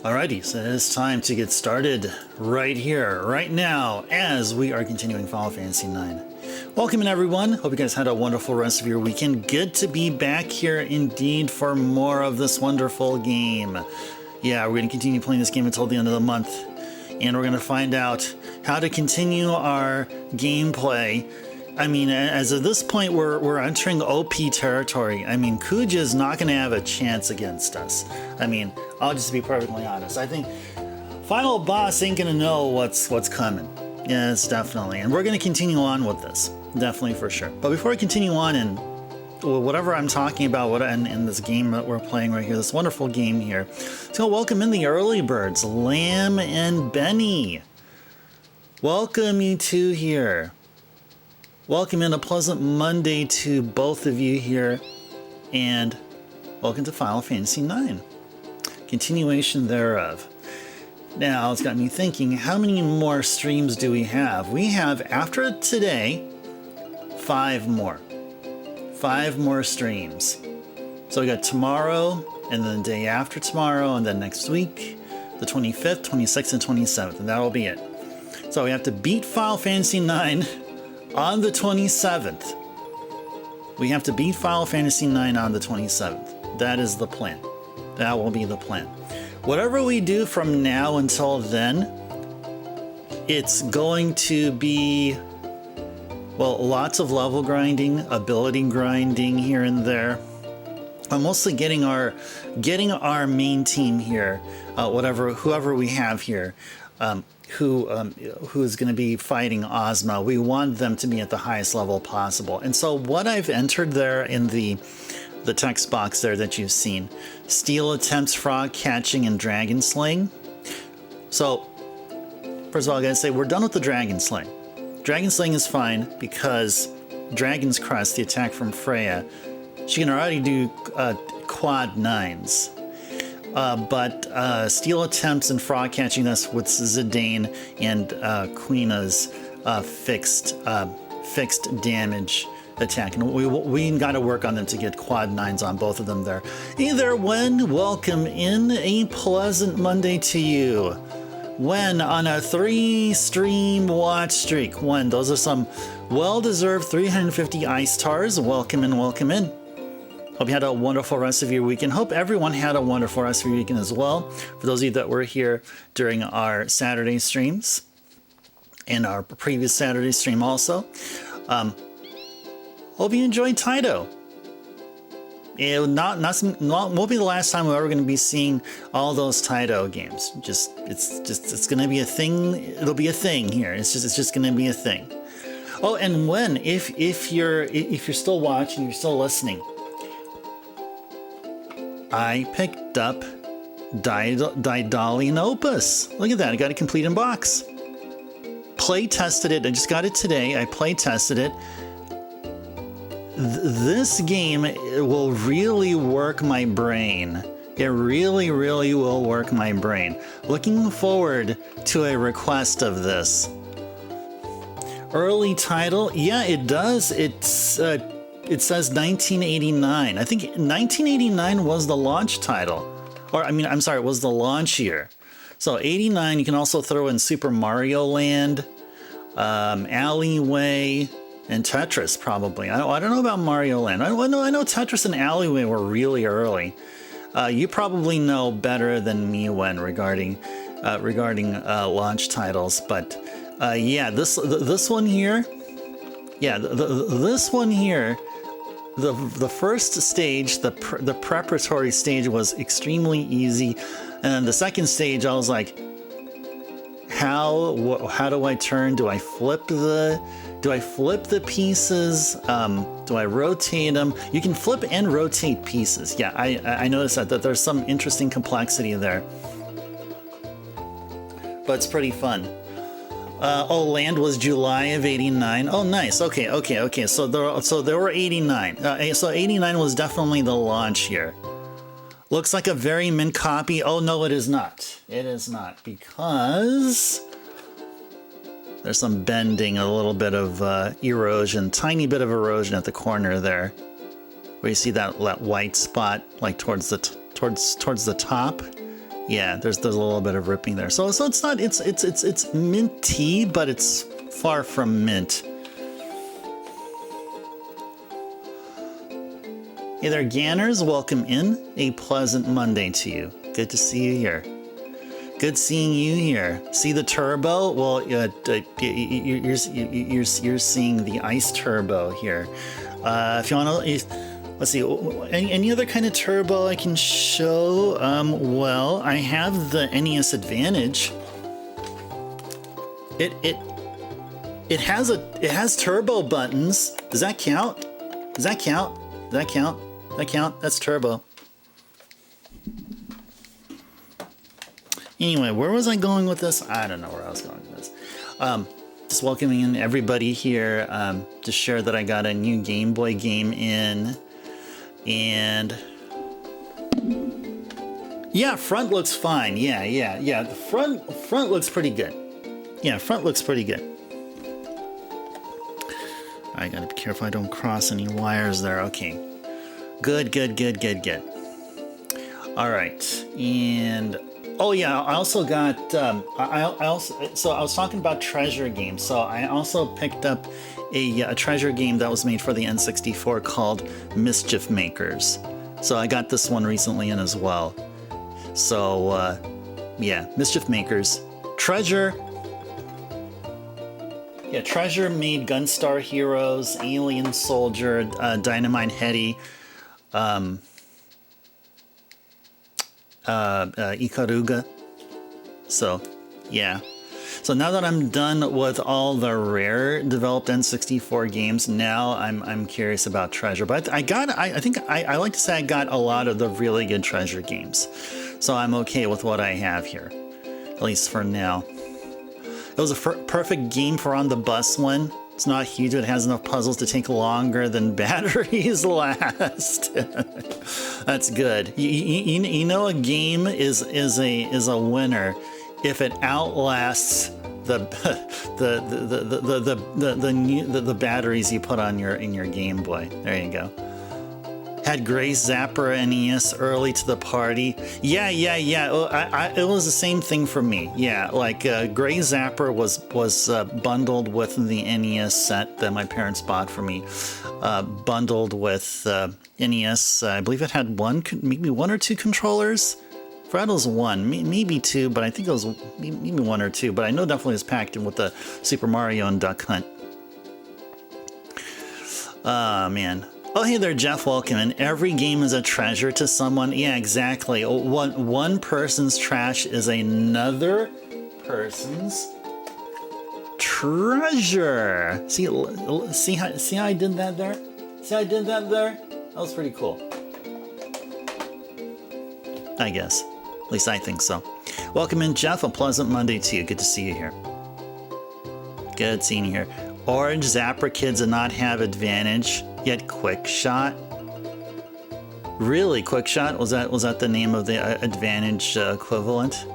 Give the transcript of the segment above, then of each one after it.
Alrighty, so it is time to get started right here, right now, as we are continuing Final Fantasy IX. Welcome in, everyone. Hope you guys had a wonderful rest of your weekend. Good to be back here indeed for more of this wonderful game. Yeah, we're going to continue playing this game until the end of the month, and we're going to find out how to continue our gameplay. I mean, as of this point, we're entering OP territory. I mean, Kuja's not going to have a chance against us. I mean, I'll just be perfectly honest. I think final boss ain't going to know what's coming. Yes, definitely. And we're going to continue on with this. Definitely, for sure. But before I continue on and whatever I'm talking about in this game that we're playing right here, this wonderful game here, so welcome in the early birds, Lamb and Benny. Welcome you two here. Welcome in, a pleasant Monday to both of you here, and welcome to Final Fantasy IX. Continuation thereof. Now, it's got me thinking, how many more streams do we have? We have, after today, 5 more. 5 more streams. So we got tomorrow, and then the day after tomorrow, and then next week, the 25th, 26th, and 27th, and that'll be it. So we have to beat Final Fantasy IX on the 27th. We have to beat Final Fantasy IX on the 27th. That is the plan. That will be the plan. Whatever we do from now until then, it's going to be, well, lots of level grinding, ability grinding here and there. I'm mostly getting our main team here, whoever we have here, who is going to be fighting Ozma. We want them to be at the highest level possible. And so what I've entered there in the text box there that you've seen, steal attempts, frog catching, and dragon slaying. So first of all, I gotta say, we're done with the dragon slaying. Dragon slaying is fine because Dragon's Crest, the attack from Freya, she can already do quad 9s. But steal attempts and frog catching, that's with Zidane and Quina's fixed damage attack. And we got to work on them to get quad 9s on both of them there. Hey there, Wen. Welcome in. A pleasant Monday to you. Wen on a 3-stream watch streak. Wen, those are some well-deserved 350 ice stars. Welcome in, welcome in. Hope you had a wonderful rest of your weekend. Hope everyone had a wonderful rest of your weekend as well. For those of you that were here during our Saturday streams and our previous Saturday stream also. Hope you enjoyed Taito. It won't be the last time we're ever going to be seeing all those Taito games. It's going to be a thing. It'll be a thing here. It's just going to be a thing. Oh, and when if you're still watching, you're still listening, I picked up Daedalian Opus. Look at that. I got it complete in box. Play tested it. I just got it today. I play tested it. This game will really work my brain. It really, really will work my brain. Looking forward to a request of this. Early title? Yeah, it does. It says 1989. I think 1989 was the launch title. Or, I mean, I'm sorry, it was the launch year. So 89, you can also throw in Super Mario Land, Alleyway, and Tetris probably. I don't know about Mario Land. I know Tetris and Alleyway were really early. You probably know better than me, Wen, regarding launch titles. But yeah, this one here. Yeah, this one here. The first stage, the preparatory stage, was extremely easy, and then the second stage, I was like, how do I turn? Do I flip the pieces? Do I rotate them? You can flip and rotate pieces. Yeah, I noticed that there's some interesting complexity there, but it's pretty fun. Oh, Land was July of '89. Oh, nice. Okay. So there were 89. So 89 was definitely the launch year. Looks like a very mint copy. Oh no, it is not. It is not, because there's some bending, a little bit of erosion, tiny bit of erosion at the corner there, where you see that white spot, like towards the top. Yeah, there's a little bit of ripping there. So it's not it's minty, but it's far from mint. Hey there, Ganners. Welcome in. A pleasant Monday to you. Good to see you here. Good seeing you here. See the turbo? Well, you're seeing the ice turbo here. If you want to, let's see, any other kind of turbo I can show? Well, I have the NES Advantage. It has turbo buttons. Does that count? Does that count? Does that count? Does that count? That's turbo. Anyway, where was I going with this? I don't know where I was going with this. Just welcoming in everybody here to share that I got a new Game Boy game in. And yeah, front looks fine. Yeah. The front looks pretty good. Yeah, front looks pretty good. I gotta be careful I don't cross any wires there. Okay. Good. All right. And oh yeah, I also got so I was talking about treasure games. So I also picked up a treasure game that was made for the N64 called Mischief Makers. So I got this one recently in as well. So yeah, Mischief Makers. Treasure. Yeah, Treasure made Gunstar Heroes, Alien Soldier, Dynamite Heady, Ikaruga. So yeah. So now that I'm done with all the Rare developed N64 games, now I'm curious about Treasure. But I think I like to say I got a lot of the really good Treasure games. So I'm okay with what I have here, at least for now. It was a perfect game for on the bus one. It's not huge, but it has enough puzzles to take longer than batteries last. That's good. You know, a game is a winner if it outlasts the batteries you put on in your Game Boy. There you go. Had Gray Zapper NES early to the party. Yeah. It was the same thing for me. Yeah, like Gray Zapper was bundled with the NES set that my parents bought for me. Bundled with NES. I believe it had maybe one or two controllers. Fred was one, maybe two, but I think it was maybe one or two. But I know definitely it was packed in with the Super Mario and Duck Hunt. Man. Oh, hey there, Jeff. Welcome. And every game is a treasure to someone. Yeah, exactly. One person's trash is another person's treasure. See how I did that there? See how I did that there? That was pretty cool. I guess. At least I think so. Welcome in, Jeff. A pleasant Monday to you. Good to see you here. Good seeing you here. Orange Zapper kids did not have advantage, yet Quick Shot. Really, Quick Shot? Was that the name of the advantage equivalent?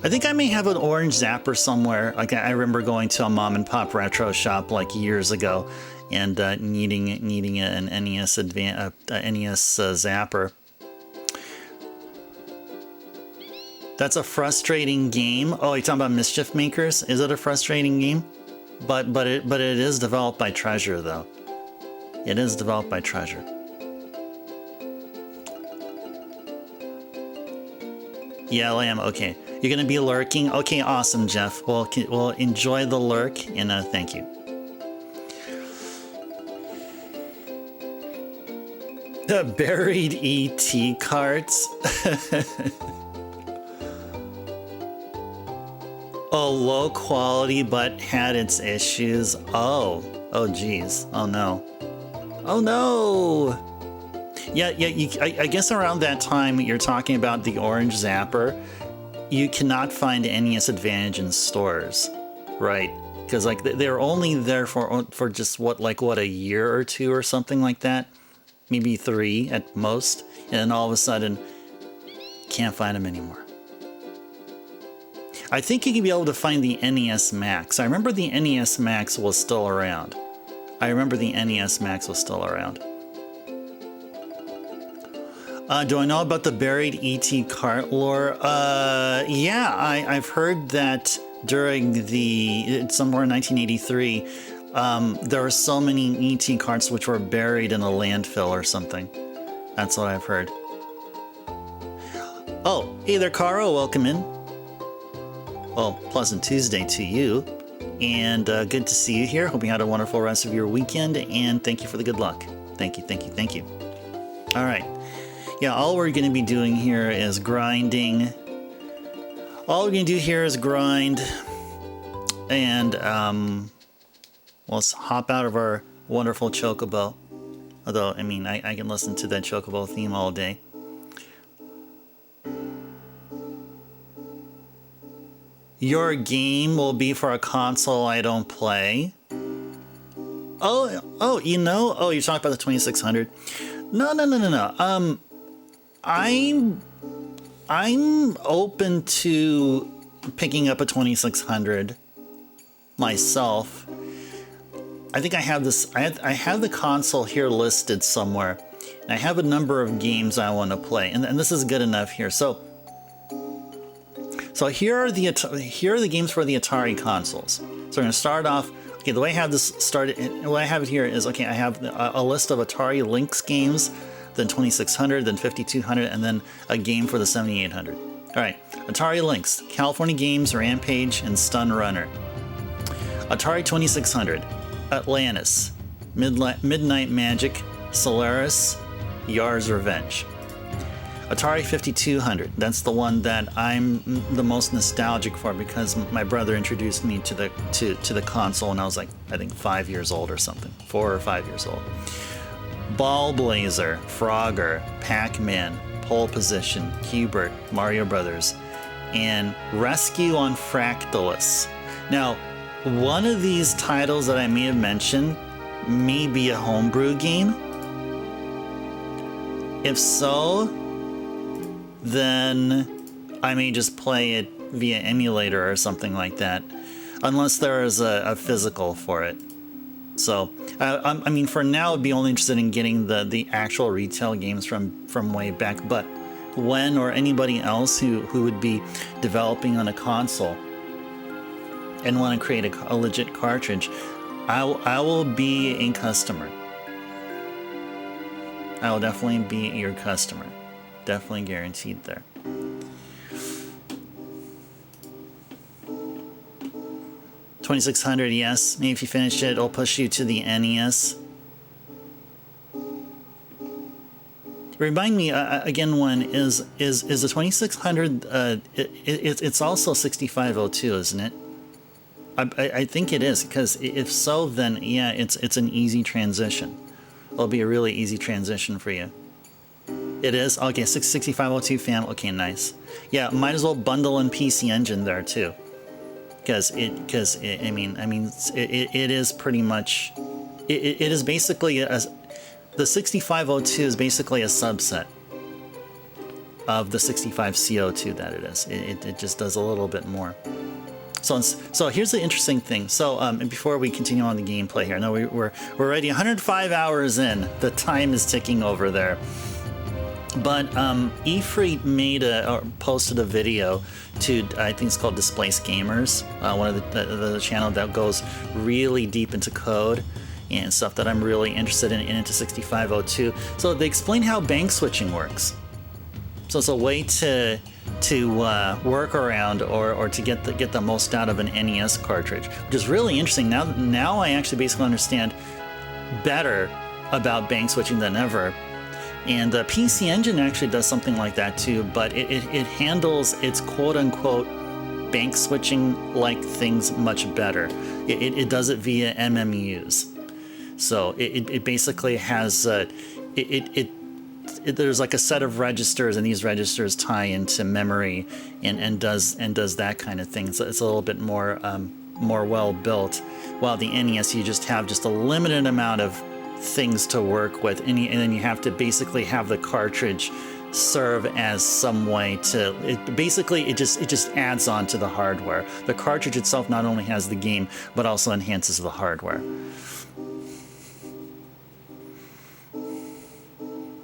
I think I may have an Orange Zapper somewhere. Like I remember going to a mom and pop retro shop like years ago, and needing an NES NES Zapper. That's a frustrating game. Oh, you're talking about Mischief Makers? Is it a frustrating game? But it is developed by Treasure, though. It is developed by Treasure. Yeah, Lamb. Okay, you're gonna be lurking. Okay, awesome, Jeff. Well, enjoy the lurk, and thank you. The buried ET carts. Oh, low quality, but had its issues. Oh geez. Oh no. Oh no. Yeah. I guess around that time you're talking about the Orange Zapper. You cannot find NES Advantage in stores, right? Because like they're only there for just what a year or two or something like that, maybe 3 at most, and then all of a sudden can't find them anymore. I think you can be able to find the NES Max. I remember the NES Max was still around. Do I know about the buried ET cart lore? Yeah, I've heard that during somewhere in 1983, there were so many ET carts which were buried in a landfill or something. That's what I've heard. Oh, hey there, Caro. Welcome in. Well, pleasant Tuesday to you. And good to see you here. Hope you had a wonderful rest of your weekend. And thank you for the good luck. Thank you, thank you, thank you. All right. Yeah, all we're going to be doing here is grinding. All we're going to do here is grind. And let's hop out of our wonderful chocobo. Although, I mean, I can listen to that chocobo theme all day. Your game will be for a console I don't play. Oh, you know? Oh, you're talking about the 2600. No. I'm open to picking up a 2600 myself. I think I have this. I have the console here listed somewhere. And I have a number of games I want to play, and this is good enough here. So here are the games for the Atari consoles. So we're going to start off. Okay, the way I have this started, the way I have it here is, okay, I have a list of Atari Lynx games, then 2600, then 5200, and then a game for the 7800. All right, Atari Lynx, California Games, Rampage, and Stun Runner. Atari 2600, Atlantis, Midnight Magic, Solaris, Yar's Revenge. Atari 5200, that's the one that I'm the most nostalgic for because my brother introduced me to the console when I was like, I think 5 years old or something, 4 or 5 years old. Ball Blazer, Frogger, Pac-Man, Pole Position, Hubert, Mario Brothers, and Rescue on Fractalus. Now, one of these titles that I may have mentioned may be a homebrew game. If so, then I may just play it via emulator or something like that, unless there is a physical for it. So, I mean, for now, I'd be only interested in getting the actual retail games from way back. But when or anybody else who would be developing on a console and want to create a legit cartridge, I will be a customer. I will definitely be your customer. Definitely guaranteed there. $2,600, yes. Maybe if you finish it, it'll push you to the NES. Remind me again, when is the 2600? It's also 6502, isn't it? I think it is, because if so, then yeah, it's an easy transition. It'll be a really easy transition for you. It is? Okay, 6502 fam. Okay, nice. Yeah, might as well bundle in PC Engine there too. Because it is pretty much, it is basically, the 6502 is basically a subset of the 65CO2 that it is. It just does a little bit more. So here's the interesting thing. So before we continue on the gameplay here, no, we're already 105 hours in. The time is ticking over there. But Efreet posted a video to, I think it's called Displaced Gamers, one of the channel that goes really deep into code and stuff that I'm really interested in into 6502. So they explain how bank switching works. So it's a way to work around or to get the most out of an NES cartridge, which is really interesting. Now I actually basically understand better about bank switching than ever. And the PC Engine actually does something like that too, but it handles its quote-unquote bank switching like things much better. It does it via MMUs. So it basically has there's like a set of registers, and these registers tie into memory and does that kind of thing. So it's a little bit more well built. While the NES, you just have a limited amount of things to work with, and then you have to basically have the cartridge serve as some way to it just adds on to the hardware. The cartridge itself not only has the game but also enhances the hardware.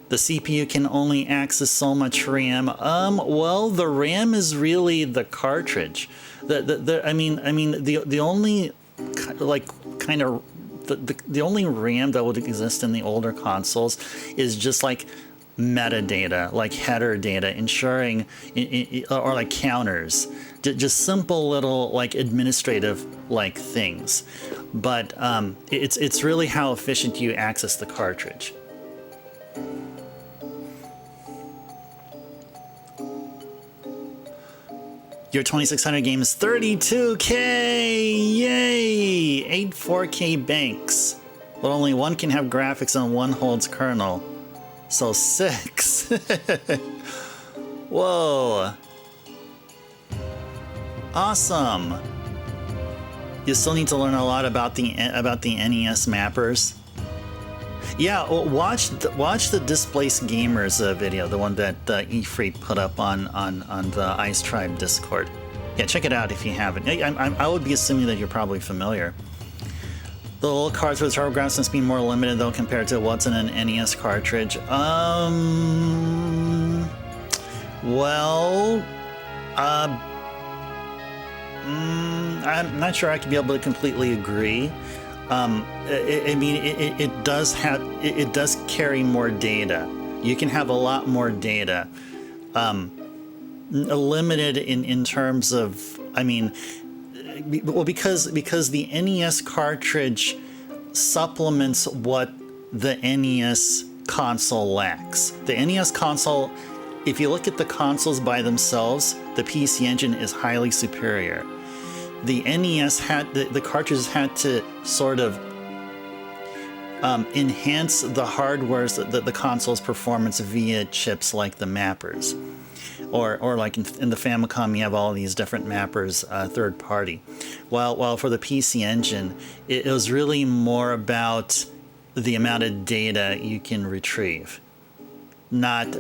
The CPU can only access so much RAM. Well, the RAM is really the cartridge. The only like kind of the only RAM that would exist in the older consoles is just like metadata, like header data, ensuring or like counters, just simple little like administrative like things. But it's really how efficient you access the cartridge. Your 2600 game is 32K! Yay! 8 4K banks. But only one can have graphics and one holds kernel. So 6. Whoa. Awesome. You still need to learn a lot about the NES mappers. Yeah, well, watch the Displaced Gamers video, the one that Efreet put up on the Ice Tribe Discord. Yeah, check it out if you haven't. I would be assuming that you're probably familiar. The little cards with TurboGrafx must be more limited though compared to what's in an NES cartridge. Well, I'm not sure I could be able to completely agree. It does carry more data. You can have a lot more data. Limited in terms of, well, because the NES cartridge supplements what the NES console lacks. The NES console, if you look at the consoles by themselves, the PC Engine is highly superior. The NES the cartridges had to sort of enhance the hardware's, the console's performance via chips like the mappers. Or like in the Famicom, you have all these different mappers, third party. While for the PC Engine, it was really more about the amount of data you can retrieve, not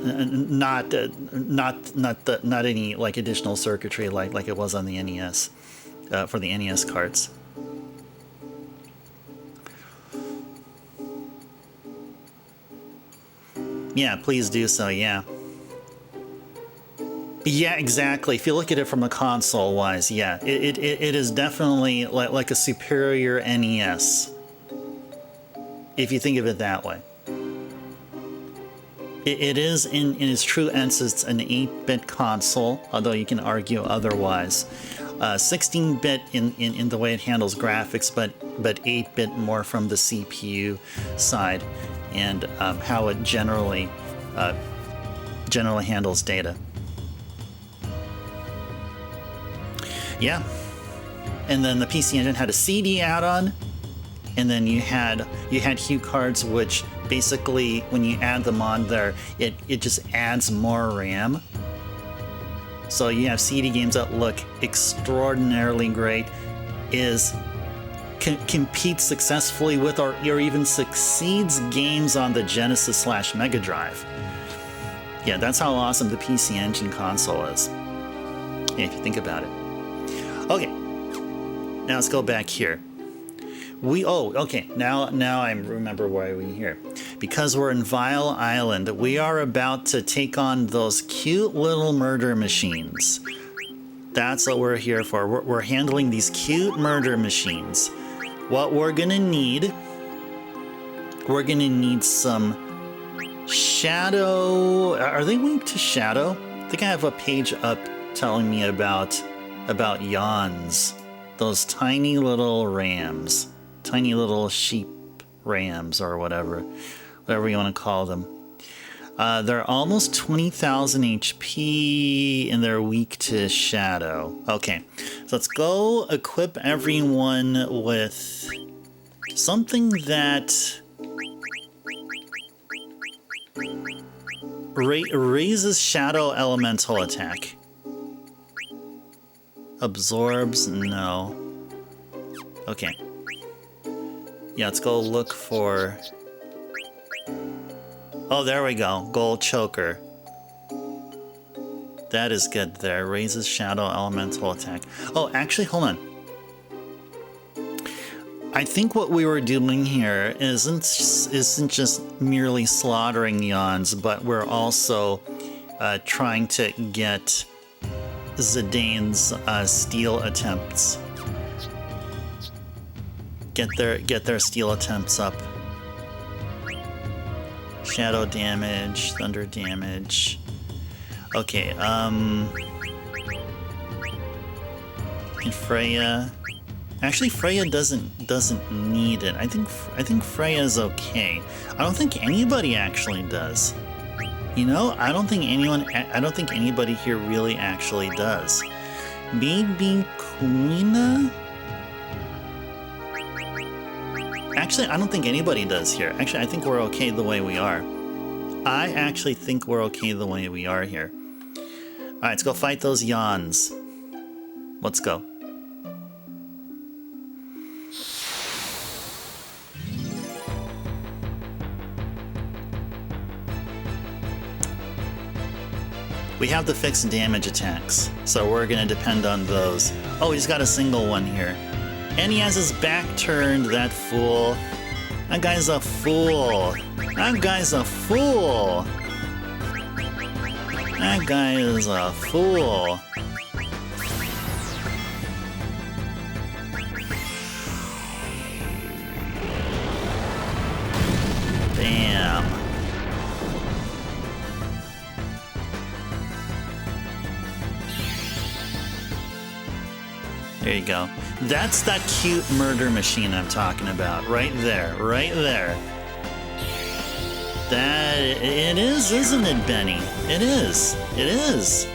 any like additional circuitry like it was on the NES, for the NES carts. Yeah, please do so. Yeah. Yeah, exactly. If you look at it from a console-wise, yeah, it is definitely like a superior NES, if you think of it that way. It is, in its true essence, an 8-bit console, although you can argue otherwise. 16-bit in the way it handles graphics, but 8-bit more from the CPU side, and how it generally handles data. Yeah, and then the PC Engine had a CD add-on, and then you had Hue cards, which basically, when you add them on there, it just adds more RAM. So you have CD games that look extraordinarily great, compete successfully with or even succeeds games on the Genesis/Mega Drive. Yeah, that's how awesome the PC Engine console is, if you think about it. Okay, now let's go back here. Now I remember why we're here. Because we're in Vile Island, we are about to take on those cute little murder machines. That's what we're here for. We're handling these cute murder machines. What we're gonna need some Shadow. Are they linked to Shadow? I think I have a page up telling me about yawns, those tiny little rams, tiny little sheep rams, or whatever you want to call them. They're almost 20,000 HP and they're weak to Shadow. Okay, so let's go equip everyone with something that raises Shadow elemental attack. Absorbs? No. Okay. Yeah, let's go look for... Oh, there we go. Gold Choker. That is good there. Raises Shadow elemental attack. Oh, actually, hold on. I think what we were doing here isn't just merely slaughtering yawns, but we're also trying to get Zidane's steal attempts. Get their steal attempts up. Shadow damage, thunder damage. Okay, and Freya. Actually, Freya doesn't need it. I think Freya's okay. I don't think anybody actually does. You know, I don't think anybody here really actually does. Maybe Quina? Actually, I don't think anybody does here. Actually, I think we're okay the way we are. I actually think we're okay the way we are here. All right, let's go fight those yawns. Let's go. We have the fixed damage attacks, so we're gonna depend on those. Oh, he's got a single one here. And he has his back turned, that fool. That guy's a fool. That guy's a fool. That guy is a fool. Bam. There you go. That's that cute murder machine I'm talking about. Right there. Right there. That... It is, isn't it, Benny? It is. It is.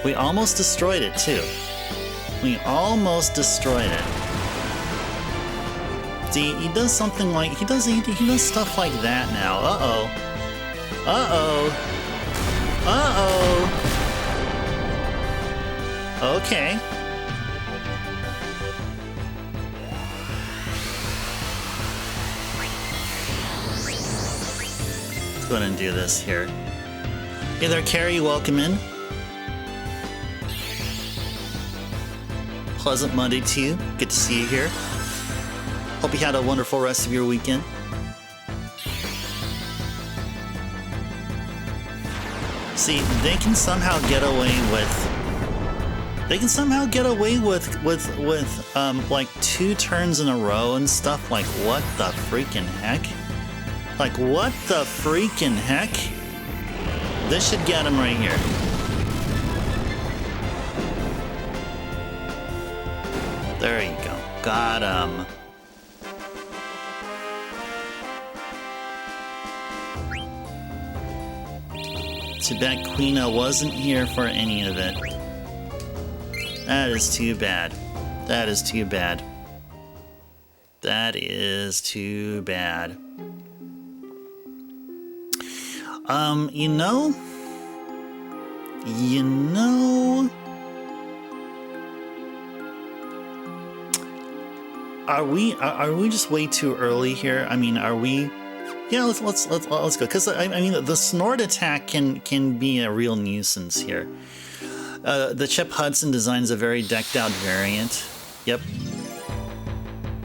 We almost destroyed it, too. We almost destroyed it. See, he does something like... He does stuff like that now. Uh-oh. Uh-oh. Uh-oh. Okay. Let's go ahead and do this here. Hey there, Carrie, welcome in. Pleasant Monday to you. Good to see you here. Hope you had a wonderful rest of your weekend. See, they can somehow get away with... They can somehow get away with like 2 turns in a row and stuff. Like, what the freaking heck? Like, what the freaking heck? This should get him right here. There you go. Got him. Too bad Quina wasn't here for any of it. That is too bad. That is too bad. That is too bad. You know, are we just way too early here? I mean, are we? Yeah, let's go. Because I mean, the snort attack can be a real nuisance here. The Chip Hudson design is a very decked out variant. Yep.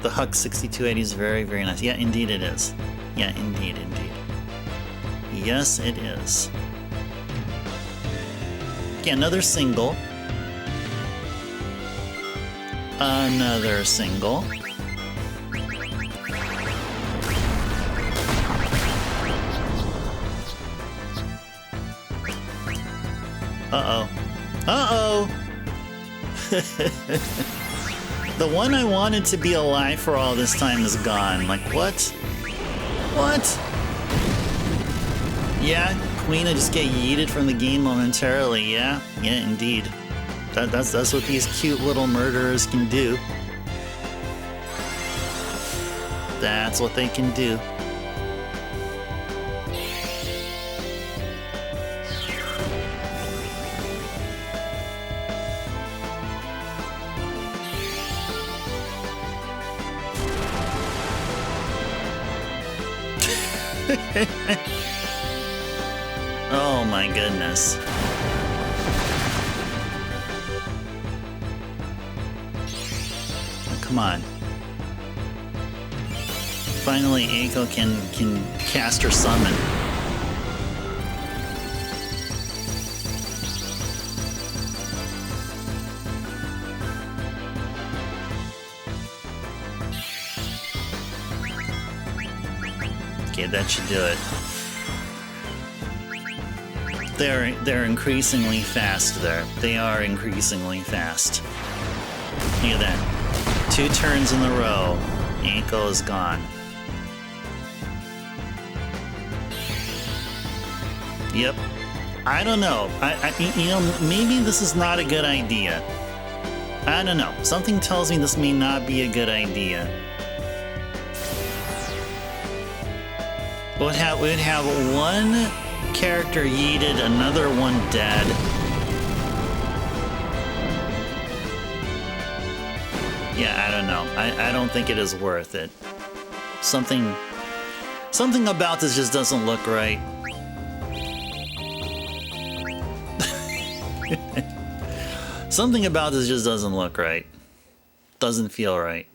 The Huck 6280 is very, very nice. Yeah, indeed it is. Yeah, indeed. Yes, it is. Okay, another single. Another single. Uh-oh. Uh-oh! The one I wanted to be alive for all this time is gone. Like, what? What? Yeah, Quina just get yeeted from the game momentarily. Yeah, indeed. That's what these cute little murderers can do. That's what they can do. Oh my goodness. Come on. finally Eiko can cast her summon. Okay, that should do it. They're increasingly fast there. They are increasingly fast. Look at that. 2 turns in a row. Eiko is gone. Yep. I don't know. You know, maybe this is not a good idea. I don't know. Something tells me this may not be a good idea. We'd have one character yeeted, another one dead. Yeah, I don't know. I don't think it is worth it. Something about this just doesn't look right. Something about this just doesn't look right. Doesn't feel right.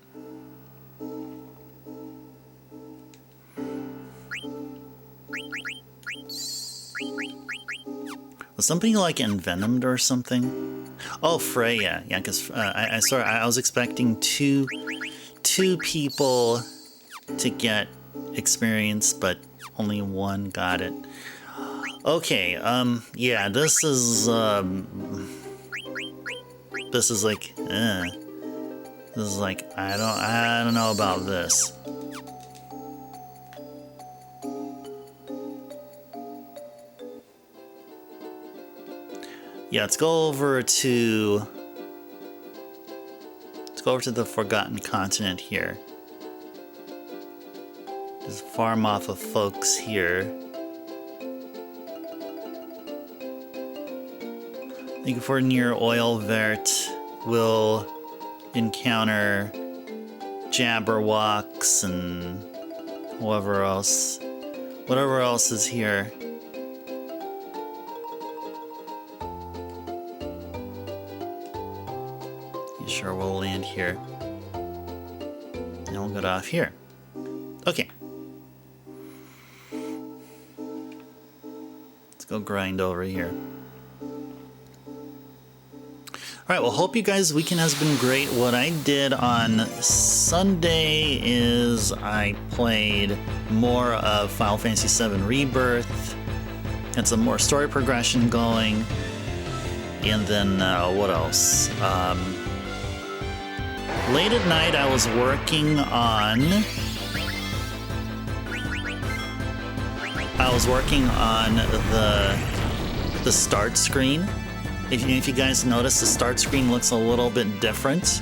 Was something like envenomed or something? Oh, Freya. Yeah, because I was expecting two people to get experience, but only one got it. Okay, yeah, this is like, this is like, I don't know about this. Yeah, let's go over to the Forgotten Continent here. Just farm off of folks here. I think if we're near Oilvert, we'll encounter Jabberwocks and whatever else is here. Sure, we'll land here. And we'll get off here. Okay. Let's go grind over here. Alright, well, hope you guys' weekend has been great. What I did on Sunday is I played more of Final Fantasy VII Rebirth. Had some more story progression going. And then, what else? Late at night, I was working on the start screen. If you guys notice, the start screen looks a little bit different.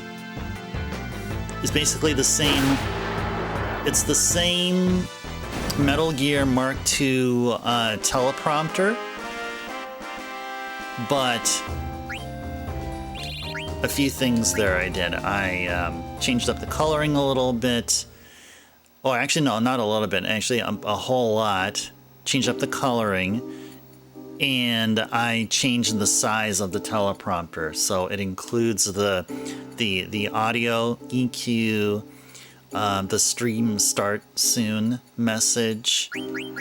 It's basically the same. It's the same Metal Gear Mark II teleprompter, but a few things there I did. I changed up the coloring a little bit. Oh, actually, no, not a little bit. Actually, a whole lot. Changed up the coloring, and I changed the size of the teleprompter, so it includes the audio EQ, the stream start soon message.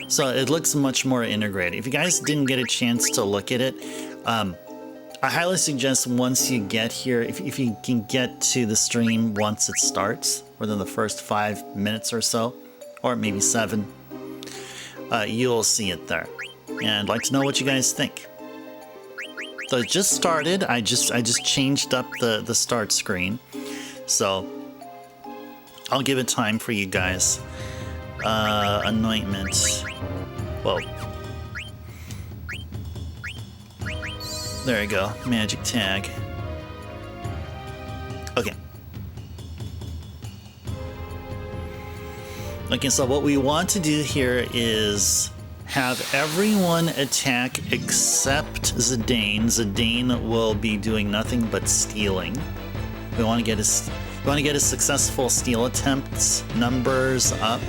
So it looks much more integrated. If you guys didn't get a chance to look at it, I highly suggest once you get here, if you can get to the stream once it starts, within the first 5 minutes or so, or maybe 7, you'll see it there. And I'd like to know what you guys think. So it just started. I just changed up the start screen, so I'll give it time for you guys. Anointment. Whoa. There you go. Magic tag. Okay. Okay, so what we want to do here is have everyone attack except Zidane. Zidane will be doing nothing but stealing. We want to get his successful steal attempts numbers up.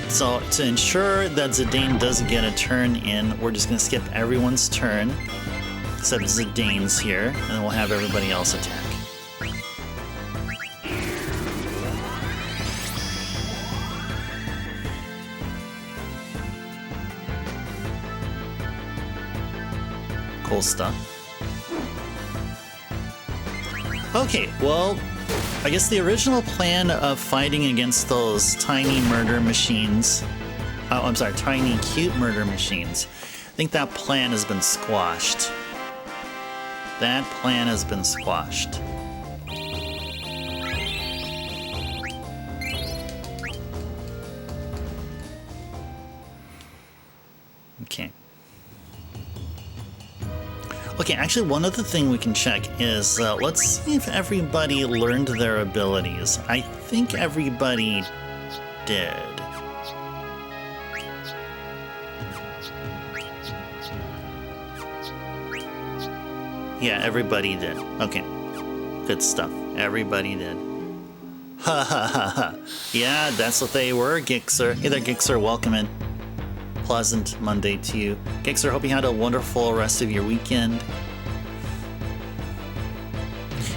So to ensure that Zidane does get a turn in, we're just going to skip everyone's turn, except Zidane's here, and then we'll have everybody else attack. Cool stuff. Okay, well, I guess the original plan of fighting against those tiny murder machines, oh, I'm sorry, tiny cute murder machines, I think that plan has been squashed. That plan has been squashed. Okay. Okay, actually, one other thing we can check is, let's see if everybody learned their abilities. I think everybody did. Yeah, everybody did. Okay, good stuff. Everybody did. Ha ha ha ha. Yeah, that's what they were, Gixer. Hey there, Gixer, welcome in. Pleasant Monday to you. Gixer, hope you had a wonderful rest of your weekend.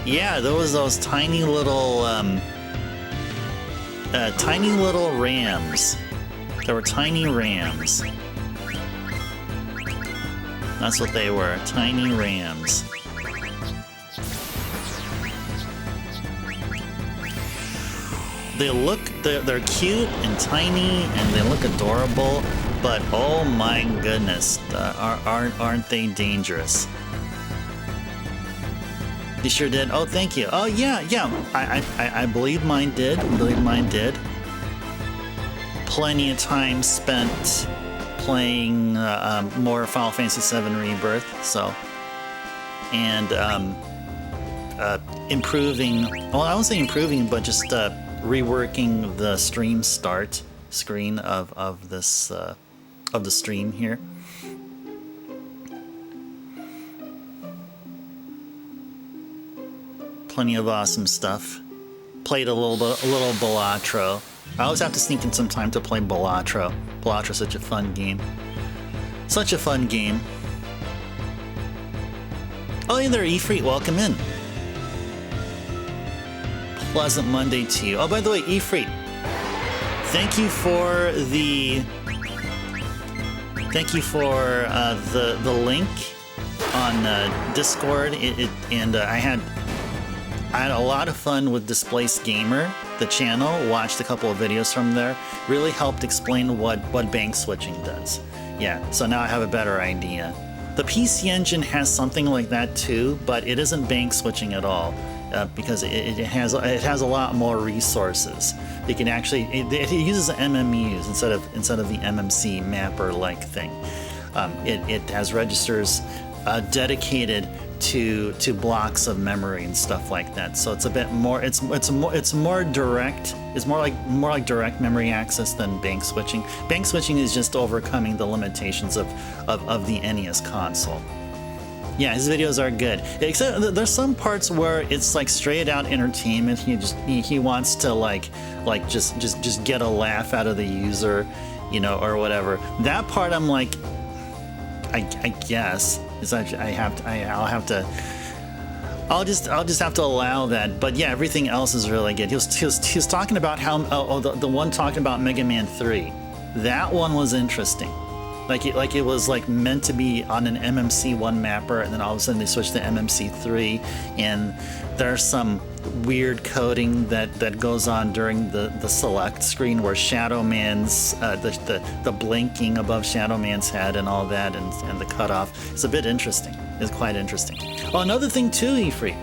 Yeah, there was those tiny little rams. There were tiny rams. That's what they were, tiny rams. They're cute and tiny and they look adorable. But oh my goodness, aren't they dangerous? You sure did? Oh, thank you. Oh yeah. I believe mine did. Plenty of time spent playing more Final Fantasy VII Rebirth. So, and improving. Well, I won't say improving, but just reworking the stream start screen of this. Of the stream here. Plenty of awesome stuff. Played a little Balatro. I always have to sneak in some time to play Balatro. Balatro's such a fun game. Such a fun game. Oh, hey there, Efreet, welcome in. Pleasant Monday to you. Oh, by the way, Efreet, thank you for the link on Discord. I had a lot of fun with Displaced Gamer, the channel. Watched a couple of videos from there. Really helped explain what bank switching does. Yeah, so now I have a better idea. The PC Engine has something like that too, but it isn't bank switching at all. Because it has a lot more resources. It can actually it uses MMUs instead of the MMC mapper like thing. It has registers dedicated to blocks of memory and stuff like that. So it's a bit more. It's more direct. It's more like direct memory access than bank switching. Bank switching is just overcoming the limitations of the NES console. Yeah, his videos are good. Except there's some parts where it's like straight out entertainment. He wants to just get a laugh out of the user, you know, or whatever. That part I'm like, I guess is actually I'll just have to allow that. But yeah, everything else is really good. He was talking about how the one talking about Mega Man 3. That one was interesting. Like it was like meant to be on an MMC1 mapper, and then all of a sudden they switched to MMC3, and there's some weird coding that goes on during the select screen where Shadow Man's the blinking above Shadow Man's head and all that, and the cutoff. It's a bit interesting. It's quite interesting. Oh, another thing too, Efree.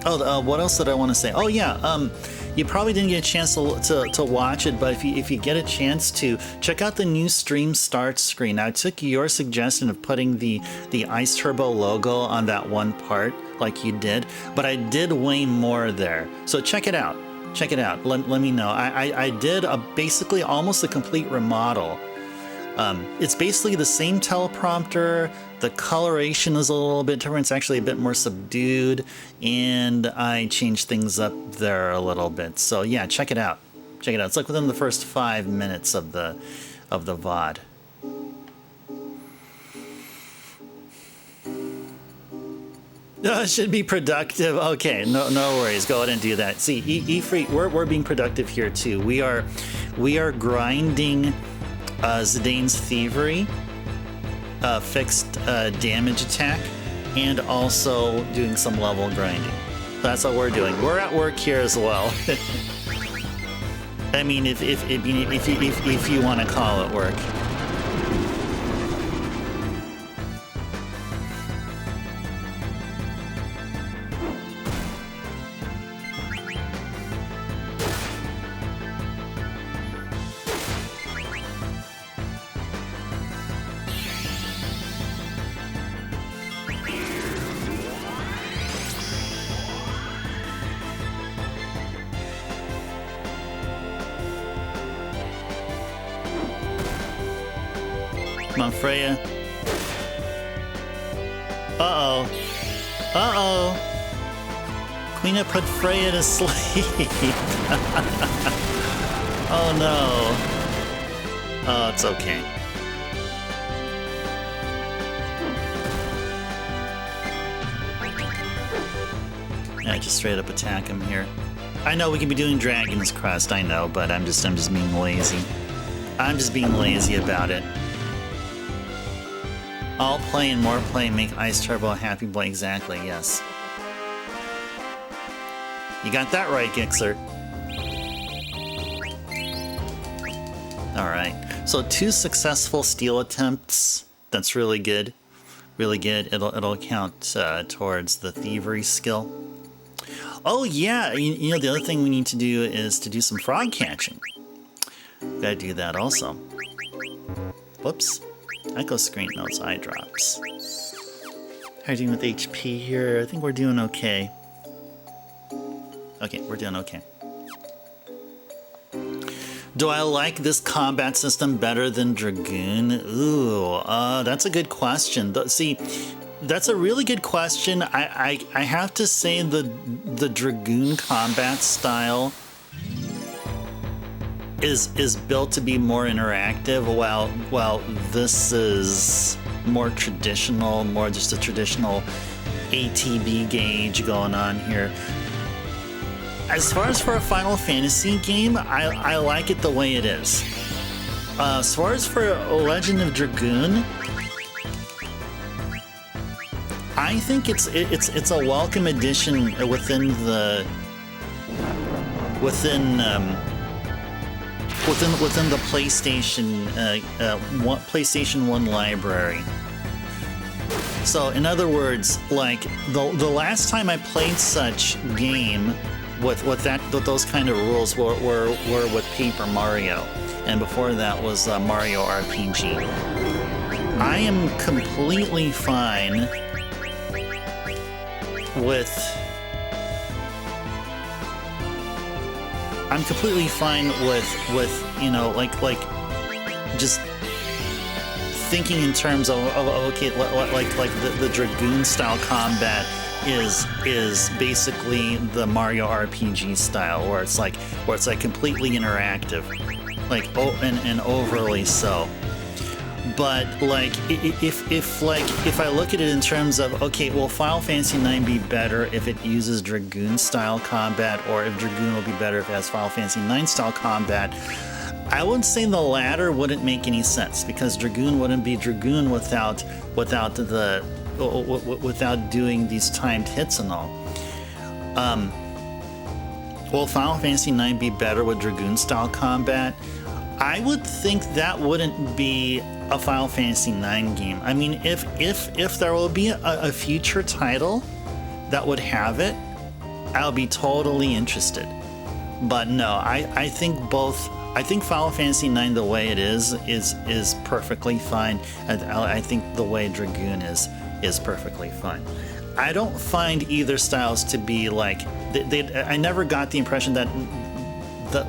Oh, what else did I want to say? Oh yeah, you probably didn't get a chance to watch it, but if you get a chance to check out the new stream start screen. Now, I took your suggestion of putting the Ice Turbo logo on that one part like you did, but I did way more there. So check it out. Check it out. Let me know. I did basically almost a complete remodel. It's basically the same teleprompter. The coloration is a little bit different. It's actually a bit more subdued, and I changed things up there a little bit. So yeah, check it out. Check it out. It's like within the first 5 minutes of the VOD. It should be productive. Okay, no worries. Go ahead and do that. See, Efree, we're being productive here too. We are grinding Zidane's Thievery. fixed damage attack, and also doing some level grinding. That's what we're doing. We're at work here as well. I mean, if you want to call it work. Come on, Freya. Uh-oh. Uh-oh. Quina put Freya to sleep. Oh, no. Oh, it's okay. I just straight up attack him here. I know we can be doing Dragon's Crest, I know, but I'm just being lazy. I'm just being lazy about it. All play and more play make Ice Turbo a happy boy. Exactly, yes. You got that right, Gixer. Alright, so 2 successful steal attempts. That's really good. Really good. It'll count towards the thievery skill. Oh yeah, you know the other thing we need to do is to do some frog catching. Gotta do that also. Whoops. Echo screen notes, eye drops. How are you doing with HP here? I think we're doing okay. Okay, we're doing okay. Do I like this combat system better than Dragoon? Ooh, that's a good question. See, that's a really good question. I have to say the Dragoon combat style is built to be more interactive, while this is more traditional, more just a traditional ATB gauge going on here. As far as for a Final Fantasy game, I like it the way it is. As far as for Legend of Dragoon, I think it's a welcome addition within the PlayStation 1 library. So in other words, like the last time I played such game with those kind of rules were with Paper Mario, and before that was Mario RPG. I am completely fine with you know, like just thinking in terms of okay, like the Dragoon style combat is basically the Mario RPG style, where it's like completely interactive, like and overly so. But like if I look at it in terms of okay, will Final Fantasy IX be better if it uses Dragoon style combat, or if Dragoon will be better if it has Final Fantasy IX style combat? I would say the latter wouldn't make any sense, because Dragoon wouldn't be Dragoon without doing these timed hits and all. Will Final Fantasy IX be better with Dragoon style combat? I would think that wouldn't be a Final Fantasy IX game. I mean, if there will be a future title that would have it, I'll be totally interested. But no, I think both. I think Final Fantasy IX the way it is perfectly fine, and I think the way Dragoon is perfectly fine. I don't find either styles to be like I never got the impression that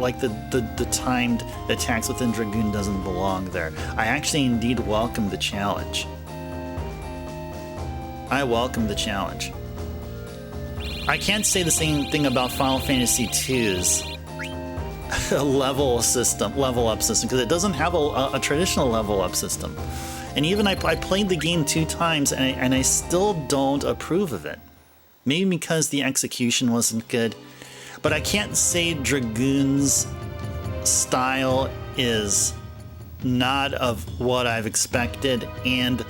like the timed attacks within Dragoon doesn't belong there. I actually indeed welcome the challenge. I welcome the challenge. I can't say the same thing about Final Fantasy II's level up system, because it doesn't have a traditional level up system. And even I played the game 2 times and I still don't approve of it. Maybe because the execution wasn't good. But I can't say Dragoon's style is not of what I've expected, and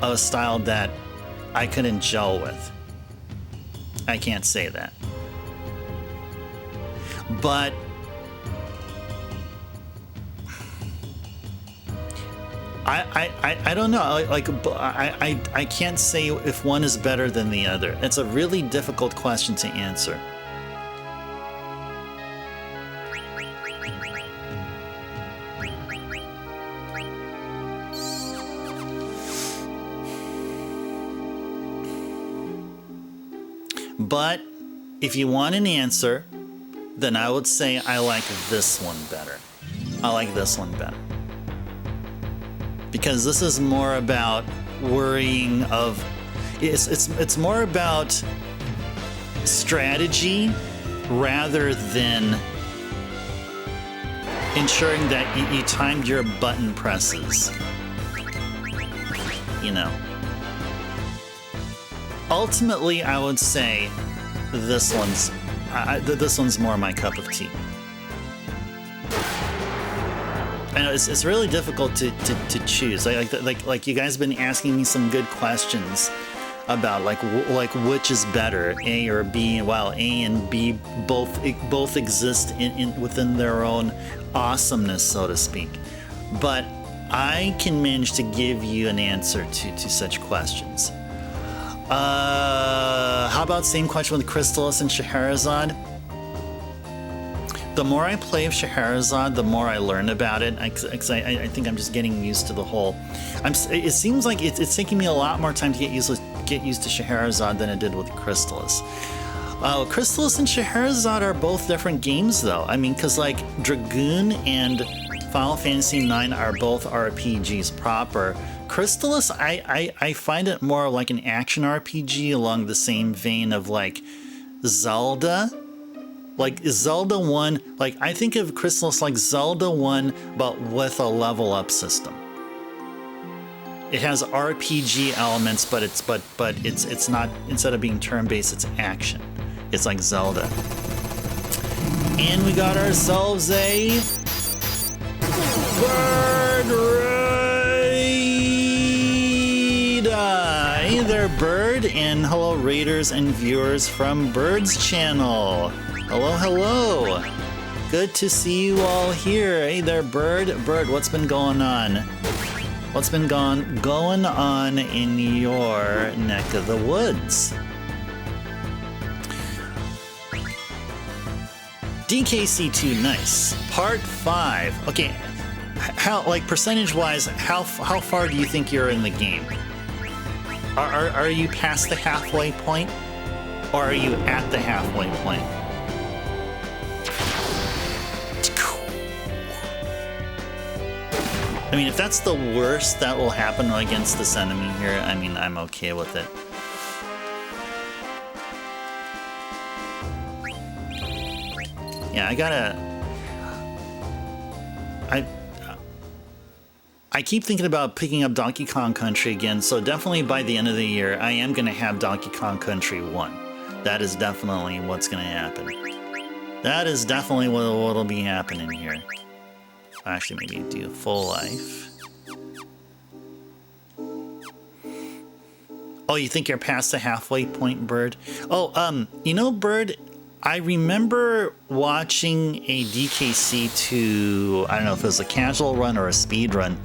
a style that I couldn't gel with. I can't say that. But I don't know. Like I can't say if one is better than the other. It's a really difficult question to answer. But if you want an answer, then I would say I like this one better. I like this one better. Because this is more about worrying of... It's more about strategy rather than ensuring that you timed your button presses. You know. Ultimately, I would say this one's more my cup of tea. I know it's really difficult to choose. Like you guys have been asking me some good questions about like which is better, A or B. While A and B both exist within their own awesomeness, so to speak. But I can manage to give you an answer to such questions. How about same question with Crystallis and Scheherazade? The more I play of Scheherazade, the more I learn about it. I think I'm just getting used to the whole. It seems like it's taking me a lot more time to get used to Scheherazade than it did with Crystallis. Crystallis and Scheherazade are both different games, though. I mean, because like Dragoon and Final Fantasy IX are both RPGs proper. Crystallis, I find it more like an action RPG along the same vein of like Zelda. Like Zelda 1, like I think of Crystallis like Zelda 1, but with a level up system. It has RPG elements, but it's not, instead of being turn-based, it's action. It's like Zelda. And we got ourselves a bird raid! Hey there, Bird, and hello, raiders and viewers from Bird's channel. Hello, hello. Good to see you all here. Hey there, Bird. Bird, what's been going on? What's been going on in your neck of the woods? DKC2, nice. Part 5. Okay, how, like percentage-wise, how far do you think you're in the game? Are you past the halfway point, or are you at the halfway point? I mean, if that's the worst that will happen against this enemy here, I mean, I'm okay with it. Yeah, I keep thinking about picking up Donkey Kong Country again, so definitely by the end of the year, I am going to have Donkey Kong Country 1. That is definitely what's going to happen. That is definitely what'll be happening here. Actually, maybe do full life. Oh, you think you're past the halfway point, Bird? Oh, you know, Bird, I remember watching a DKC2, I don't know if it was a casual run or a speed run.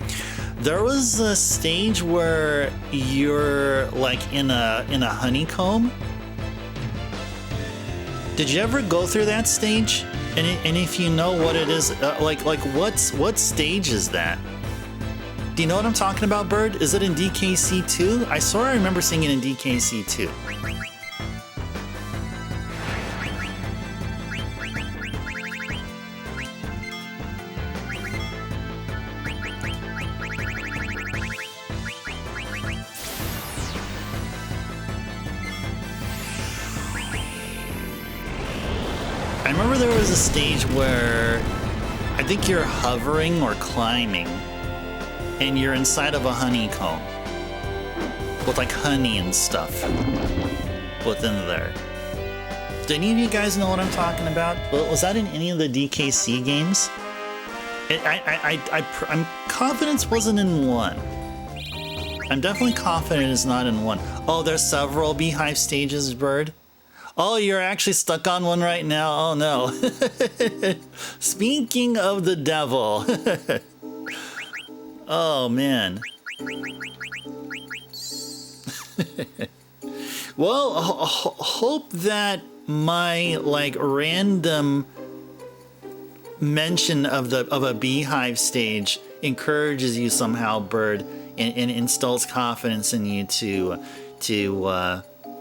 There was a stage where you're like in a honeycomb. Did you ever go through that stage? And if you know what it is, what stage is that? Do you know what I'm talking about, Bird? Is it in DKC2? I swear I remember seeing it in DKC2. I remember there was a stage where I think you're hovering or climbing and you're inside of a honeycomb with like honey and stuff within there. Do any of you guys know what I'm talking about? Was that in any of the DKC games? I'm confident it wasn't in one. I'm definitely confident it's not in one. Oh, there's several beehive stages, Bird. Oh, you're actually stuck on one right now. Oh no. Speaking of the devil. Oh man. Well, hope that my like random mention of a beehive stage encourages you somehow, Bird, and instills confidence in you to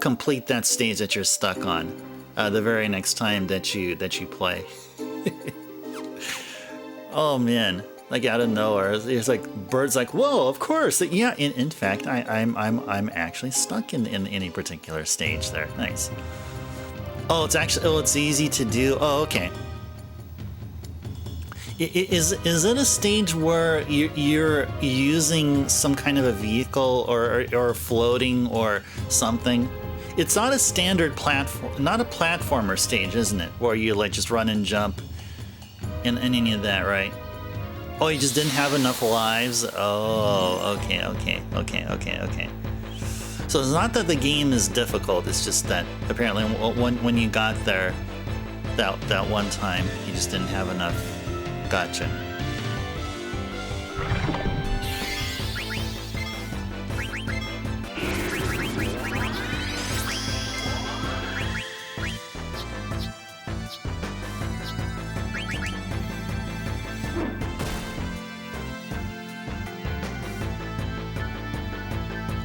complete that stage that you're stuck on the very next time that you play. Oh man, like out of nowhere, it's like Bird's like, whoa, of course, yeah. In fact, I'm actually stuck in a particular stage there. Nice. Oh, it's easy to do. Oh, okay. Is it a stage where you're using some kind of a vehicle or floating or something? It's not a standard platform, not a platformer stage, isn't it? Where you like just run and jump and any of that, right? Oh, you just didn't have enough lives? Oh, okay. So it's not that the game is difficult, it's just that apparently when you got there that one time, you just didn't have enough. Gotcha.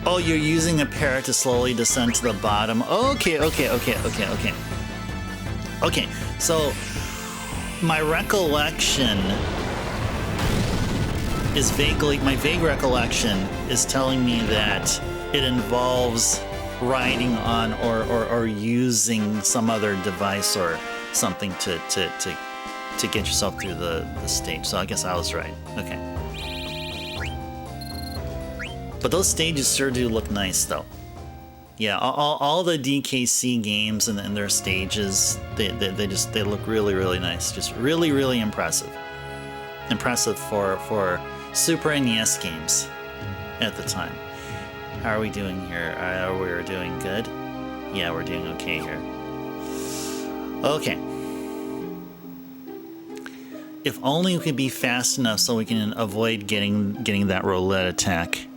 Oh, you're using a parrot to slowly descend to the bottom. Okay. Okay, so my recollection is my vague recollection is telling me that it involves riding on or using some other device or something to get yourself through the stage. So I guess I was right. Okay. But those stages sure do look nice, though. Yeah, all the DKC games and their stages, they look really nice. Just really impressive. Impressive for Super NES games at the time. How are we doing here? We're doing good. Yeah, we're doing okay here. Okay. If only we could be fast enough so we can avoid getting that roulette attack.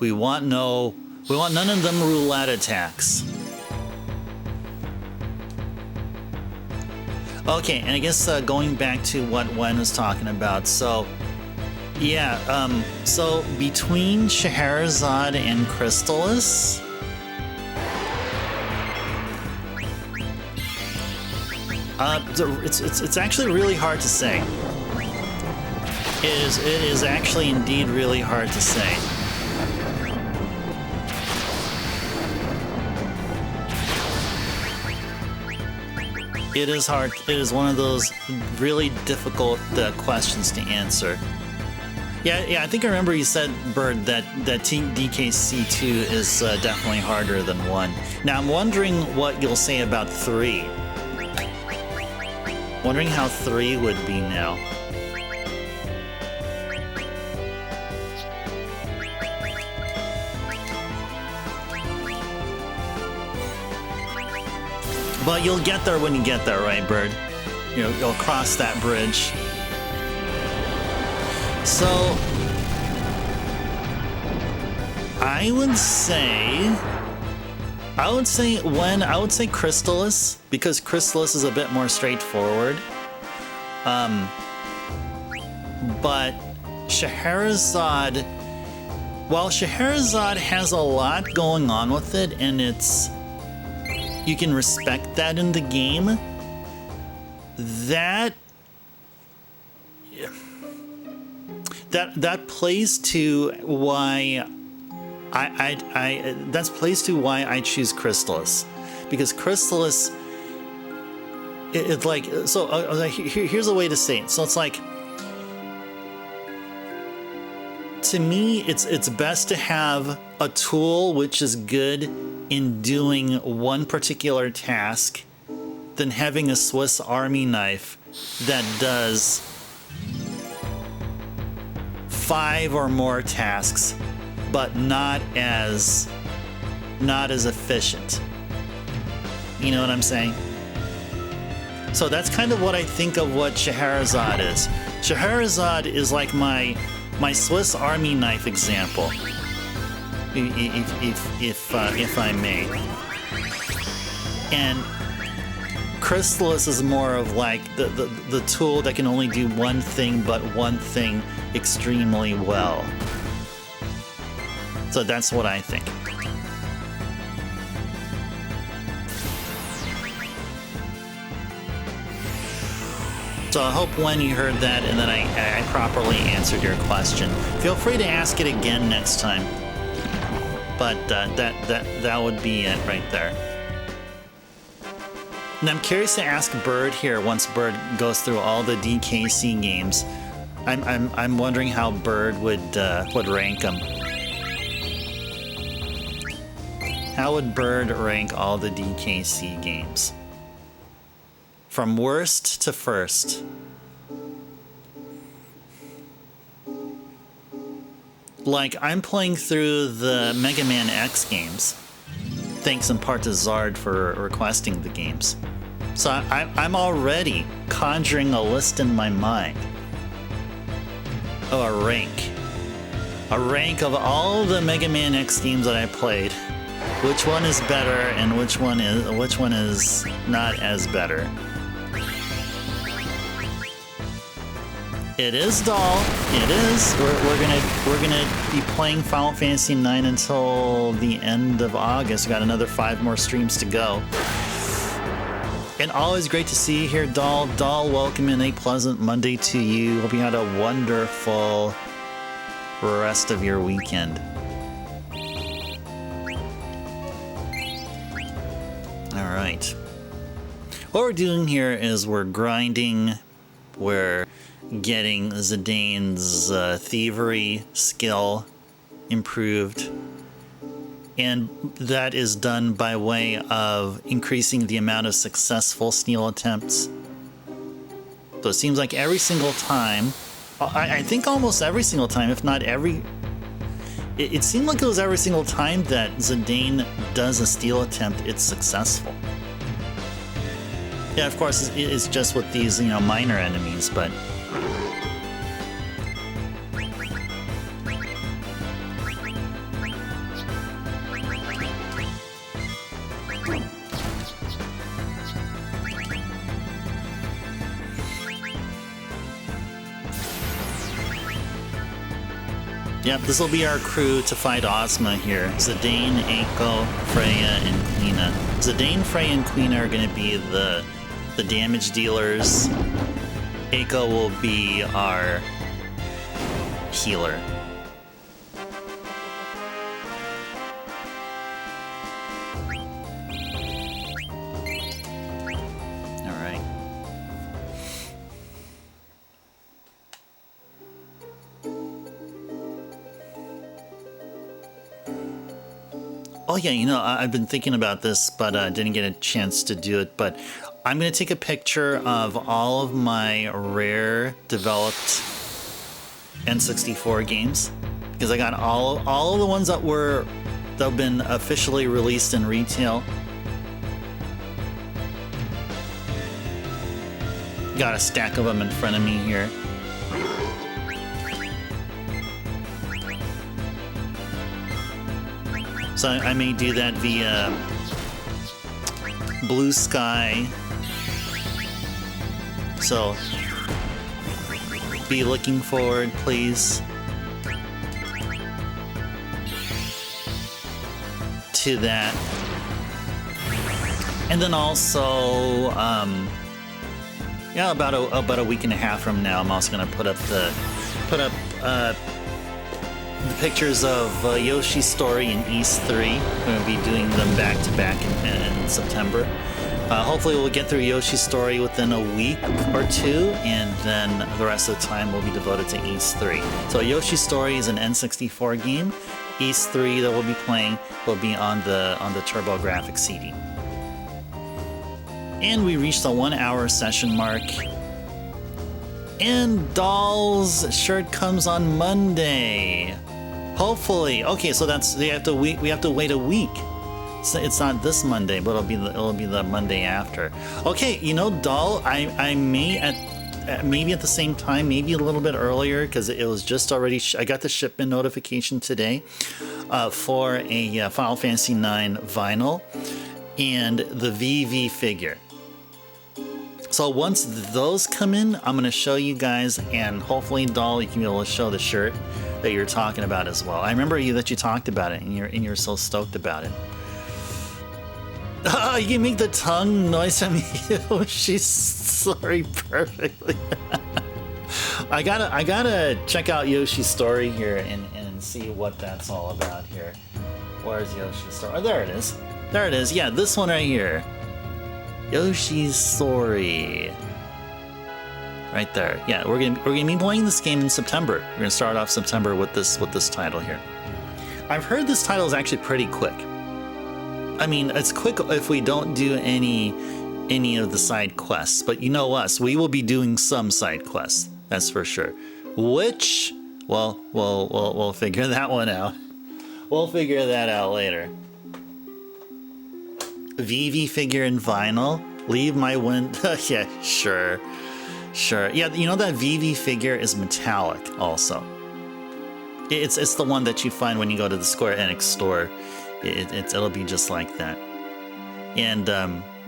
We want none of them roulette attacks. Okay, and I guess going back to what Wen was talking about, so yeah, so between Scheherazade and Crystallis, it's actually really hard to say. It is actually indeed really hard to say. It is hard. It is one of those really difficult questions to answer. Yeah, I think I remember you said, Bird, that DKC2 is definitely harder than 1. Now, I'm wondering what you'll say about 3. Wondering how 3 would be now. But you'll get there when you get there, right, Bird? You'll cross that bridge. So I would say Crystallis, because Crystallis is a bit more straightforward. But Scheherazade, while Scheherazade has a lot going on with it, and you can respect that in the game, that plays to why I choose Crystallis, because Crystallis, it's like, so here's a way to say it. So it's like, to me, it's best to have a tool which is good in doing one particular task than having a Swiss Army knife that does 5 or more tasks but not as efficient. You know what I'm saying? So that's kind of what I think of what Scheherazade is. Scheherazade is like my Swiss Army knife example, if I may. And Chrysalis is more of like the tool that can only do one thing, but one thing extremely well. So that's what I think. So I hope when you heard that and then I properly answered your question. Feel free to ask it again next time. But that would be it right there. And I'm curious to ask Bird here once Bird goes through all the DKC games. I'm wondering how Bird would rank them. How would Bird rank all the DKC games? From worst to first. Like, I'm playing through the Mega Man X games, thanks in part to Zard for requesting the games. So I'm already conjuring a list in my mind. Oh, a rank. A rank of all the Mega Man X games that I played. Which one is better and which one is not as better. It is, doll. It is. We're gonna be playing Final Fantasy IX until the end of August. We got another 5 more streams to go. And always great to see you here, doll. Doll, welcome and a pleasant Monday to you. Hope you had a wonderful rest of your weekend. All right. What we're doing here is we're grinding. We're getting Zidane's thievery skill improved, and that is done by way of increasing the amount of successful steal attempts. So it seems like every single time, I think almost every single time, if not every, it seemed like it was every single time that Zidane does a steal attempt, it's successful. Yeah, of course, it's just with these, minor enemies, but yep, this will be our crew to fight Ozma here. Zidane, Eiko, Freya, and Quina. Zidane, Freya, and Quina are going to be the damage dealers. Eiko will be our healer. Alright. Oh yeah, I've been thinking about this, but didn't get a chance to do it, but I'm going to take a picture of all of my rare developed N64 games, because I got all of the ones that have been officially released in retail. Got a stack of them in front of me here. So I may do that via Blue Sky. So be looking forward, please, to that. And then also, about a week and a half from now, I'm also gonna put up the pictures of Yoshi's Story and East 3. We're going to be doing them back to back in September. Hopefully we'll get through Yoshi's Story within a week or two, and then the rest of the time will be devoted to East 3. So Yoshi's Story is an N64 game. East 3 that we'll be playing will be on the TurboGrafx CD. And we reached the 1 hour session mark. And Doll's shirt comes on Monday. Hopefully. Okay, so that's we have to wait a week. So it's not this Monday, but it'll be the Monday after. Okay, you know, Doll, I may maybe at the same time, maybe a little bit earlier, because it was just already. I got the shipment notification today for a Final Fantasy IX vinyl and the VV figure. So once those come in, I'm going to show you guys, and hopefully, Doll, you can be able to show the shirt that you're talking about as well. I remember that you talked about it, and you're so stoked about it. Oh, you can make the tongue noise at me. She's sorry perfectly. I gotta check out Yoshi's story here and see what that's all about here. Where's Yoshi's story? Oh, there it is. There it is. Yeah, this one right here. Yoshi's Story. Right there. Yeah, we're gonna be playing this game in September. We're gonna start off September with this title here. I've heard this title is actually pretty quick. I mean, it's quick if we don't do any of the side quests, but you know us, we will be doing some side quests. That's for sure. Which, well, we'll figure that one out. We'll figure that out later. VV figure in vinyl. Leave my window. Yeah, sure. Yeah, you know that VV figure is metallic also. It's the one that you find when you go to the Square Enix store. It'll be just like that. And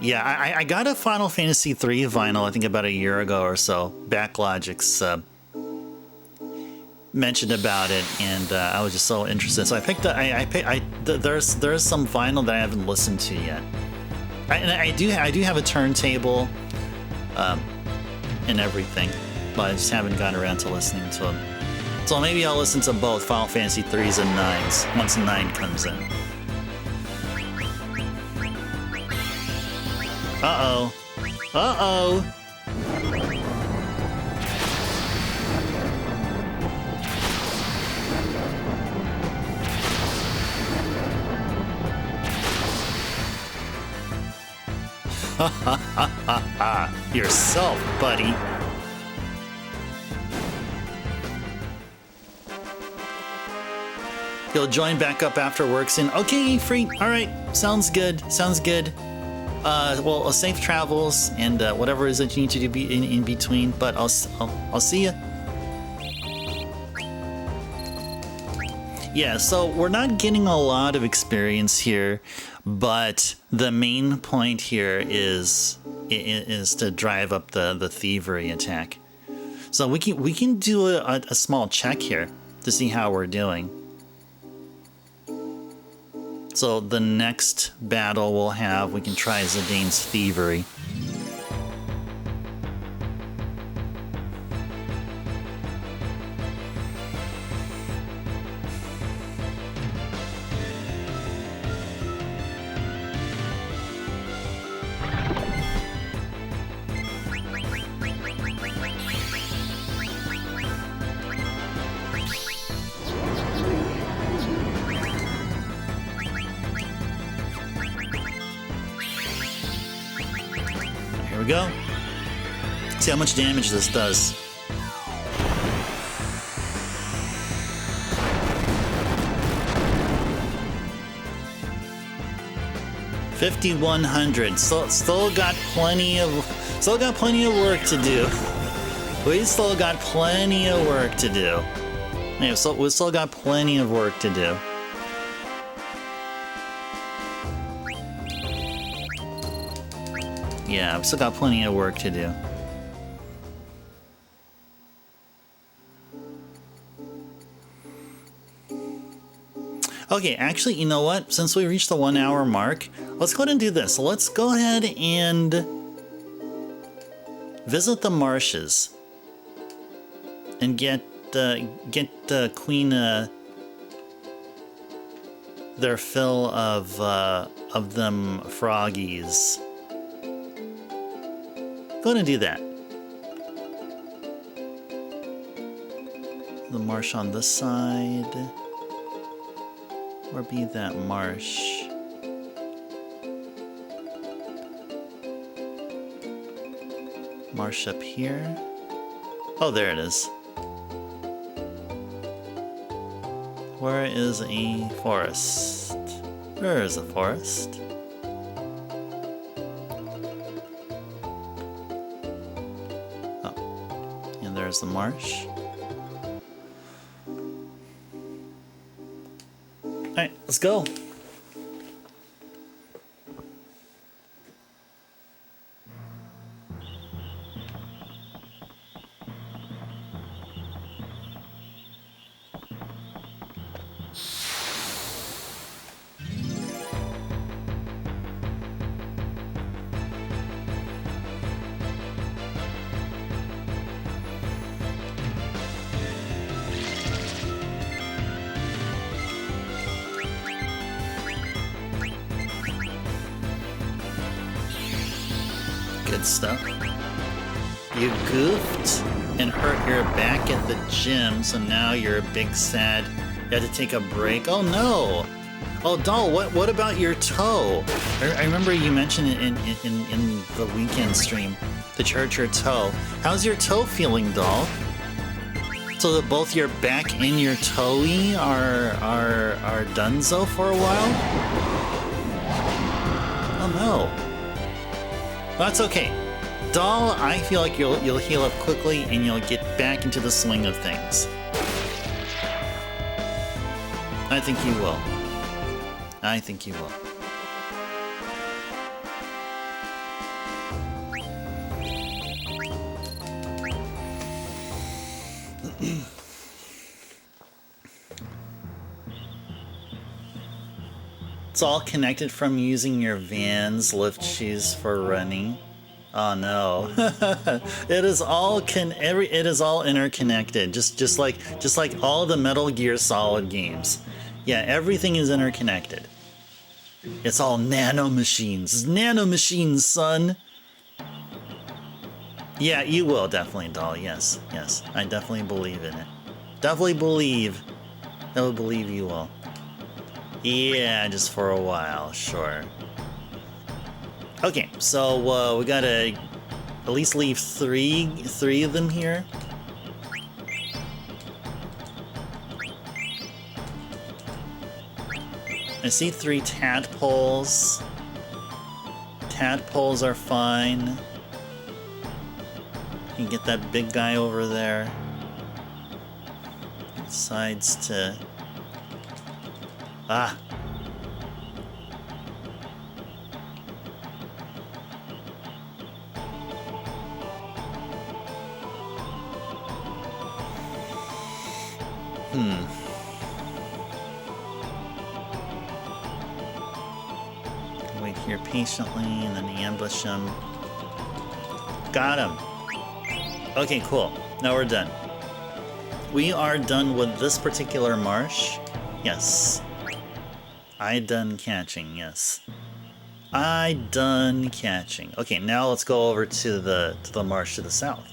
yeah, I got a Final Fantasy III vinyl I think about a year ago or so. Backlogic's mentioned about it, and I was just so interested. So I picked up. There's some vinyl that I haven't listened to yet. I do have a turntable, and everything, but I just haven't gotten around to listening to them. So maybe I'll listen to both Final Fantasy 3s and 9s once 9 comes in. Uh-oh. Uh-oh. Ha ha ha ha ha. Yourself, buddy. You'll join back up after work soon. Okay, free. All right. Sounds good. Sounds good. Well, safe travels and whatever it is that you need to do in between. But I'll see you. Yeah. So we're not getting a lot of experience here, but the main point here is to drive up the thievery attack. So we can do a small check here to see how we're doing. So the next battle we'll have, we can try Zidane's Thievery. Go. See how much damage this does. $5,100. Still got plenty of work to do. We still got plenty of work to do. Yeah, so we still got plenty of work to do. Yeah, I've still got plenty of work to do. Okay, actually, you know what? Since we reached the 1 hour mark, let's go ahead and do this. Let's go ahead and visit the marshes and get Quina their fill of them froggies. Go ahead and do that. The marsh on this side. Where be that marsh? Marsh up here. Oh, there it is. Where is a forest? Where is a forest? Oh, and there's the marsh. Alright, let's go. Good stuff. You goofed and hurt your back at the gym, so now you're a big sad. You had to take a break. Oh no! Oh, Doll, what about your toe? I remember you mentioned it in the weekend stream that you hurt your toe. How's your toe feeling, Doll? So that both your back and your toe-y are donezo for a while? Oh no. That's okay. Doll, I feel like you'll heal up quickly and you'll get back into the swing of things. I think you will. I think you will. It's all connected from using your Vans lift shoes for running. Oh no. It is all interconnected. Just like all the Metal Gear Solid games. Yeah, everything is interconnected. It's all nanomachines. It's nanomachines, son. Yeah, you will definitely, Doll. Yes, yes. I definitely believe in it. Definitely believe. I will believe you will. Yeah, just for a while, sure. Okay, so we gotta at least leave three of them here. I see 3 tadpoles. Tadpoles are fine. You can get that big guy over there. He decides to... Ah! Wait here patiently and then ambush him. Got him! Okay, cool. Now we're done. We are done with this particular marsh. Yes. I done catching, yes. I done catching. Okay, now let's go over to the marsh to the south.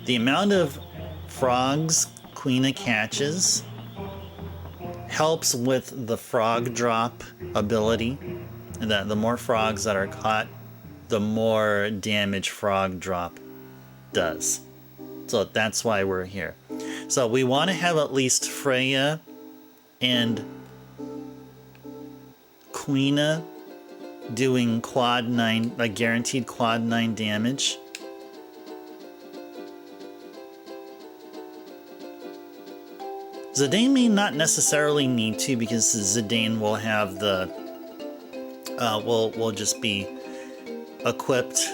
The amount of frogs Quina catches helps with the frog drop ability. And that the more frogs that are caught, the more damage frog drop does. So that's why we're here. So we want to have at least Freya and Quina doing quad 9, like guaranteed quad 9 damage. Zidane may not necessarily need to, because Zidane will have the will just be equipped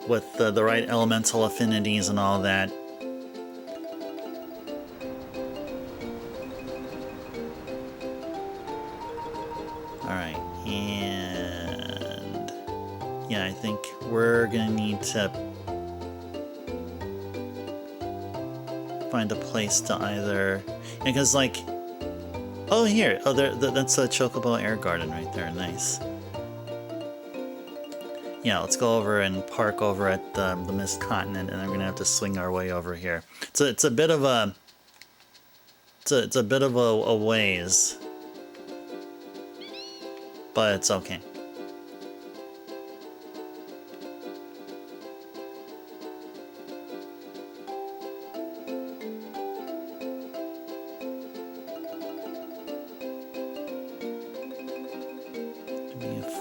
with the right elemental affinities and all that. Alright, and yeah, I think we're gonna need to find a place to either, because like, oh here, oh that's a Chocobo Air Garden right there, nice. Yeah, let's go over and park over at the Mist Continent, and then we're gonna have to swing our way over here. So it's a bit of a, it's a bit of a ways, but it's okay.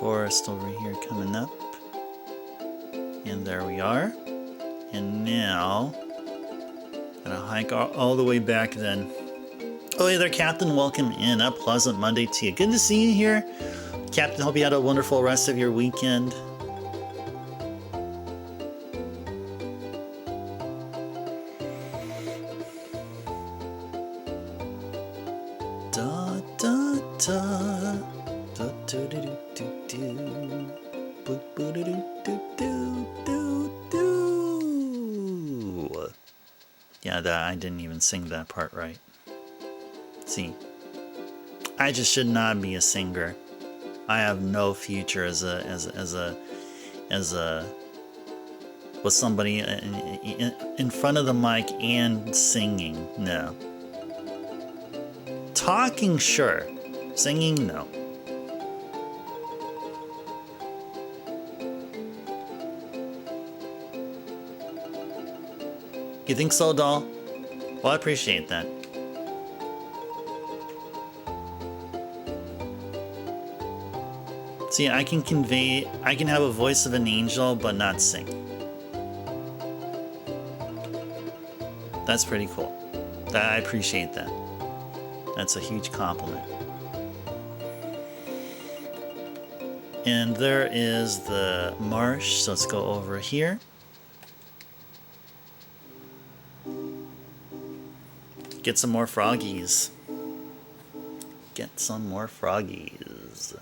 forest over here coming up. And there we are. And now, gonna hike all the way back then. Oh, hey there, Captain. Welcome in. A pleasant Monday to you. Good to see you here. Captain, hope you had a wonderful rest of your weekend. Da, da, da. Da, do, do, do, do, do. Boo, boo, do, do, do, do, do, do. Yeah, I didn't even sing that part right. See, I just should not be a singer. I have no future as a with somebody in front of the mic and singing. No. Talking, sure. Singing, no. You think so, doll? Well, I appreciate that. See, I can have a voice of an angel, but not sing. That's pretty cool. I appreciate that. That's a huge compliment. And there is the marsh, so let's go over here. Get some more froggies. Get some more froggies.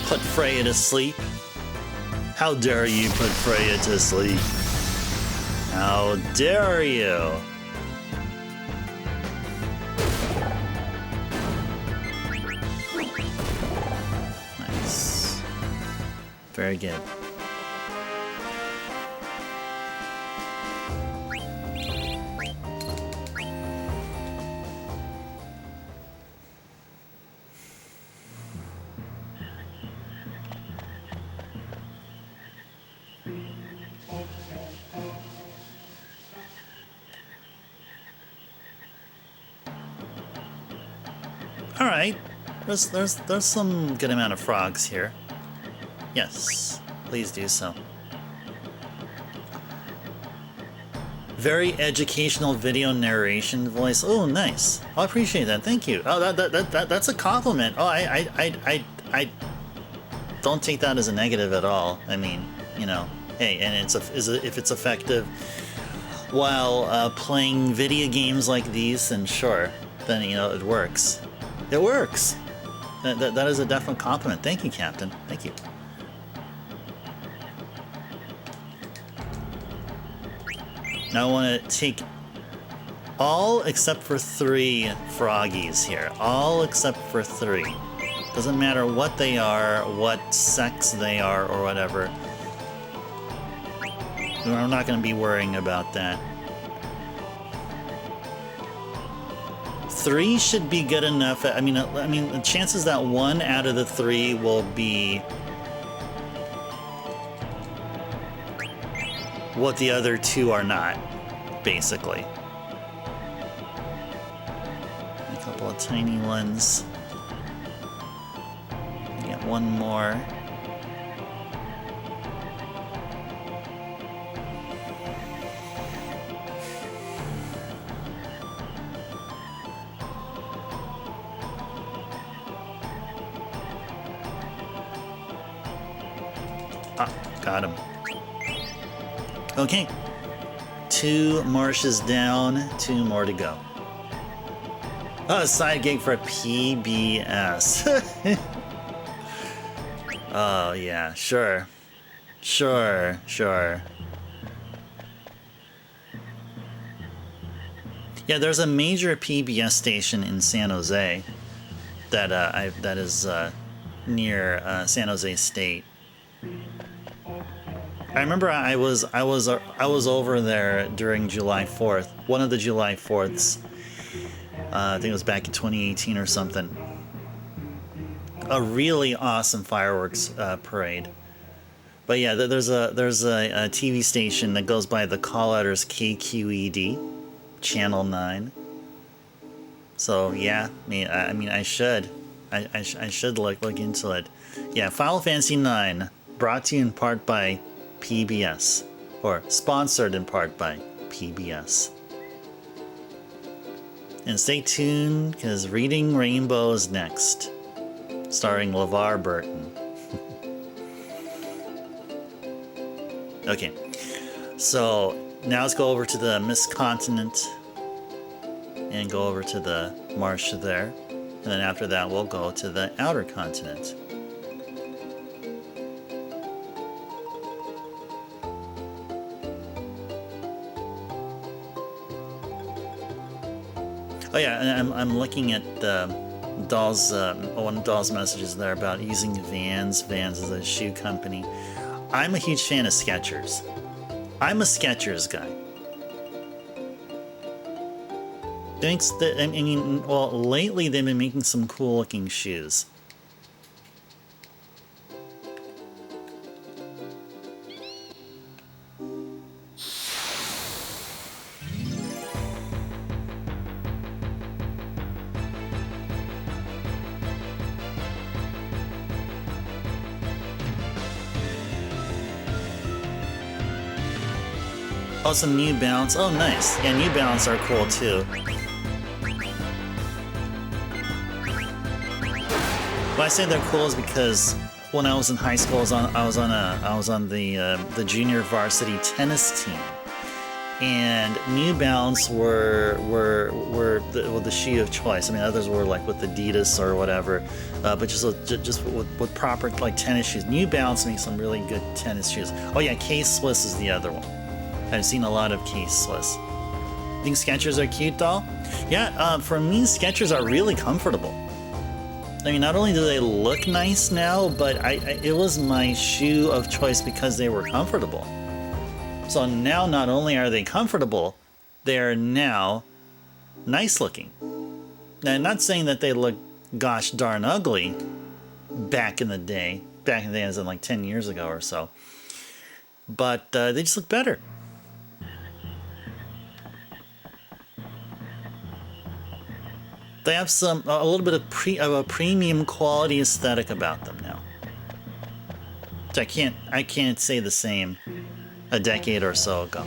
Put Freya to sleep? How dare you put Freya to sleep? How dare you? Nice. Very good. All right, there's some good amount of frogs here. Yes, please do so. Very educational video narration voice. Oh, nice. I appreciate that. Thank you. Oh, that's a compliment. Oh, I don't take that as a negative at all. I mean, you know, hey, and if it's effective while playing video games like these, then sure, then you know it works. It works. That is a definite compliment. Thank you, Captain. Thank you. Now I want to take all except for 3 froggies here. All except for 3. Doesn't matter what they are, what sex they are, or whatever. I'm not going to be worrying about that. 3 should be good enough. I mean, the chances that 1 out of the 3 will be what the other 2 are not, basically. A couple of tiny ones. Get 1 more. Ah, got him. Okay. 2 marshes down, 2 more to go. Oh, a side gig for a PBS. Oh, yeah, sure. Sure. Yeah, there's a major PBS station in San Jose that that is near San Jose State. I remember I was over there during July 4th, one of the July 4ths. I think it was back in 2018 or something. A really awesome fireworks parade. But yeah, there's a TV station that goes by the call letters KQED, Channel 9. So yeah, I mean I should look into it. Yeah, Final Fantasy IX, brought to you in part by PBS, or sponsored in part by PBS. And stay tuned, because Reading Rainbow is next, starring LeVar Burton. Okay, so now let's go over to the Mist Continent and go over to the marsh there, and then after that we'll go to the Outer Continent. Oh yeah, and I'm looking at Doll's one of Doll's messages there about using Vans. Vans is a shoe company. I'm a huge fan of Skechers. I'm a Skechers guy. Thanks. I mean, well, lately they've been making some cool looking shoes. Oh, some New Balance. Oh, nice. Yeah, New Balance are cool too. Why I say they're cool is because when I was in high school, I was on the junior varsity tennis team, and New Balance were the shoe of choice. I mean, others were like with Adidas or whatever, but just with proper like tennis shoes. New Balance makes some really good tennis shoes. Oh yeah, K-Swiss is the other one. I've seen a lot of K-Swiss. Think Skechers are cute, Doll? Yeah, for me, Skechers are really comfortable. I mean, not only do they look nice now, but it was my shoe of choice because they were comfortable. So now not only are they comfortable, they are now nice looking. Now, I'm not saying that they look gosh darn ugly back in the day as in like 10 years ago or so, but they just look better. They have a little bit of a premium quality aesthetic about them now. Which I can't say the same a decade or so ago.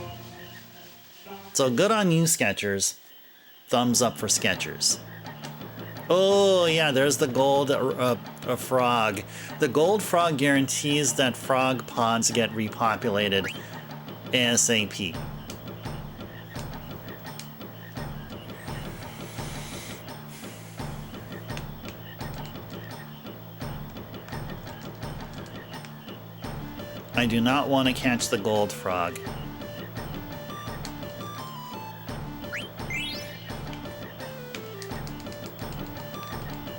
So good on you, Skechers. Thumbs up for Skechers. Oh yeah, there's the gold frog. The gold frog guarantees that frog pods get repopulated ASAP. I do not want to catch the gold frog.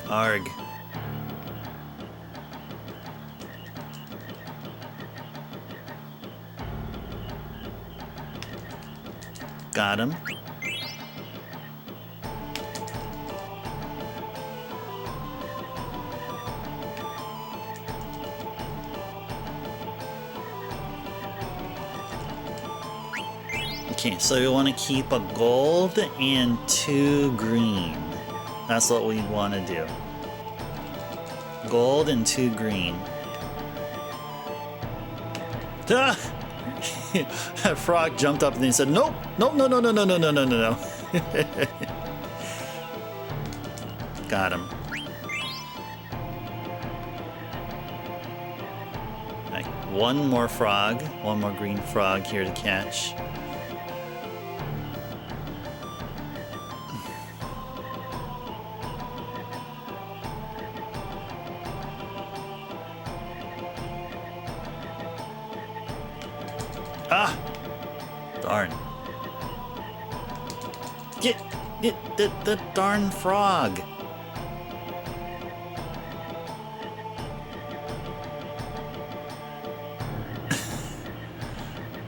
Arg. Got him. Okay, so we want to keep a gold and 2 green. That's what we want to do. Gold and 2 green. Ah! That frog jumped up and he said, nope, nope, no, no, no, no, no, no, no, no, no. Got him. Right, one more frog, one more green frog here to catch. Ah! Darn. Get the darn frog.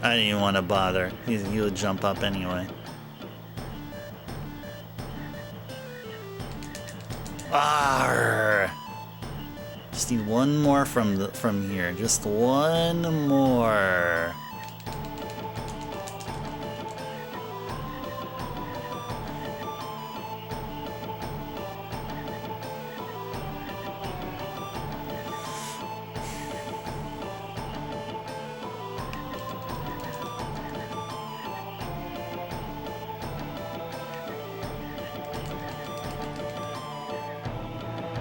I didn't even want to bother. He would jump up anyway. Arrgh. Just need one more from here. Just one more.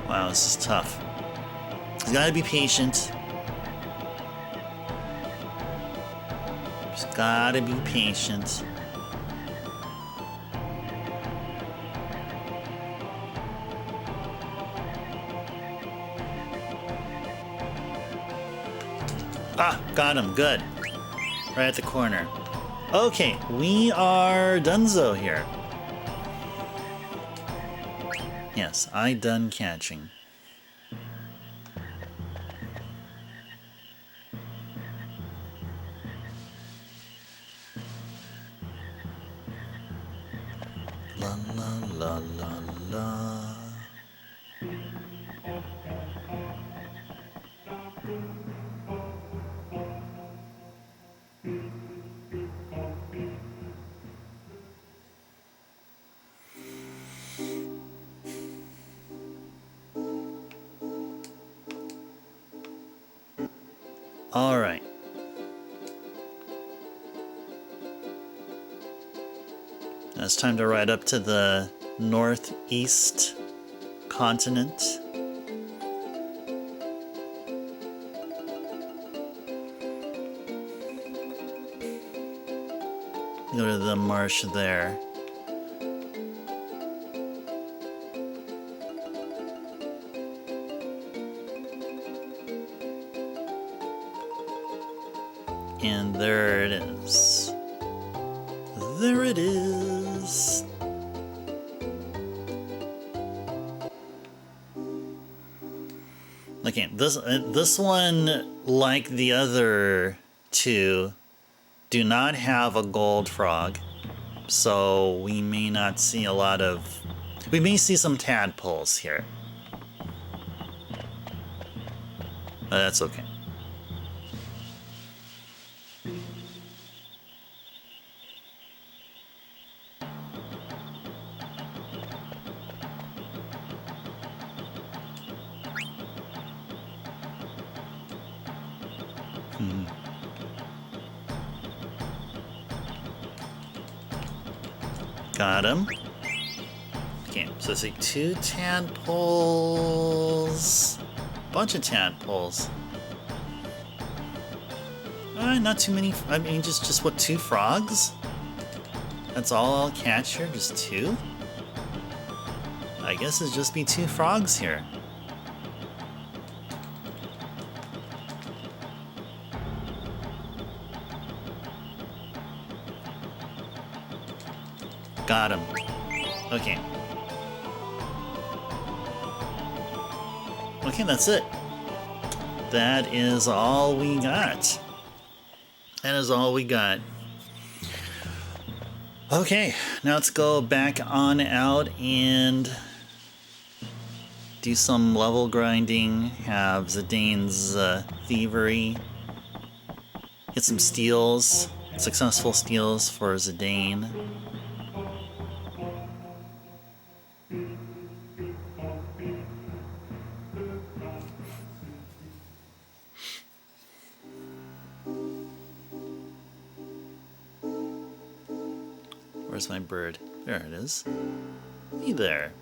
Wow, this is tough. You gotta be patient. Just gotta be patient. Ah, got him. Good. Right at the corner. Okay, we are donezo here. Yes, I done catching. La la la la la. All right. Now it's time to ride up to the northeast continent. Go to the marsh there. And there it is. There it is. Okay, this one, like the other two, do not have a gold frog, so we may not see a lot of... We may see some tadpoles here. But that's okay. Got him. Okay, so it's like 2 tadpoles. Bunch of tadpoles. Not too many. I mean, just what, 2 frogs? That's all I'll catch here? Just 2? I guess it'd just be 2 frogs here. Got him. Okay. Okay, that's it. That is all we got. That is all we got. Okay, now let's go back on out and do some level grinding, have Zidane's thievery, get some steals, successful steals for Zidane. Where's my bird? There it is. Hey there.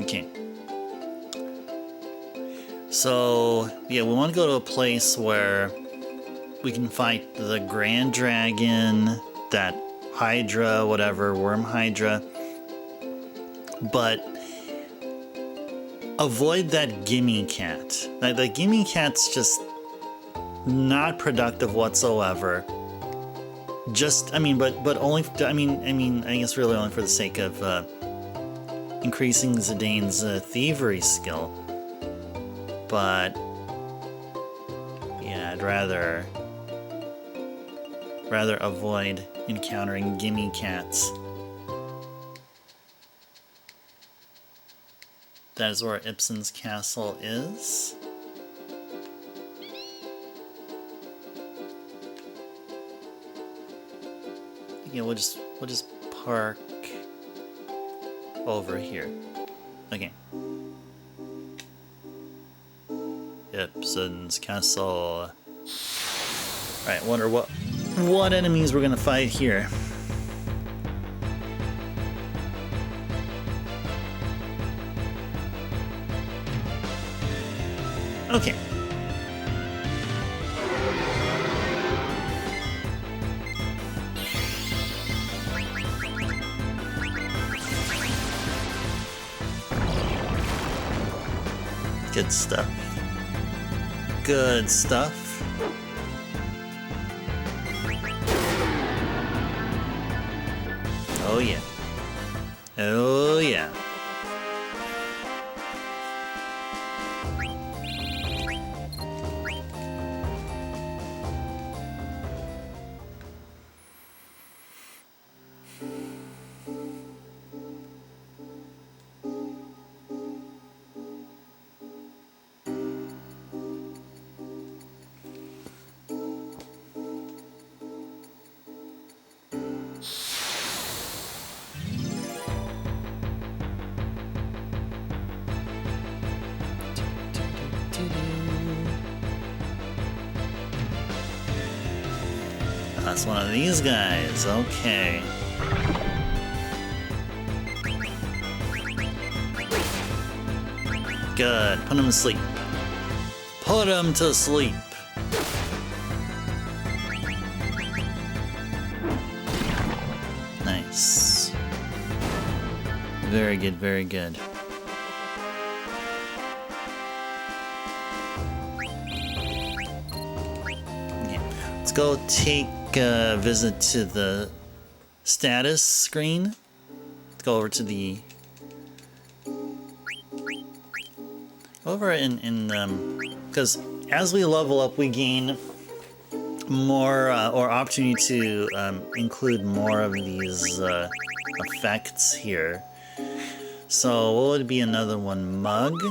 Okay. So, yeah, we want to go to a place where we can fight the Grand Dragon, that Hydra, whatever, Worm Hydra. But avoid that gimme cat. The gimme cat's just not productive whatsoever. Just, I mean, but only, I guess really only for the sake of increasing Zidane's thievery skill. But yeah, I'd rather avoid encountering gimme cats. That is where Ibsen's castle is. Yeah, we'll just park over here. Okay. Ibsen's castle. Alright, wonder what enemies we're gonna fight here. Okay. Good stuff. Good stuff. Oh yeah. Oh yeah. That's one of these guys, okay. Good, put him to sleep. Put him to sleep. Nice. Very good, very good. Okay, let's go take a visit to the status screen. Let's go over to the because as we level up, we gain more or opportunity to include more of these effects here. So what would be another one? Mug,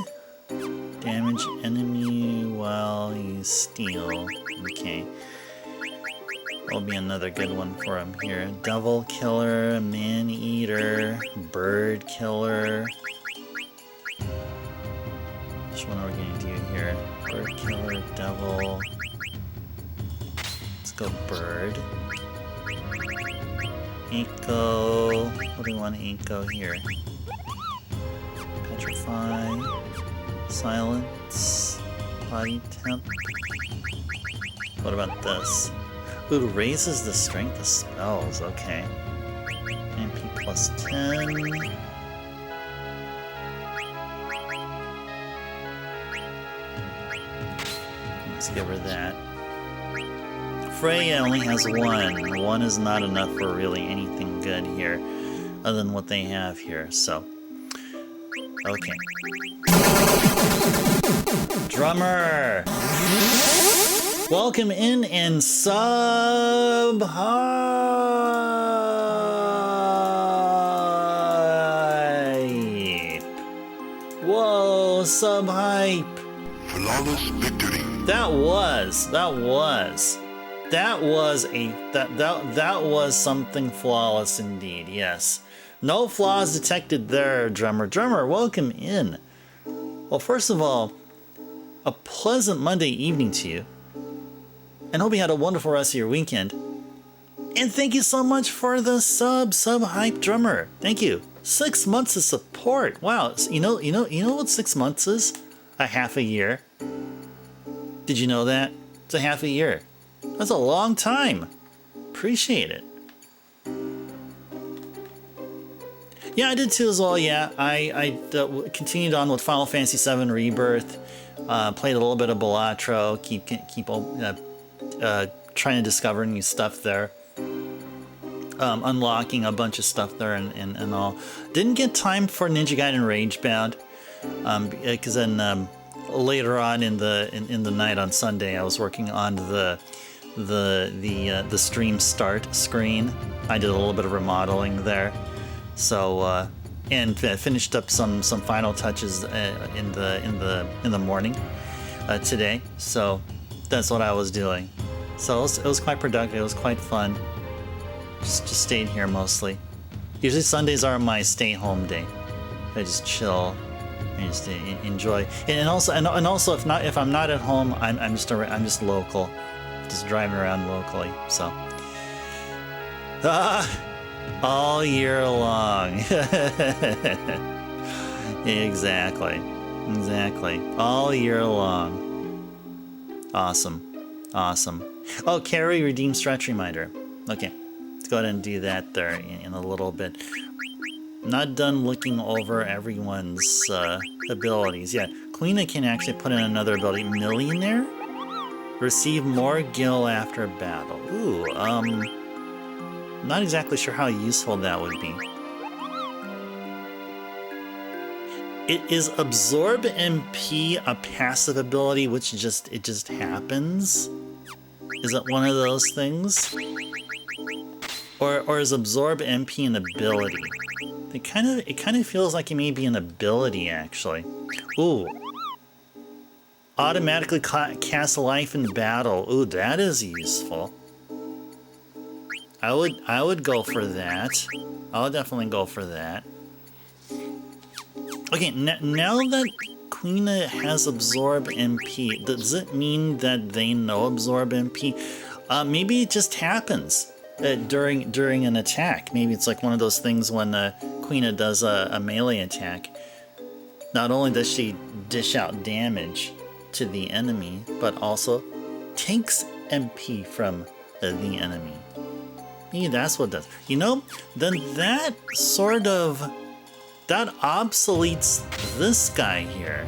damage enemy while you steal. Okay. That'll be another good one for him here. Devil Killer, Man Eater, Bird Killer. Which one are we going to do here? Bird Killer, Devil. Let's go Bird. Eco. What do we want to Eco here? Petrify. Silence. Body Temp. What about this? Ooh, raises the strength of spells, okay. MP plus 10. Let's give her that. Freya only has one. One is not enough for really anything good here, other than what they have here, so. Okay. Drummer! Welcome in and sub hype. Whoa, sub hype. Flawless victory. That was something flawless indeed. Yes. No flaws detected there, Drummer. Drummer, welcome in. Well, first of all, a pleasant Monday evening to you. And hope you had a wonderful rest of your weekend. And thank you so much for the sub hype Drummer. Thank you. 6 months of support. Wow. You know what 6 months is? A half a year. Did you know that? It's a half a year. That's a long time. Appreciate it. Yeah, I did too as well. Yeah, I continued on with Final Fantasy VII Rebirth. Played a little bit of Balatro. Keep trying to discover new stuff there. unlocking a bunch of stuff there and all. Didn't get time for Ninja Gaiden Ragebound, because then later on in the night on Sunday, I was working on the stream start screen. I did a little bit of remodeling there, so and finished up some final touches in the morning today. So that's what I was doing. So it was quite productive. It was quite fun. Just stayed here mostly. Usually Sundays are my stay-home day. I just chill. I just enjoy. And also if I'm not at home, I'm just local, just driving around locally. So all year long. Exactly. All year long. Awesome. Oh, carry redeem stretch reminder. Okay, let's go ahead and do that there in a little bit. Not done looking over everyone's abilities. Yeah, Quina can actually put in another ability. Millionaire? Receive more gil after battle. Ooh, not exactly sure how useful that would be. Is Absorb MP a passive ability which just happens? Is it one of those things? Or is Absorb MP an ability? It kind of feels like it may be an ability, actually. Ooh. Automatically cast life in battle. Ooh, that is useful. I would go for that. I would definitely go for that. Okay, now that Quina has Absorb MP, does it mean that they know Absorb MP? Maybe it just happens during an attack. Maybe it's like one of those things when Quina does a melee attack. Not only does she dish out damage to the enemy, but also takes MP from the enemy. Maybe that's what it does. You know, then that obsoletes this guy here.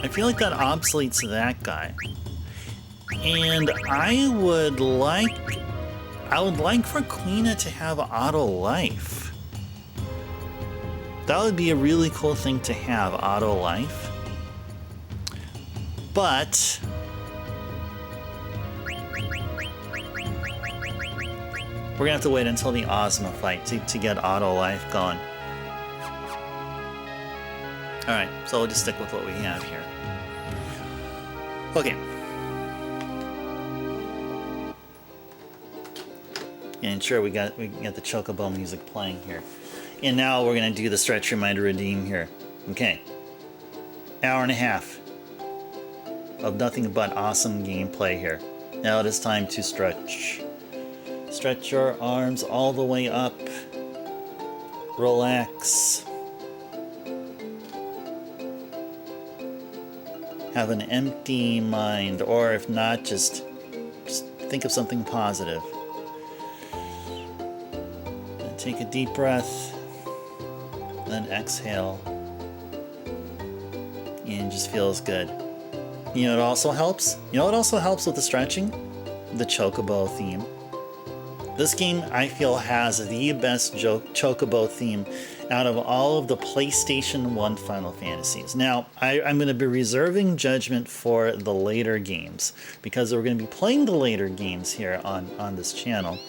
I feel like that obsoletes that guy. And I would like for Quina to have auto life. That would be a really cool thing to have, auto life. But we're gonna have to wait until the Ozma fight to get auto life going. Alright, so we'll just stick with what we have here. Okay. And sure, we got the Chocobo music playing here. And now we're gonna do the stretch reminder redeem here. Okay. Hour and a half of nothing but awesome gameplay here. Now it is time to stretch. Stretch your arms all the way up. Relax. Have an empty mind, or if not, just think of something positive. And take a deep breath, then exhale. And it just feels good. You know, it also helps. You know what also helps with the stretching? The Chocobo theme. This game, I feel, has the best Chocobo theme out of all of the PlayStation 1 Final Fantasies. Now, I'm going to be reserving judgment for the later games, because we're going to be playing the later games here on this channel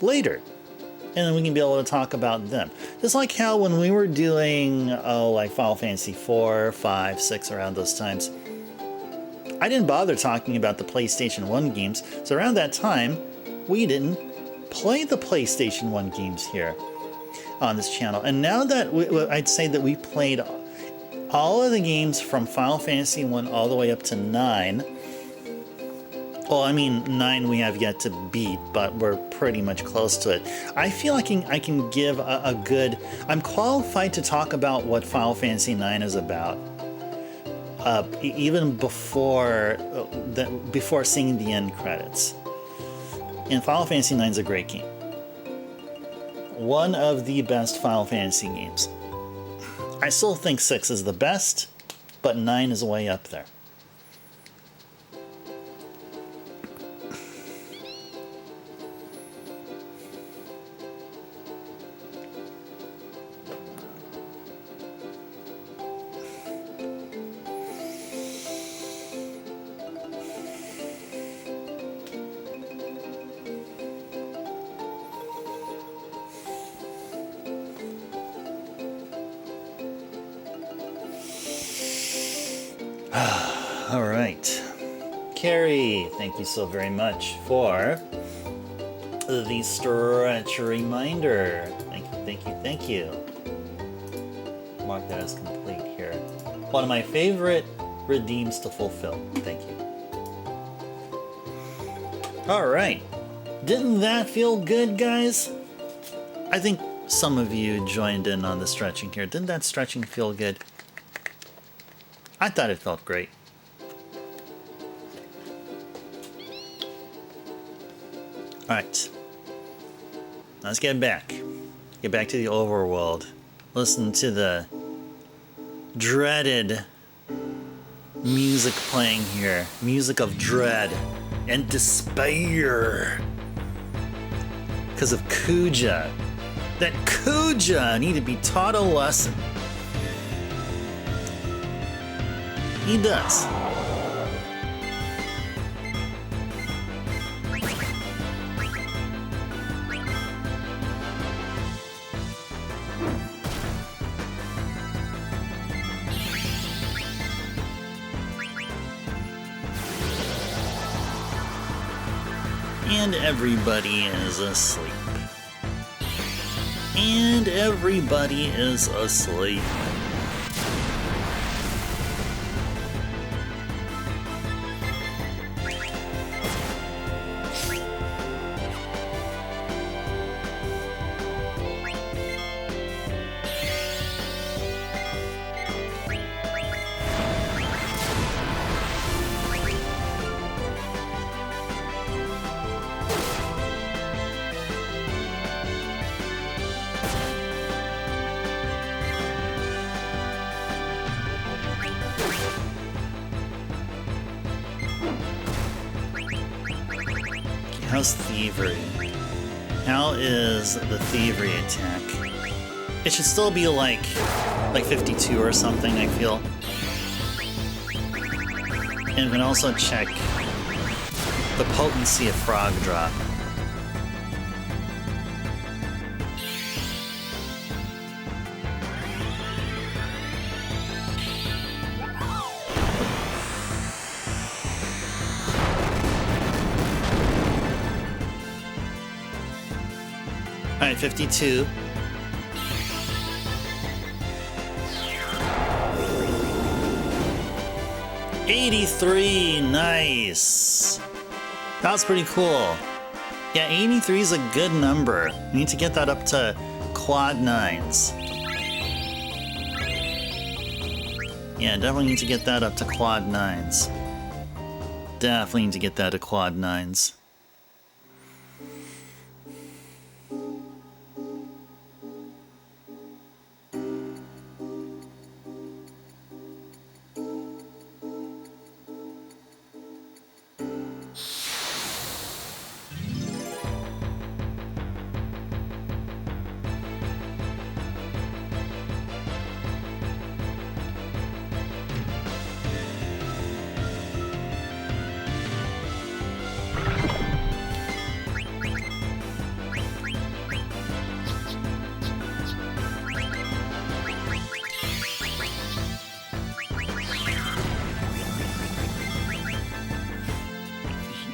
later. And then we can be able to talk about them. Just like how when we were doing, like Final Fantasy 4, 5, 6, around those times, I didn't bother talking about the PlayStation 1 games. So around that time, we didn't play the PlayStation 1 games here on this channel. And now that I'd say that we played all of the games from Final Fantasy 1 all the way up to 9. Well, I mean, 9 we have yet to beat, but we're pretty much close to it. I feel like I can give a good... I'm qualified to talk about what Final Fantasy IX is about. Even before seeing the end credits. And Final Fantasy IX is a great game. One of the best Final Fantasy games. I still think 6 is the best, but 9 is way up there. All right. Carrie, thank you so very much for the stretch reminder. Thank you, thank you, thank you. Mark that as complete here. One of my favorite redeems to fulfill. Thank you. All right. Didn't that feel good, guys? I think some of you joined in on the stretching here. Didn't that stretching feel good? I thought it felt great. All right. Let's get back. Get back to the overworld. Listen to the dreaded music playing here. Music of dread and despair. Because of Kuja. That Kuja need to be taught a lesson. He does. And everybody is asleep. And everybody is asleep. How's thievery? How is the thievery attack? It should still be like 52 or something, I feel. And we can also check the potency of frog drop. Alright, 52. $83, nice. That's pretty cool. Yeah, 83 is a good number. We need to get that up to quad 9s. Yeah, definitely need to get that up to quad 9s. Definitely need to get that to quad 9s.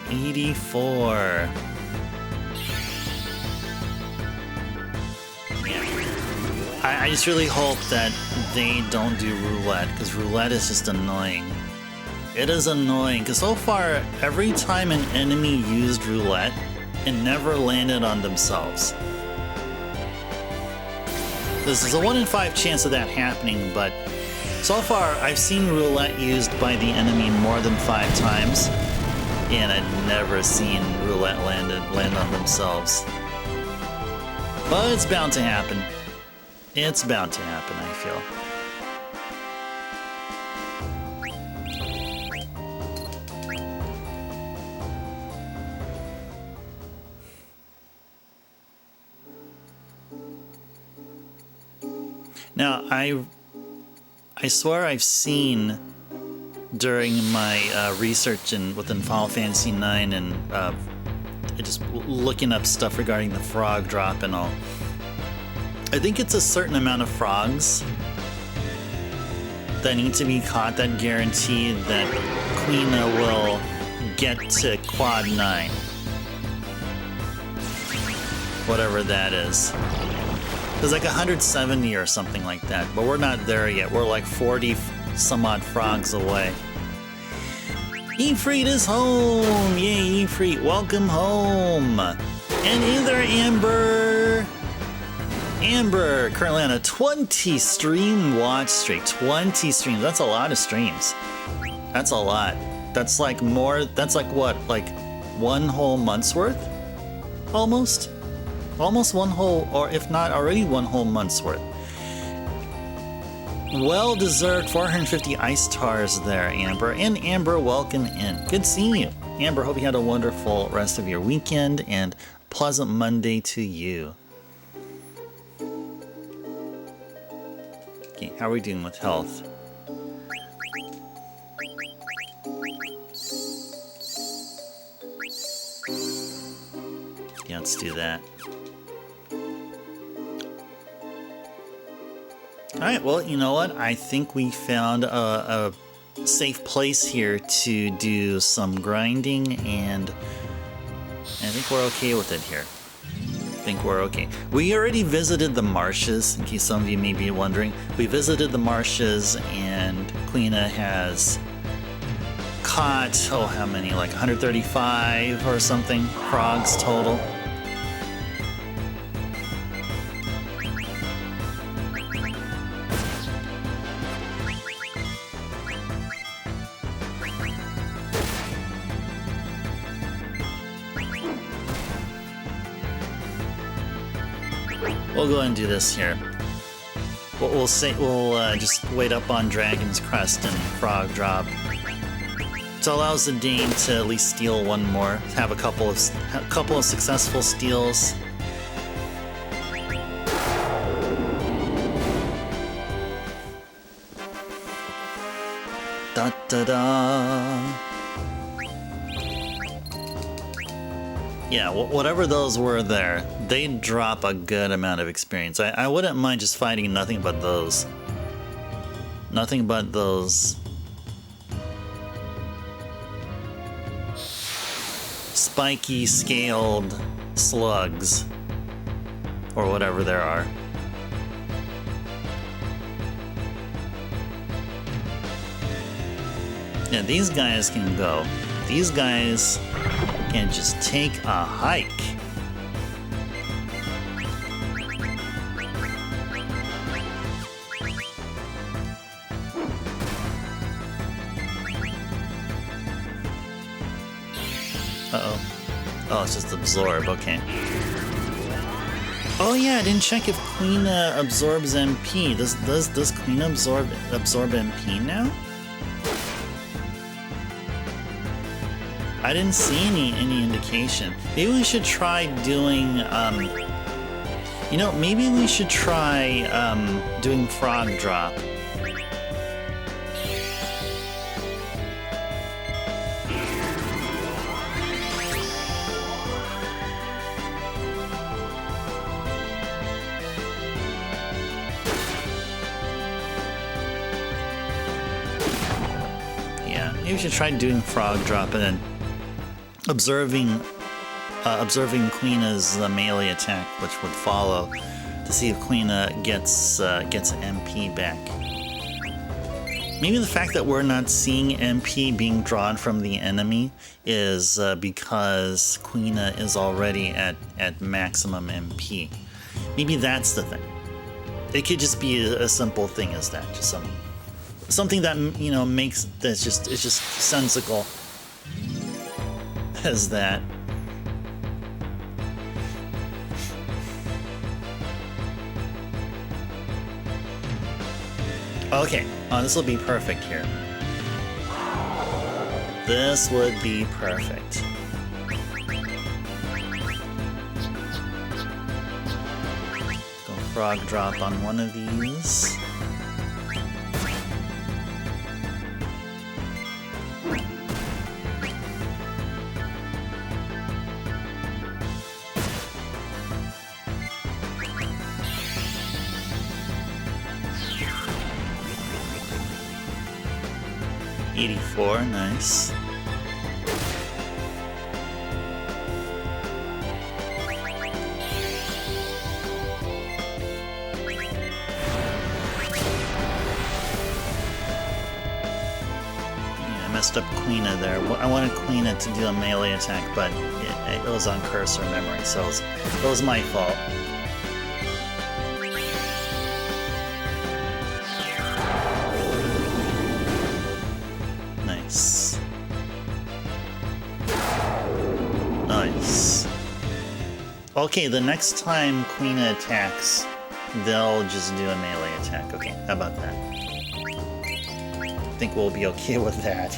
$84. Yeah. I just really hope that they don't do roulette, because roulette is just annoying. It is annoying, because so far, every time an enemy used roulette, it never landed on themselves. There's a 1 in 5 chance of that happening, but so far, I've seen roulette used by the enemy more than 5 times. And I've never seen roulette land on themselves. But it's bound to happen. It's bound to happen, I feel. Now, I swear I've seen during my research within Final Fantasy IX and just looking up stuff regarding the frog drop and all. I think it's a certain amount of frogs that need to be caught that guarantee that Quina will get to Quad 9. Whatever that is. There's like 170 or something like that, but we're not there yet. We're like 40 some odd frogs away. Ifrit is home! Yay, Ifrit, welcome home! And hey there, Amber! Amber, currently on a 20 stream watch streak. 20 streams, that's a lot of streams. That's a lot. That's like more, that's like what? Like one whole month's worth? Almost? Almost one whole, or if not already one whole month's worth. Well-deserved 450 ice stars there, Amber. And Amber, welcome in. Good seeing you. Amber, hope you had a wonderful rest of your weekend and pleasant Monday to you. Okay, how are we doing with health? Yeah, let's do that. Alright, well, you know what? I think we found a safe place here to do some grinding, and I think we're okay with it here. I think we're okay. We already visited the marshes, in case some of you may be wondering. We visited the marshes, and Quina has caught, oh, how many? Like 135 or something frogs total. We'll go ahead and do this here. We'll just wait up on Dragon's Crest and Frog Drop. So allows the Dane to at least steal one more. Have a couple of successful steals. Da da da. Yeah, whatever those were there, they drop a good amount of experience. I wouldn't mind just fighting nothing but those. Nothing but those spiky scaled slugs, or whatever there are. Yeah, these guys can go. These guys can just take a hike. Uh-oh. Oh, it's just absorb, okay. Oh yeah, I didn't check if Quina absorbs MP. Does Quina absorb MP now? I didn't see any indication. Maybe we should try doing, you know, maybe we should try doing Frog Drop. Yeah, maybe we should try doing Frog Drop and then observing Quina's melee attack, which would follow, to see if Quina gets MP back. Maybe the fact that we're not seeing MP being drawn from the enemy is because Quina is already at maximum MP. Maybe that's the thing. It could just be a simple thing as that, just something that, you know, makes it's just sensical as that. Okay, this will be perfect here. This would be perfect. Go Frog Drop on one of these. 84, nice. Messed up Quina there. I wanted Quina to do a melee attack, but it was on cursor memory, so it was my fault. Nice. Nice. Okay, the next time Quina attacks, they'll just do a melee attack. Okay, how about that? I think we'll be okay with that.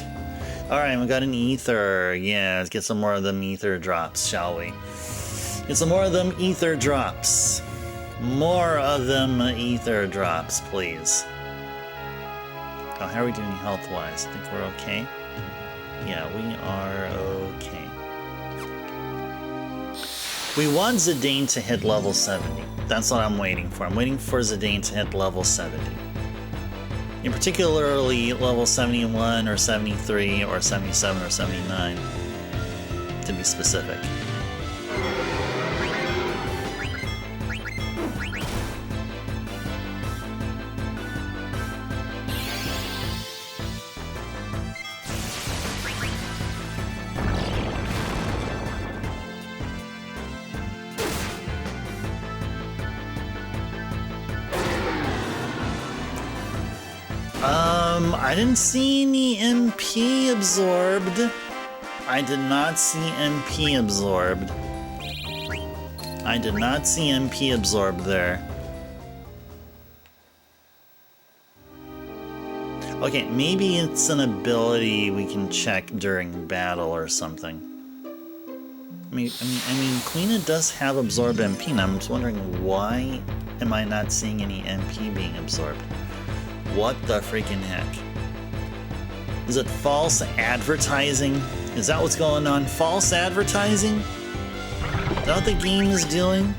Alright, we got an ether. Yeah, let's get some more of them ether drops, shall we? Get some more of them ether drops. More of them ether drops, please. Oh, how are we doing health-wise? I think we're okay? Yeah, we are okay. We want Zidane to hit level 70. That's what I'm waiting for. I'm waiting for Zidane to hit level 70. In particularly level 71 or 73 or 77 or 79, to be specific. I didn't see any MP absorbed. I did not see MP absorbed. I did not see MP absorbed there. Okay, maybe it's an ability we can check during battle or something. I mean, Quina does have absorbed MP, and I'm just wondering why am I not seeing any MP being absorbed? What the freaking heck? Is it false advertising? Is that what's going on? False advertising? Is that what the game is doing?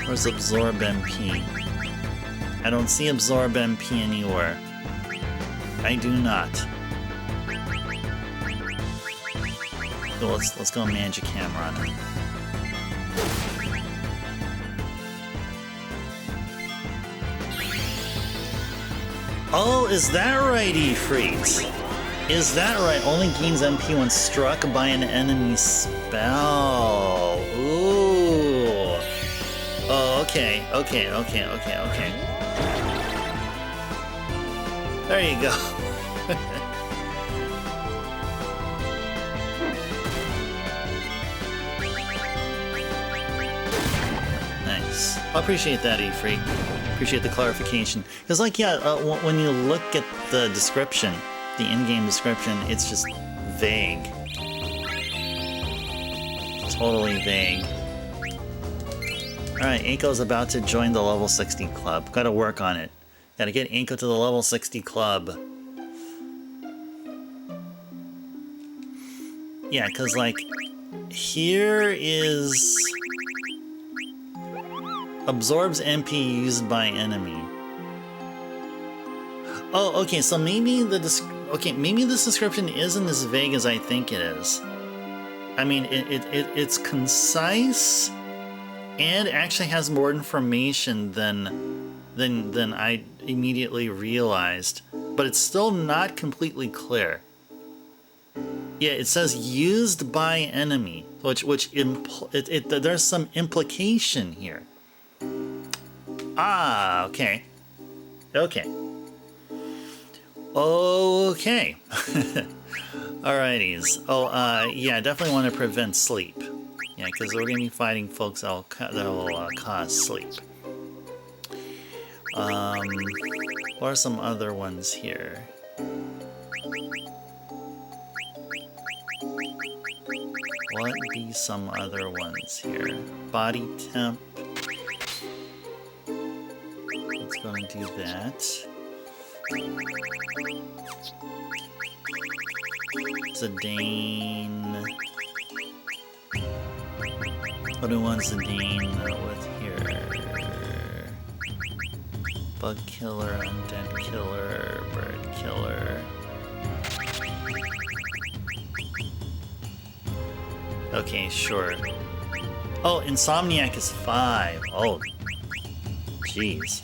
Where's Absorb MP? I don't see Absorb MP anywhere. I do not. So let's go magic hammer on it. Oh, is that right, Ifrit? Is that right? Only gains MP when struck by an enemy spell. Ooh. Oh, okay. There you go. Nice. I appreciate that, Ifrit. Appreciate the clarification. Because, like, yeah, when you look at the description, the in-game description, it's just vague. Totally vague. Alright, Aiko's about to join the level 60 club. Gotta work on it. Gotta get Aiko to the level 60 club. Yeah, because, like, here is... absorbs MP used by enemy. Oh, okay, so maybe maybe this description isn't as vague as I think it is. I mean, it's concise and actually has more information than I immediately realized, but it's still not completely clear. Yeah, it says used by enemy, which there's some implication here. Ah, okay. Okay. Alrighties. Oh, yeah, definitely want to prevent sleep. Yeah, because we're going to be fighting folks that'll cause sleep. What are some other ones here? What be some other ones here? Body temp. Let's go and do that. Zidane. What do we want Zadine with here? Bug killer, undead killer, bird killer. Okay, sure. Oh, Insomniac is 5. Oh, jeez.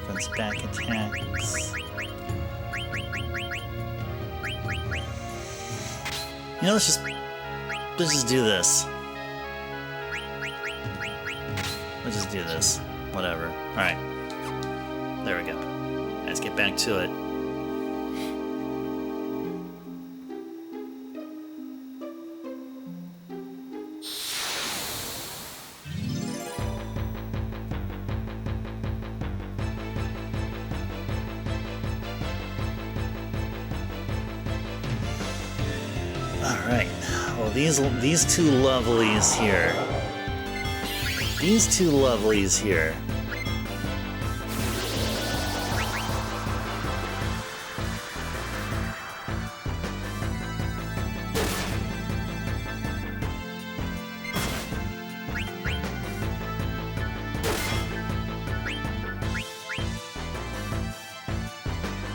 Defense back attacks. You know, let's just do this. Let's just do this. Whatever. Alright. There we go. Let's get back to it. Alright. Well, these two lovelies here. These two lovelies here.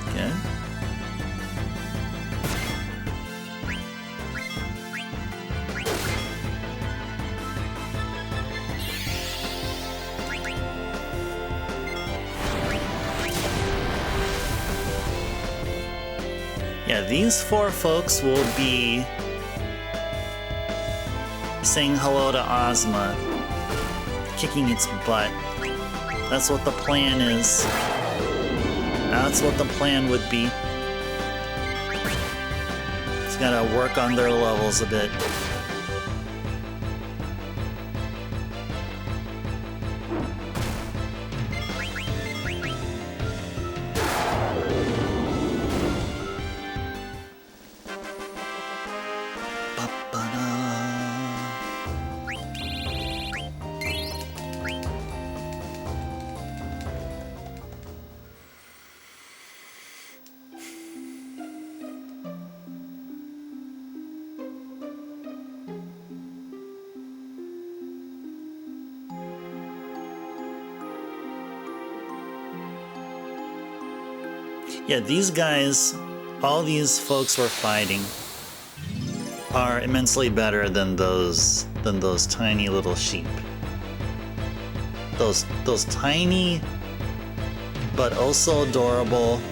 Okay. Yeah, these 4 folks will be saying hello to Ozma, kicking its butt. That's what the plan is. That's what the plan would be. Just gotta work on their levels a bit. Yeah, these guys, all these folks we're fighting, are immensely better than those tiny little sheep. Those tiny but also adorable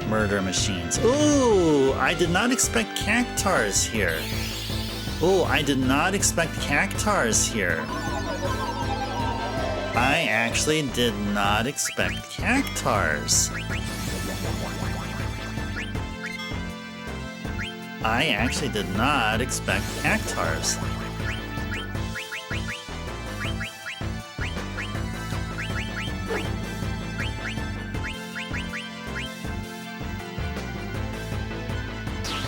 murder machines. Ooh, I did not expect cactars here. Ooh, I did not expect cactars here. I actually did not expect cactars. I actually did not expect cactars.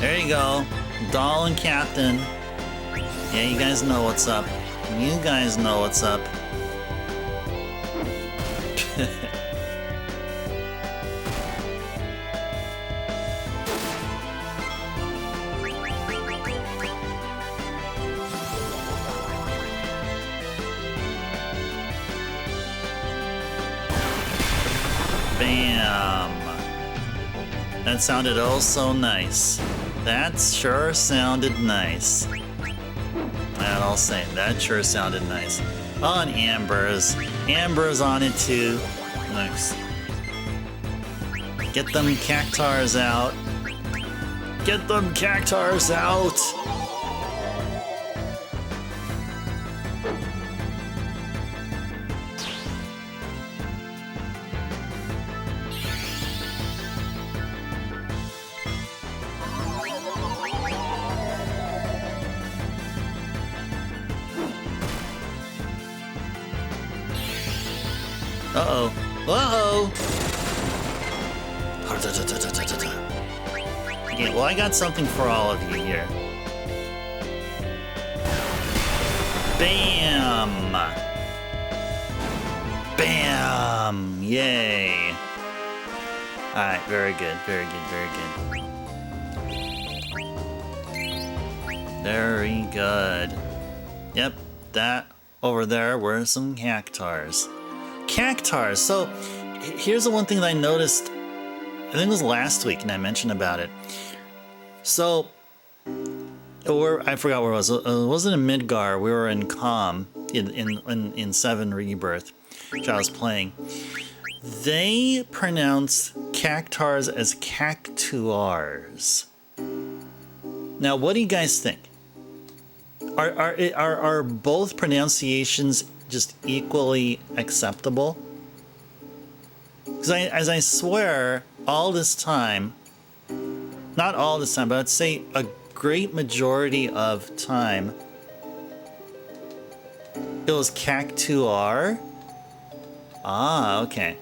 There you go. Doll and Captain. Yeah, you guys know what's up. You guys know what's up. Bam! That sounded oh so nice. That sure sounded nice. And I'll say, that sure sounded nice. Oh, and Amber's. Amber's on it too. Nice. Get them cactars out. Get them cactars out! Uh-oh. Uh-oh! Okay, well, I got something for all of you here. Bam! Bam! Yay! Alright, very good, very good, very good. Very good. Yep, That over there were some cactars. Cactars. So here's the one thing that I noticed. I think it was last week, and I mentioned about it. So, I forgot where it was. It wasn't in Midgar. We were in Calm in 7 Rebirth, which I was playing. They pronounce cactars as cactuars. Now, what do you guys think? Are both pronunciations just equally acceptable? Because as I swear, all this time, not all this time, but I'd say a great majority of time, it was cactuar. Ah, okay.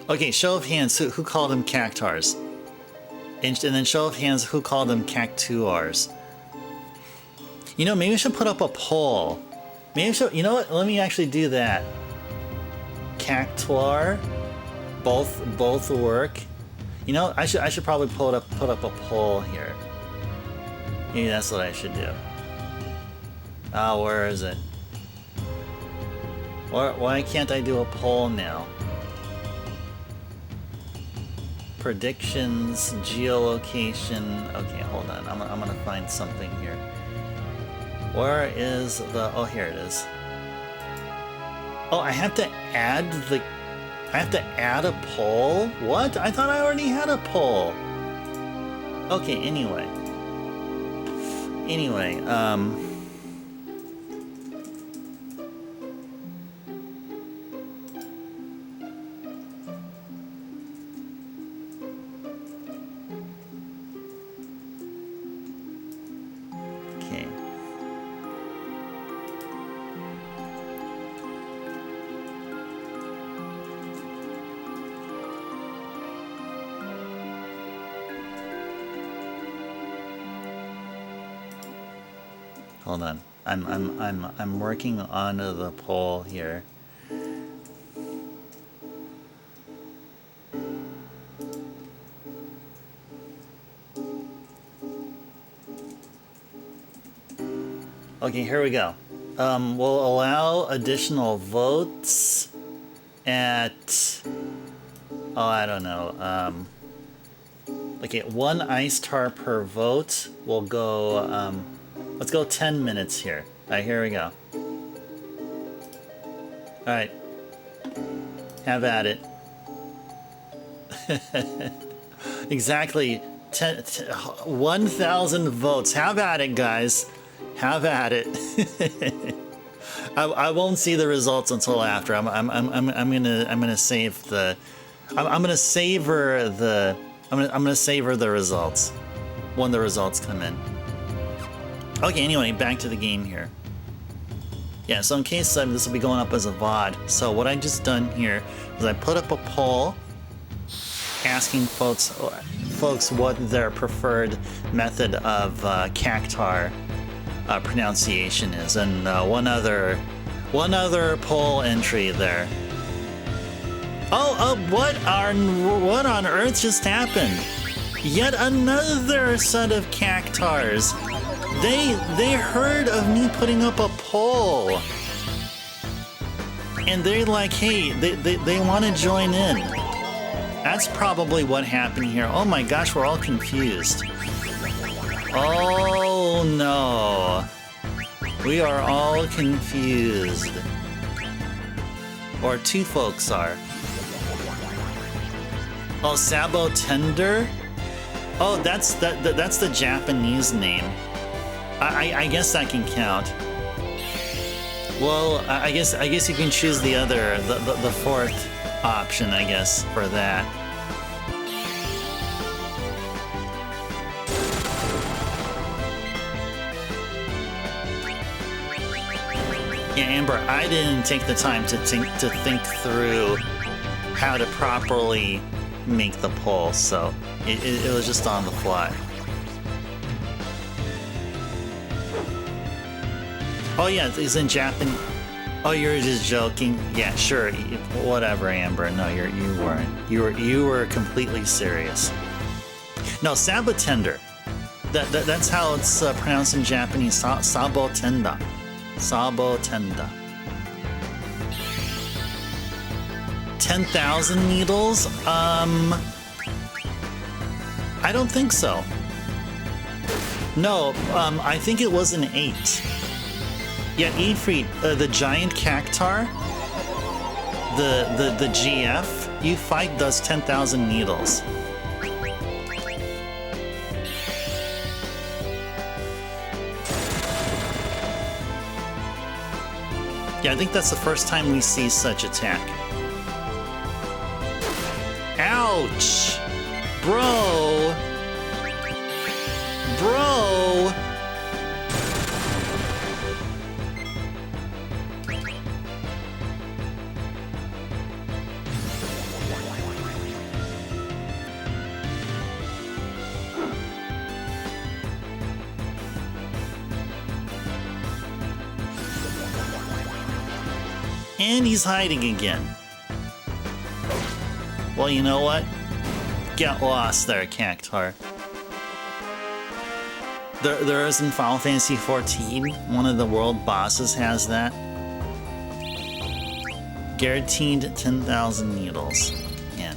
Okay, show of hands, who called them cactars? And then show of hands, who called them cactuars? You know, maybe I should put up a poll. Maybe I should, you know what? Let me actually do that. Cactuar, both work. You know, I should probably put up a poll here. Maybe that's what I should do. Oh, where is it? Why can't I do a poll now? Predictions, geolocation. Okay, hold on. I'm gonna find something here. Where is the? Oh, here it is. Oh, I have to add a poll? What? I thought I already had a poll. Okay, anyway. Okay. Hold on. I'm working on the poll here. Okay, here we go. We'll allow additional votes at, oh, I don't know. Okay, 1 ice tar per vote. We'll go, let's go 10 minutes here. Alright, here we go. Alright. Have at it. Exactly. 1,000 votes. Have at it, guys. Have at it. I won't see the results until after. I'm gonna save the. I'm gonna savor the. I'm gonna savor the results when the results come in. Okay. Anyway, back to the game here. Yeah. So in case this will be going up as a VOD. So what I just done here is I put up a poll asking folks what their preferred method of cactar pronunciation is, and one other poll entry there. What on earth just happened? Yet another set of cactars. They heard of me putting up a poll, and they're like, hey, they want to join in. That's probably what happened here. Oh my gosh, we're all confused. Oh no. We are all confused. Or two folks are. Oh, Sabo Tender? Oh, that's the Japanese name. I guess that can count. Well, I guess you can choose the other, the fourth option, I guess, for that. Yeah, Amber, I didn't take the time to think through how to properly make the poll, so it was just on the fly. Oh yeah, it's in Japan. Oh, you're just joking? Yeah, sure. Whatever, Amber. No, you weren't. You were completely serious. No, Sabatender. That's how it's pronounced in Japanese. Sabotenda. Sabotenda. 10,000 needles? I don't think so. No, I think it was an 8. Yeah, Ifrit, the giant cactar, the GF you fight does 10,000 needles. Yeah, I think that's the first time we see such attack. Ouch! Bro! Bro! And he's hiding again. Well, you know what? Get lost there, Cactar. There is in Final Fantasy XIV, one of the world bosses has that. Guaranteed 10,000 needles. Yeah.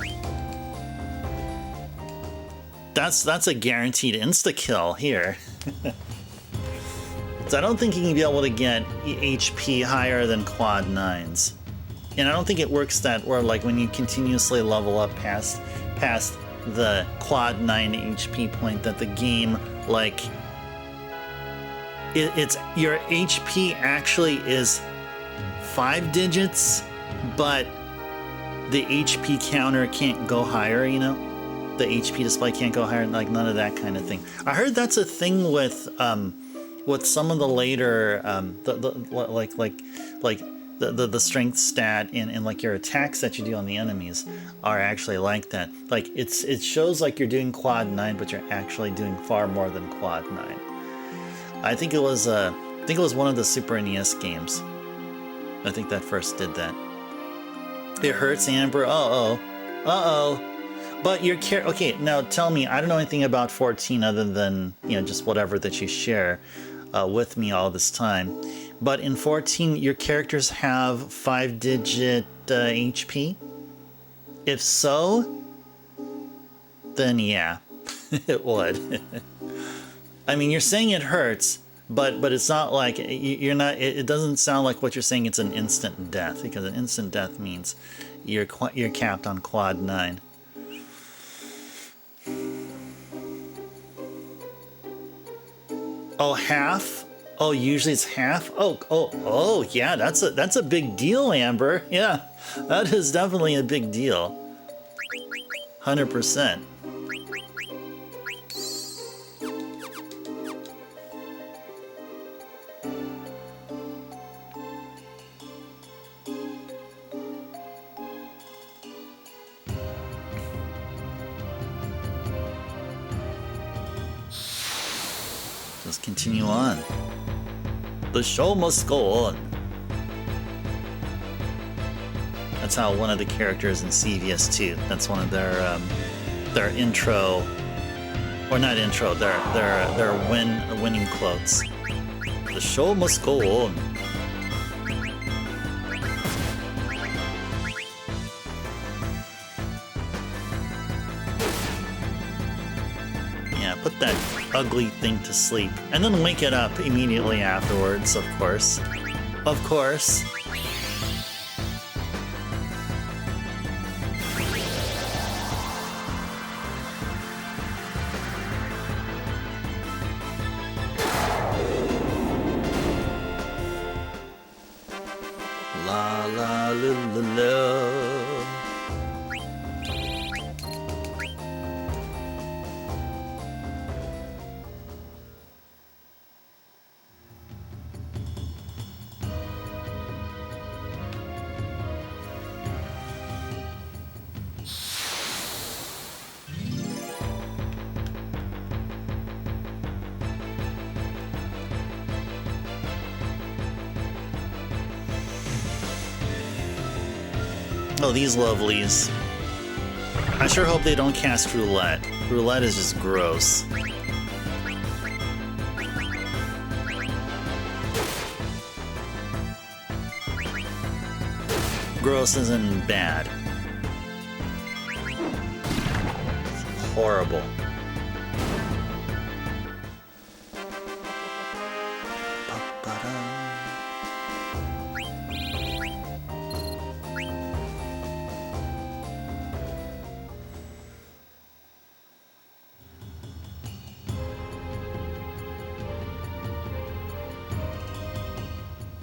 That's a guaranteed insta-kill here. So I don't think you can be able to get HP higher than quad 9s. And I don't think it works that where like when you continuously level up past the quad 9 HP point that the game like it's your HP actually is 5 digits, but the HP counter can't go higher, you know? The HP display can't go higher, like none of that kind of thing. I heard that's a thing with some of the later the strength stat and like your attacks that you do on the enemies are actually like that. Like it shows like you're doing quad 9, but you're actually doing far more than quad 9. I think it was one of the Super NES games. I think that first did that. It hurts, Amber. Uh-oh. But your okay, now tell me, I don't know anything about 14 other than, you know, just whatever that you share with me all this time. But in 14, your characters have 5-digit HP? If so, then yeah, it would. I mean, you're saying it hurts, but it's not like you're not. It doesn't sound like what you're saying. It's an instant death, because an instant death means you're capped on quad 9. Oh, half. Oh, usually it's half. Oh, yeah. That's a big deal, Amber. Yeah, that is definitely a big deal. 100%. Let's continue on. The show must go on. That's how one of the characters in CVS2. That's one of their intro, or not intro. Their winning quotes. The show must go on. Yeah, put that ugly thing to sleep, and then wake it up immediately afterwards, of course. Of course. La la la la la. Oh, these lovelies. I sure hope they don't cast roulette. Roulette is just gross. Gross isn't bad. It's horrible.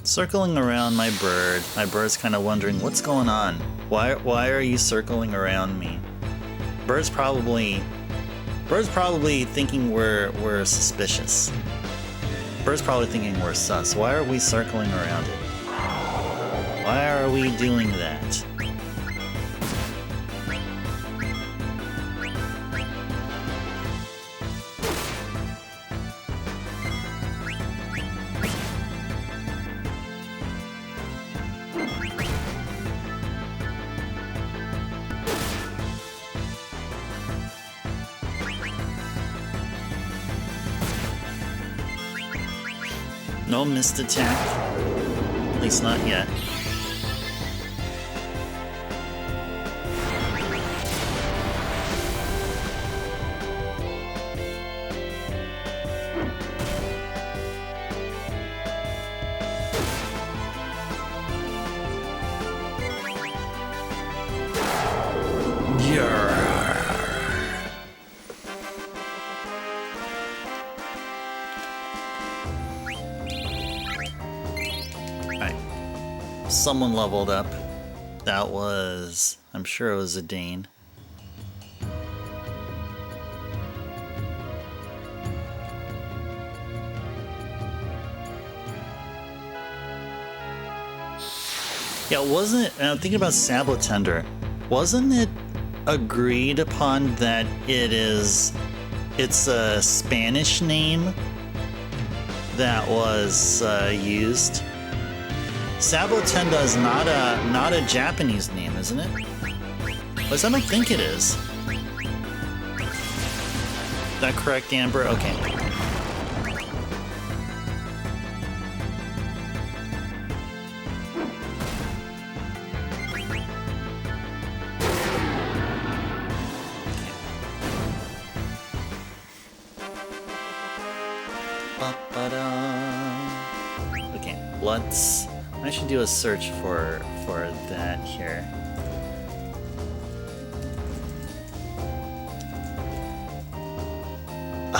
Circling around my bird. My bird's kind of wondering, what's going on? Why are you circling around me? Bird's probably thinking we're suspicious. Bird's probably thinking we're sus. Why are we circling around it? Why are we doing that? No missed attack. At least not yet. Someone leveled up. That was... I'm sure it was a Dane. Yeah, wasn't it... I'm thinking about Sablotender. Wasn't it agreed upon that it's a Spanish name that was used? Sablotenda is not a Japanese name, isn't it? At least I don't think it is. Is that correct, Amber? Okay. Okay, let's... I should do a search for that here.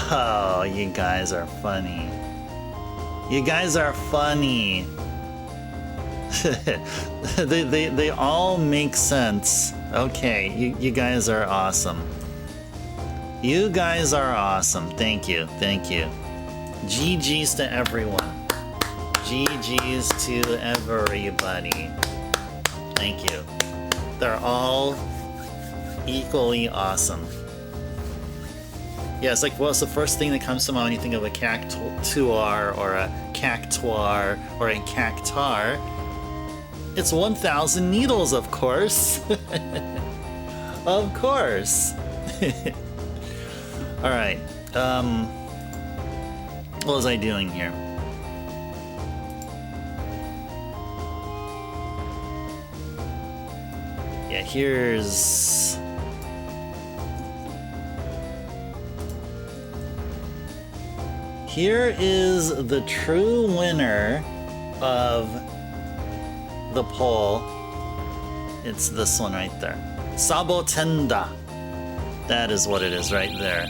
Oh, you guys are funny. You guys are funny. they all make sense. Okay, you guys are awesome. You guys are awesome. Thank you. Thank you. GG's to everyone. GG's to everybody. Thank you. They're all equally awesome. Yeah, it's like, what's the first thing that comes to mind when you think of a cactuar or a cactuar or a cactar? It's 1,000 needles, of course. Of course. Alright. What was I doing here? Yeah, here is the true winner of the poll. It's this one right there. Sabotenda. That is what it is right there.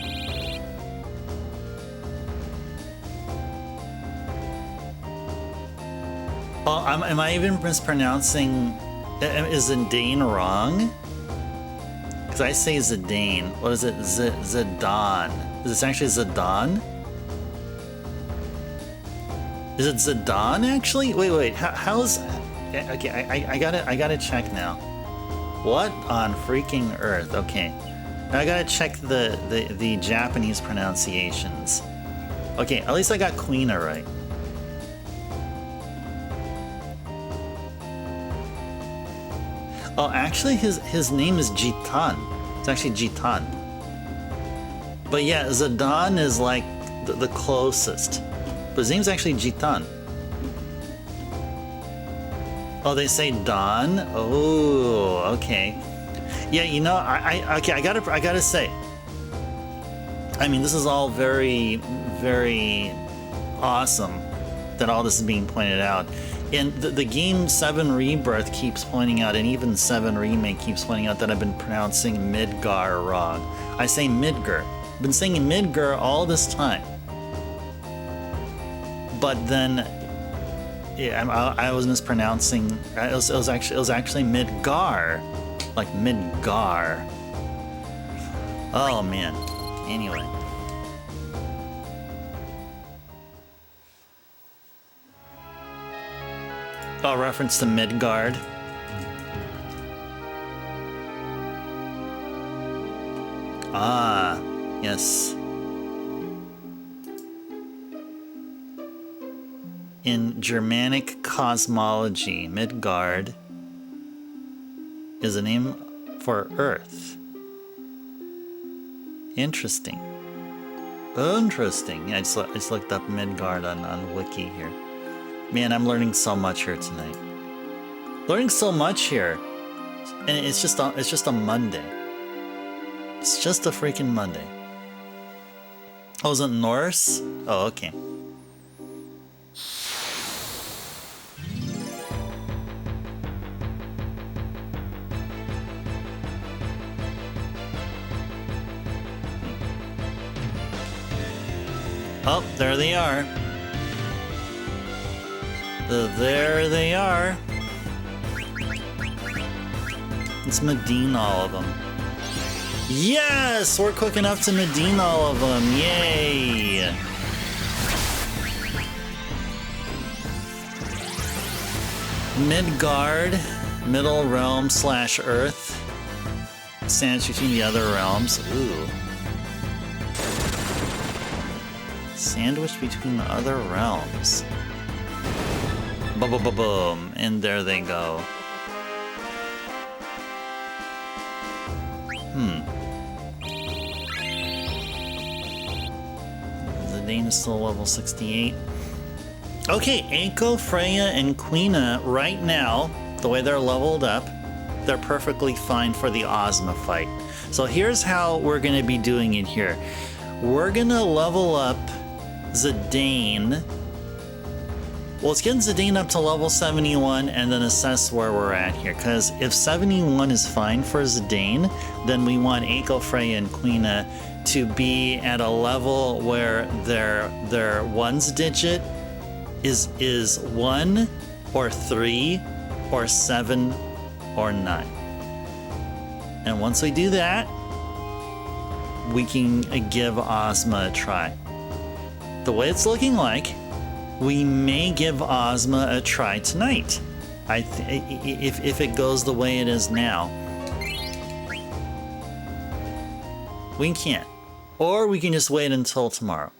Oh, am I even mispronouncing? Is Zidane wrong? Because I say Zidane. What is it? Zidane. Is this actually Zidane? Is it Zidane actually? Wait. How's? Okay, I gotta check now. What on freaking earth? Okay, now I gotta check the Japanese pronunciations. Okay, at least I got Quina right. Oh, actually, his name is Jitan. It's actually Jitan. But yeah, Zidane is like the closest. But his name's actually Jitan. Oh, they say dawn? Oh, okay. Yeah, you know, I gotta say, I mean, this is all very, very awesome that all this is being pointed out. And the game 7 Rebirth keeps pointing out, and even 7 Remake keeps pointing out that I've been pronouncing Midgar wrong. I say Midgar. I've been saying Midgar all this time. But then, yeah, I was mispronouncing. It was actually Midgar, like Midgar. Oh man. Anyway. Oh, reference to Midgard. Ah, yes. In Germanic cosmology, Midgard is a name for Earth. Interesting. Interesting. I just looked up Midgard on Wiki here. Man, I'm learning so much here tonight. Learning so much here, and it's just a Monday. It's just a freaking Monday. Oh, is it Norse? Oh, okay. Oh, there they are. There they are. Let's Medine all of them. Yes! We're quick enough to Medine all of them. Yay! Midgard, middle realm / Earth. Sandwich between the other realms. Ooh. Sandwich between the other realms. Boom, and there they go. Zidane is still level 68. Okay, Eiko, Freya, and Quina right now, the way they're leveled up, they're perfectly fine for the Ozma fight. So here's how we're gonna be doing it here. We're gonna level up Zidane. Well, let's get Zidane up to level 71 and then assess where we're at here. Because if 71 is fine for Zidane, then we want Eiko, Freya, and Quina to be at a level where their ones digit is 1 or 3 or 7 or 9. And once we do that, we can give Ozma a try. The way it's looking like, we may give Ozma a try tonight. If it goes the way it is now. We can't. Or we can just wait until tomorrow.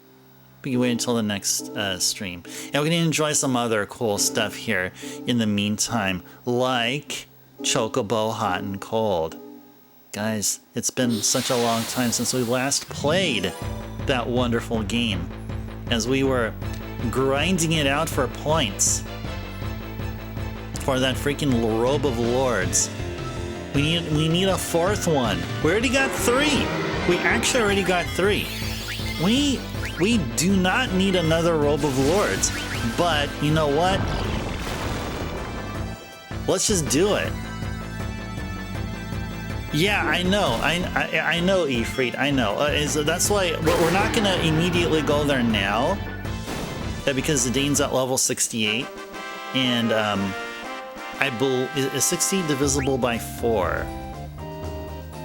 We can wait until the next stream. And we can enjoy some other cool stuff here in the meantime, like Chocobo Hot and Cold. Guys, it's been such a long time since we last played that wonderful game, as we were grinding it out for points for that freaking Robe of Lords. We need a fourth one. We already got 3. We actually already got 3. We do not need another Robe of Lords, but you know what? Let's just do it. Yeah, I know. I know, Ifrit. I know. That's why we're not gonna immediately go there now. Because Zidane's at level 68, and I believe is 60 divisible by 4.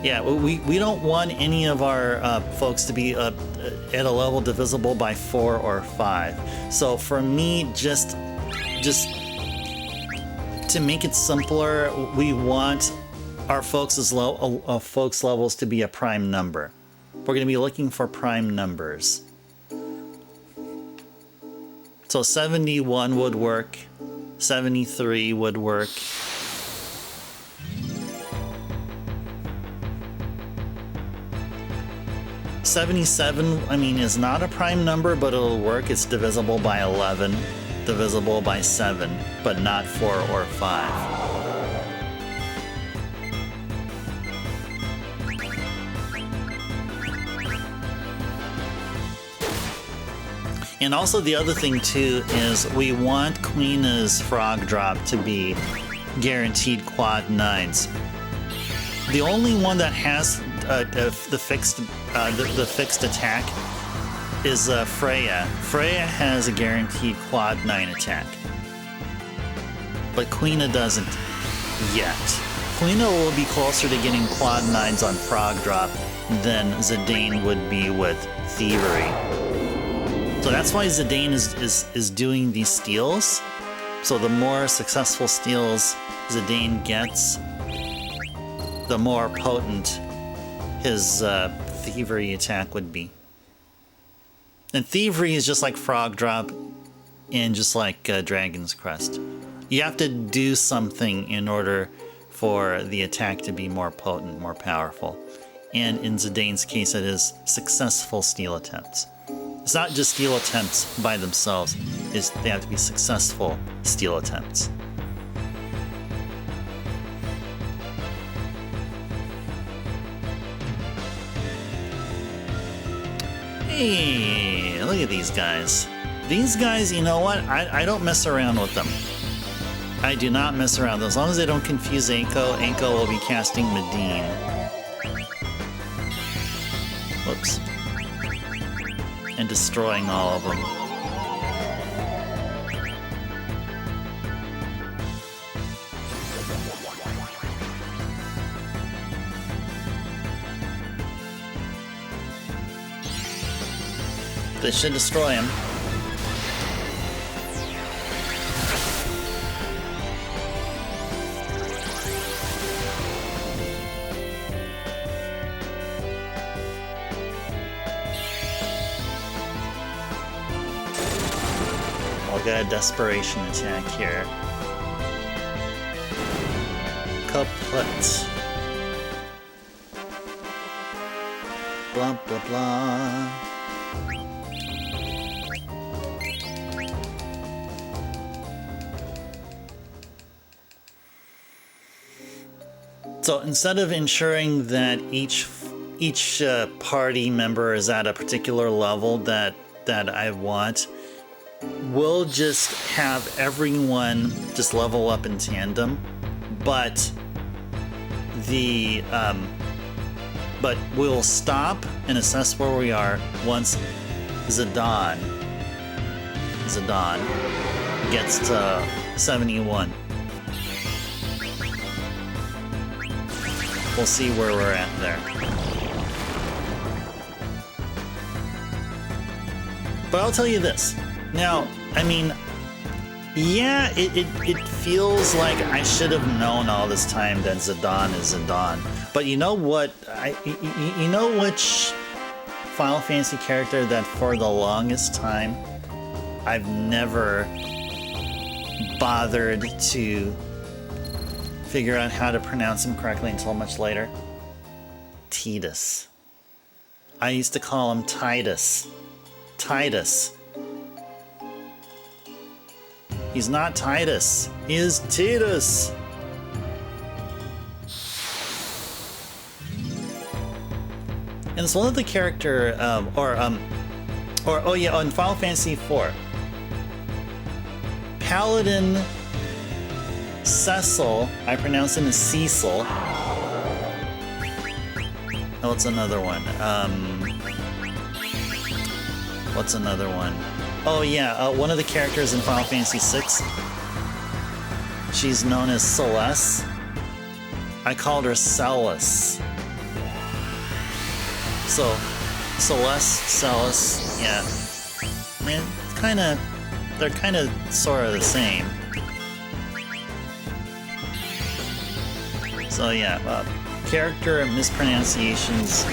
Yeah, we don't want any of our folks to be at a level divisible by 4 or 5. So for me, just to make it simpler, we want our folks' levels to be a prime number. We're going to be looking for prime numbers. So 71 would work, 73 would work. $77, I mean, is not a prime number, but it'll work. It's divisible by 11, divisible by 7. but not 4 or 5. And also the other thing too is we want Quina's frog drop to be guaranteed quad 9s. The only one that has the fixed attack is Freya. Freya has a guaranteed quad 9 attack, but Quina doesn't yet. Quina will be closer to getting quad 9s on frog drop than Zidane would be with Thievery. So that's why Zidane is doing these steals. So the more successful steals Zidane gets, the more potent his Thievery attack would be. And Thievery is just like Frog Drop and just like Dragon's Crest. You have to do something in order for the attack to be more potent, more powerful. And in Zidane's case, it is successful steal attempts. It's not just steal attempts by themselves, they have to be successful steal attempts. Hey, look at these guys. These guys, you know what? I don't mess around with them. I do not mess around. As long as they don't confuse Anko, Anko will be casting Medine. Whoops. And destroying all of them. They should destroy him. I'll get a desperation attack here. Couplet. Blah blah blah. So instead of ensuring that each party member is at a particular level that I want, we'll just have everyone just level up in tandem, but we'll stop and assess where we are once Zidane gets to 71. We'll see where we're at there. But I'll tell you this. Now, I mean, yeah, it feels like I should have known all this time that Zidane is Zidane. But you know what? You know which Final Fantasy character that for the longest time I've never bothered to figure out how to pronounce him correctly until much later? Tidus. I used to call him Titus. Titus. He's not Titus. He is Tidus. And it's one of the character, oh yeah, on Final Fantasy IV, Paladin Cecil, I pronounce him as Cecil. Oh, what's another one? What's another one? Oh yeah, one of the characters in Final Fantasy VI. She's known as Celeste. I called her Celis. So, Celeste, yeah. I mean, they're kind of sort of the same. So yeah, character mispronunciations,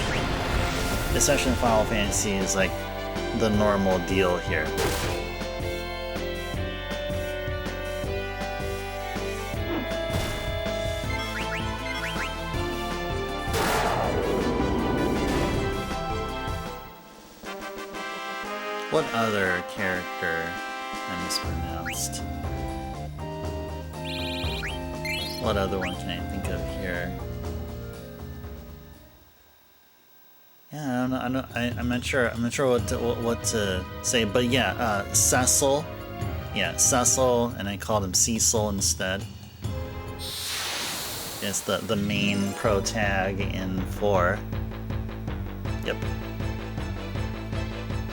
especially in Final Fantasy, is like the normal deal here. What other character I mispronounced? What other one can I think of here? Yeah, I'm not sure. I'm not sure what to say, but yeah, Cecil. Yeah, Cecil, and I called him Cecil instead. It's the main pro tag in 4. Yep.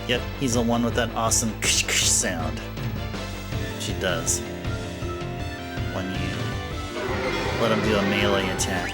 Yep, he's the one with that awesome ksh ksh sound. She does when you let him do a melee attack.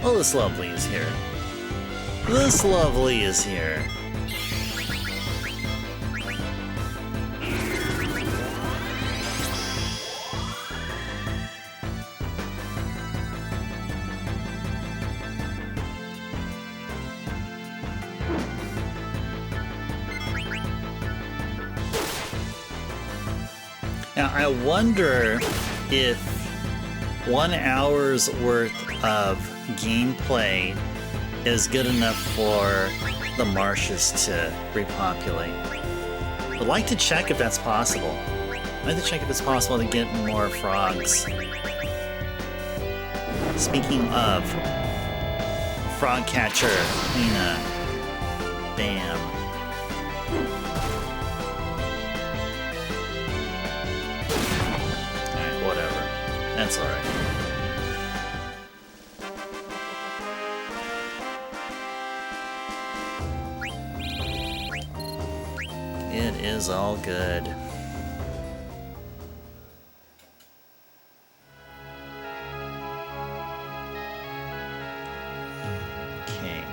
Oh, this lovely is here. This lovely is here. Now, I wonder if 1 hour's worth of gameplay is good enough for the marshes to repopulate. I'd like to check if that's possible. I'd like to check if it's possible to get more frogs. Speaking of, frog catcher, Quina. Bam. Alright, whatever. That's alright. It is all good. Okay.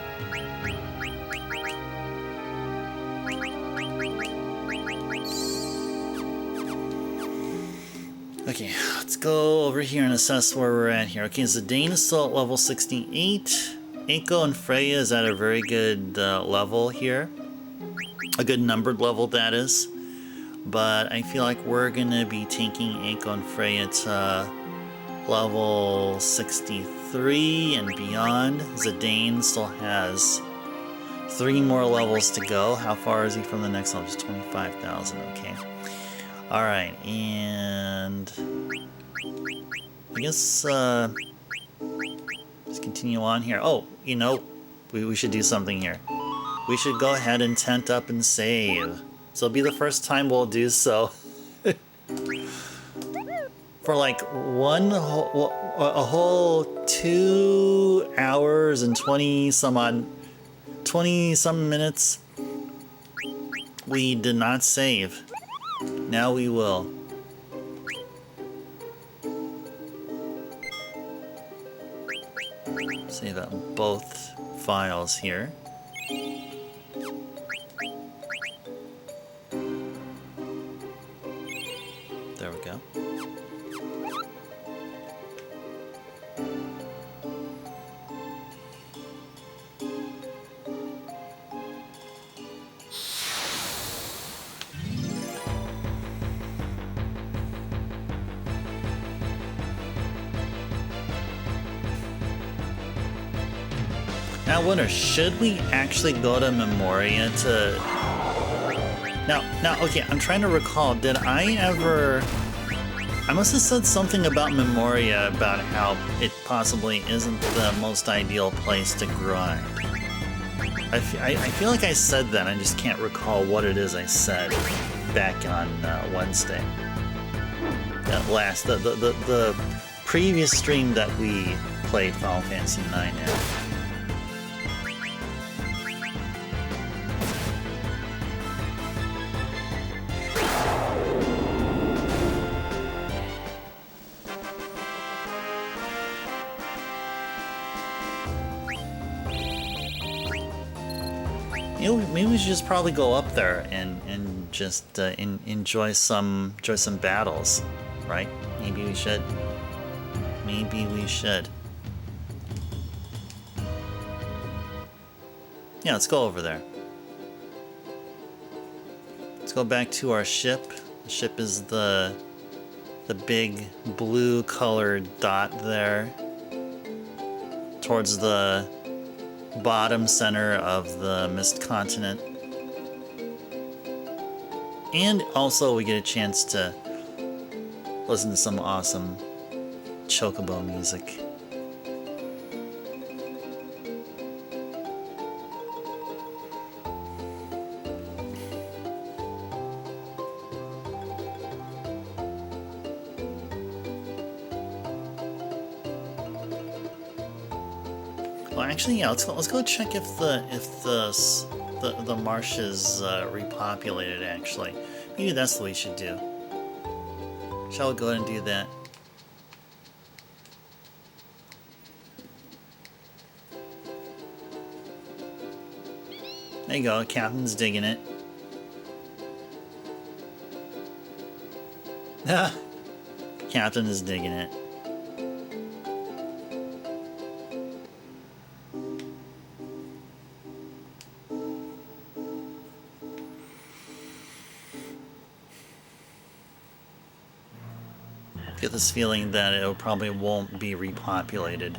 Okay, let's go over here and assess where we're at here. Okay, Zidane is still at level 68. Eiko and Freya is at a very good level here. A good numbered level, that is. But I feel like we're gonna be taking Eiko and Freya to level 63 and beyond. Zidane still has 3 more levels to go. How far is he from the next level? Just 25,000, okay. Alright, and I guess let's continue on here. Oh, you know, we should do something here. We should go ahead and tent up and save. So it'll be the first time we'll do so. For like a whole 2 hours and 20 some minutes, we did not save. Now we will. Save out both files here. There we go. Now I wonder, should we actually go to Memoria to... Now, okay, I'm trying to recall, did I ever... I must have said something about Memoria, about how it possibly isn't the most ideal place to grind. I feel like I said that, I just can't recall what it is I said back on Wednesday. That last, the previous stream that we played Final Fantasy IX yet. You know, maybe we should just probably go up there and just enjoy some battles, right? Maybe we should. Maybe we should. Yeah, let's go over there. Let's go back to our ship. The ship is the big blue colored dot there towards the bottom center of the Mist Continent. And also we get a chance to listen to some awesome chocobo music. Well, actually, yeah. Let's go check if the marsh is repopulated. Actually, maybe that's what we should do. Shall we go ahead and do that? There you go. Captain's digging it. Captain is digging it. Get this feeling that it probably won't be repopulated.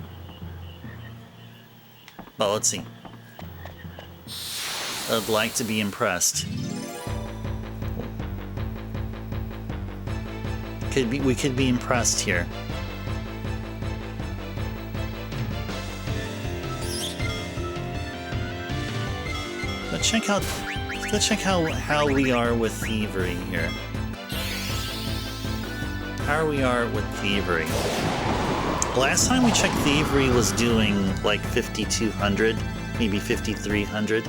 But let's see. I'd like to be impressed. We could be impressed here. Let's check how we are with thievery here. How we are with thievery. Last time we checked, thievery was doing like 5,200, maybe 5,300.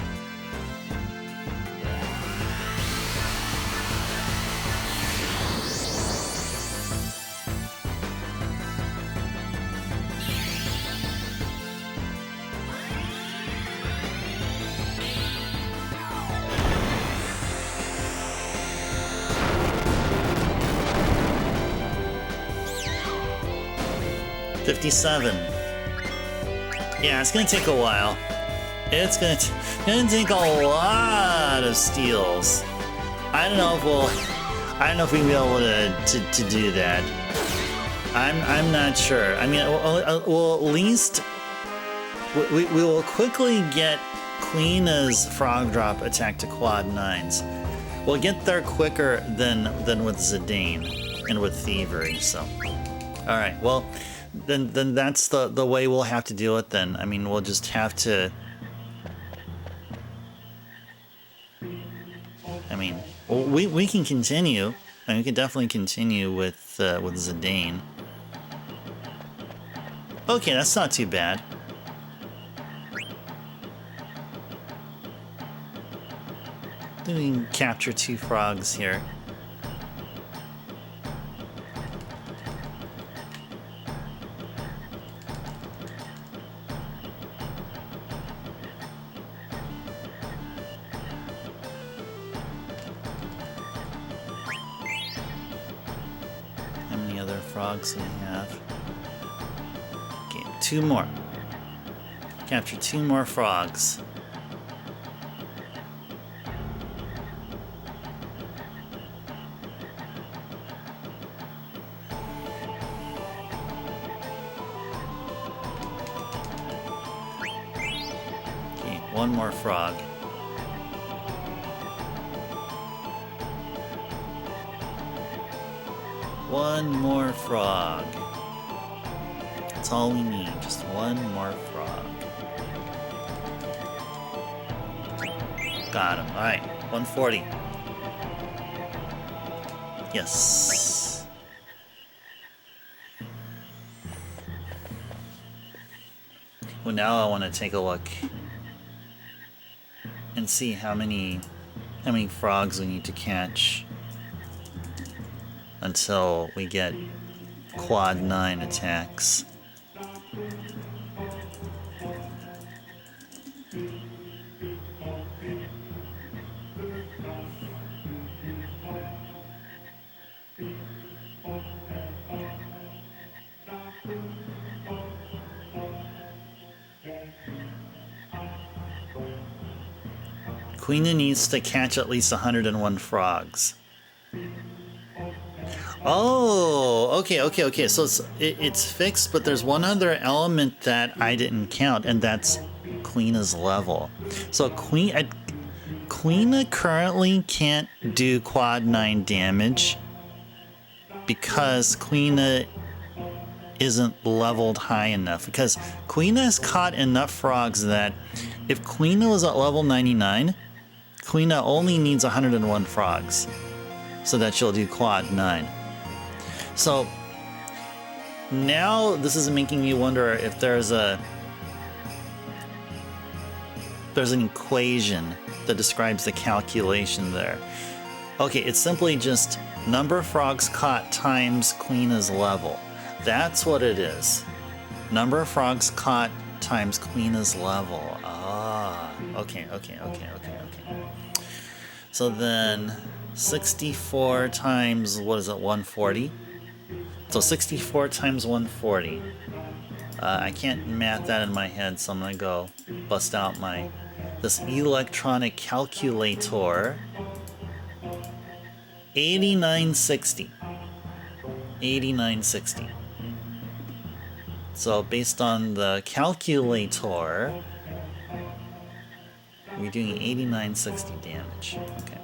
Yeah, it's gonna take a while. It's gonna take a lot of steals. I don't know if we'll be able to do that. I'm not sure. I mean, well, at least we will quickly get Quina's frog drop attack to quad 9s. We'll get there quicker than with Zidane and with thievery. So, all right. Well. Then that's the way we'll have to do it then. I mean, we'll just have to... I mean, we can continue. I mean, we can definitely continue with Zidane. Okay, that's not too bad. Then we can capture 2 frogs here. Frogs we have. Okay, 2 more. Capture 2 more frogs. Okay, 1 more frog. One more frog. That's all we need. Just 1 more frog. Got him. Alright. 140. Yes. Well, now I want to take a look and see how many frogs we need to catch until we get quad 9 attacks. Quina needs to catch at least 101 frogs. Oh, okay. So it's fixed, but there's one other element that I didn't count, and that's Quina's level. So Quina currently can't do quad 9 damage because Quina isn't leveled high enough. Because Quina has caught enough frogs that if Quina was at level 99, Quina only needs 101 frogs so that she'll do quad 9. So now this is making me wonder if there's an equation that describes the calculation there. Okay, it's simply just number of frogs caught times Quina's level. That's what it is. Number of frogs caught times Quina's level. Ah, okay. So then 64 times, what is it, 140? So 64 times 140. I can't math that in my head, so I'm gonna go bust out this electronic calculator. 8960. 8960. So based on the calculator, we're doing 8960 damage. Okay.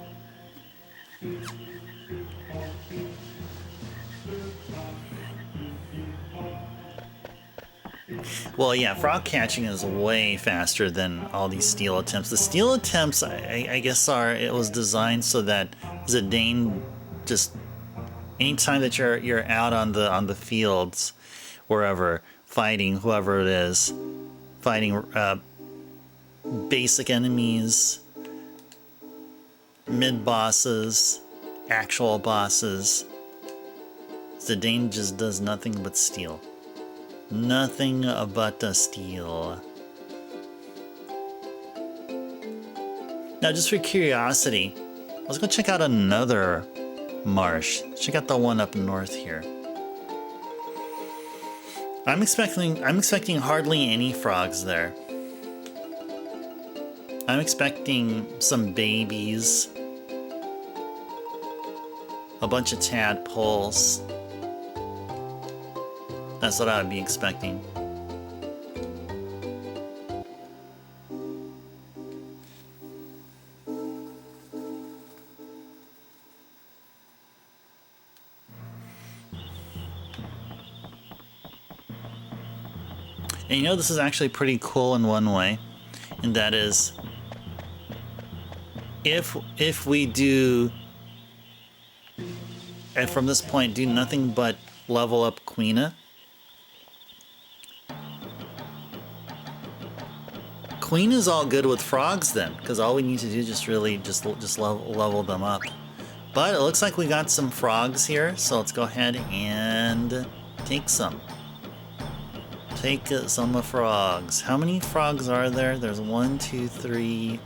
Well, yeah, frog catching is way faster than all these steal attempts. The steal attempts, I guess, it was designed so that Zidane just anytime that you're out on the fields, wherever, fighting whoever it is, fighting basic enemies, mid bosses, actual bosses, Zidane just does nothing but steal. Nothing but a steal. Now, just for curiosity, let's go check out another marsh. Check out the one up north here. I'm expecting hardly any frogs there. I'm expecting some babies, a bunch of tadpoles. That's what I would be expecting. And you know, this is actually pretty cool in one way, and that is if we do, and from this point do nothing but level up Quina. Queen is all good with frogs then, because all we need to do is just level them up. But it looks like we got some frogs here, so let's go ahead and take some. Take some frogs. How many frogs are there? There's 1, 2, 3,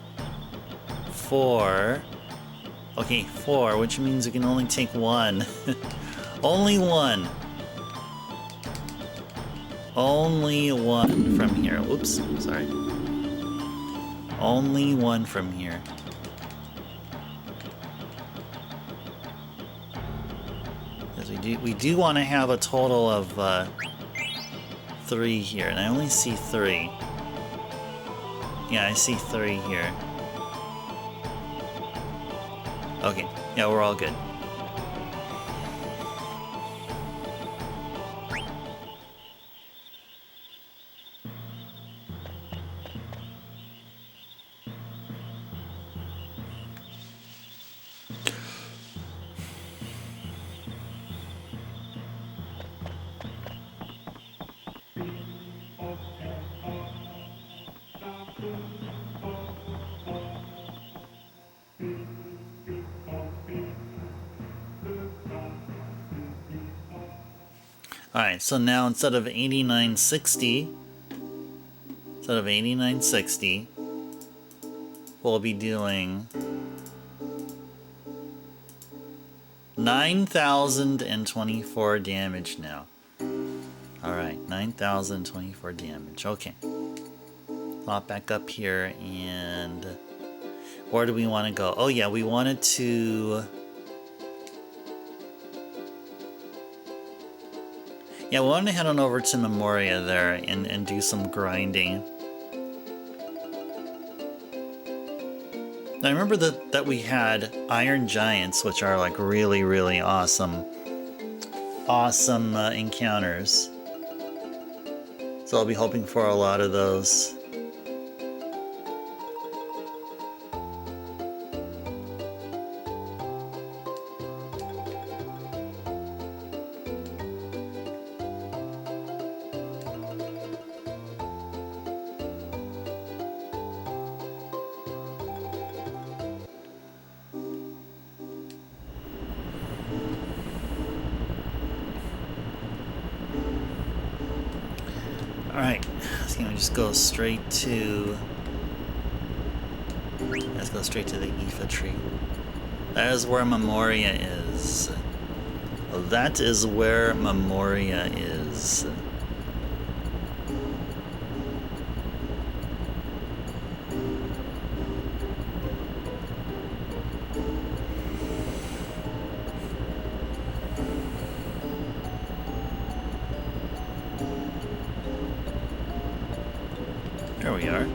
4. Okay, 4, which means we can only take one. Only one. Only one from here. Oops, sorry. Only one from here. Because we do want to have a total of 3 here, and I only see 3. Yeah, I see 3 here. Okay, yeah, we're all good. Alright, so now instead of 8960, we'll be doing 9,024 damage now. Alright, 9,024 damage. Okay. Pop back up here, and where do we want to go? Oh yeah, we wanted to... Yeah, we wanted to head on over to Memoria there and do some grinding. I remember that we had Iron Giants, which are like really, really awesome encounters. So I'll be hoping for a lot of those. Alright, so we just go straight to... Let's go straight to the Aoife tree. That is where Memoria is. That is where Memoria is. There we are.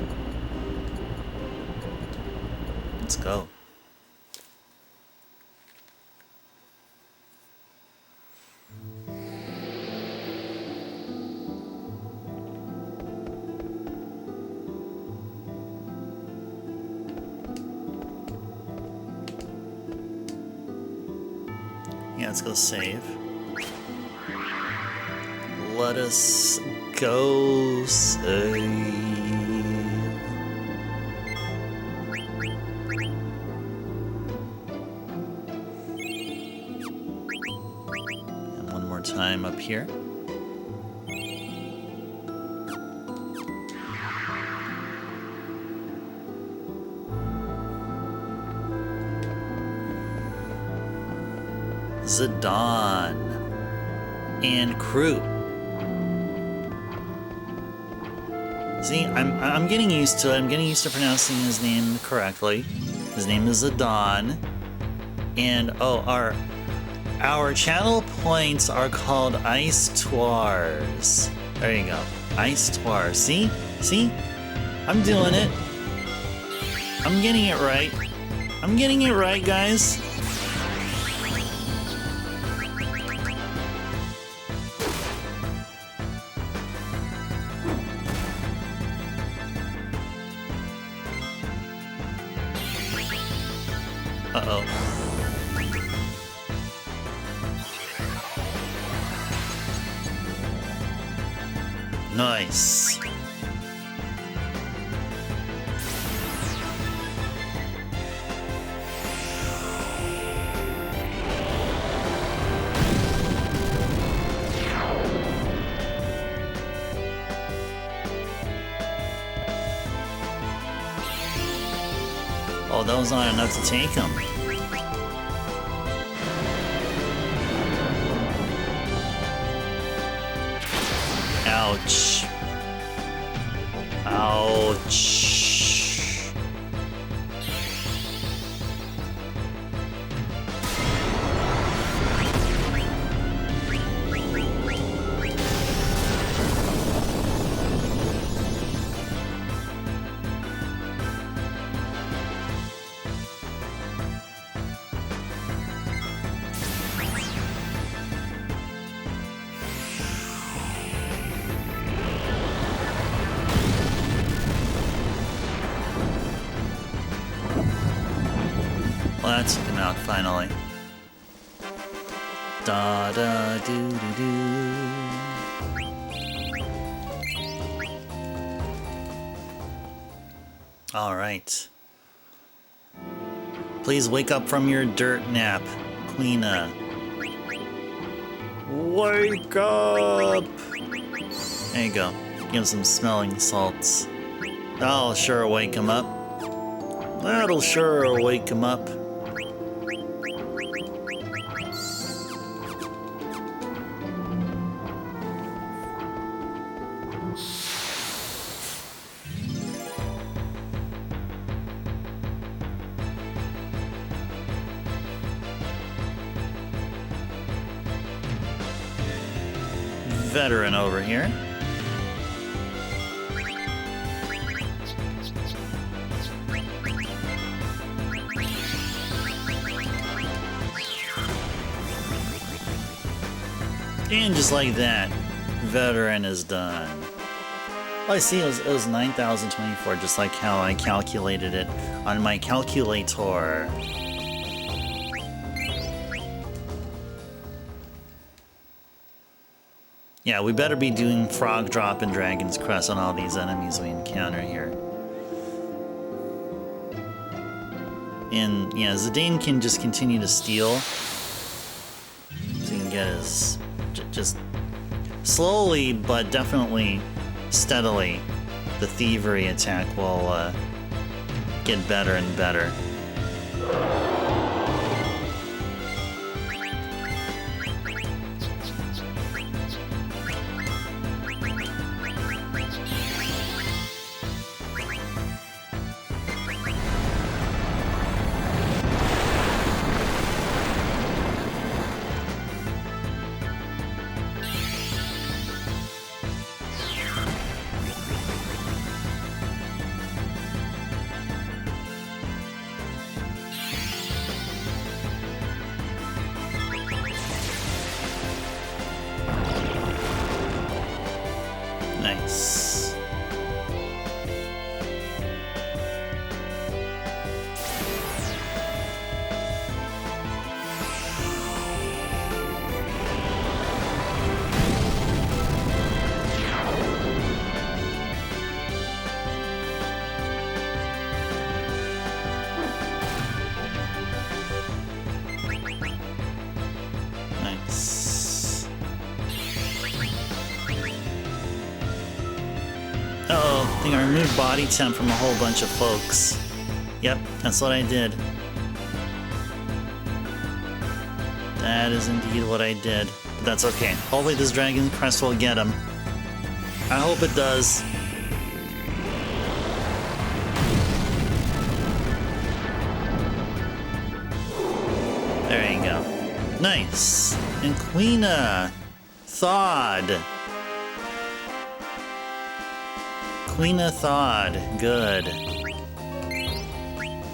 Let's go. Yeah, let's go save. Let us go save. And one more time up here. Zidane and crew. See, I'm getting used to it. I'm getting used to pronouncing his name correctly. His name is Zidane, and oh, our channel points are called Ice Tours. There you go, Ice Tours. See, I'm doing it. I'm getting it right. I'm getting it right, guys. Uh-oh. Nice. Oh, that was not enough to take him. Ouch. Ouch. Well, that took him out finally. Da da doo doo doo. All right. Please wake up from your dirt nap, Quina. Wake up! There you go. Give him some smelling salts. That'll sure wake him up. That'll sure wake him up. Veteran over here. And just like that, veteran is done. Oh, I see, it was 9,024, just like how I calculated it on my calculator. Yeah, we better be doing Frog Drop and Dragon's Crest on all these enemies we encounter here. And yeah, Zidane can just continue to steal. So he can get his... just slowly, but definitely steadily, the thievery attack will get better and better. Nice. Nice. Uh-oh, I think I removed body temp from a whole bunch of folks. Yep, that's what I did. That is indeed what I did. But that's okay. Hopefully this Dragon Crest will get him. I hope it does. There you go. Nice. And Quina. Thawed. Quina thawed. Good.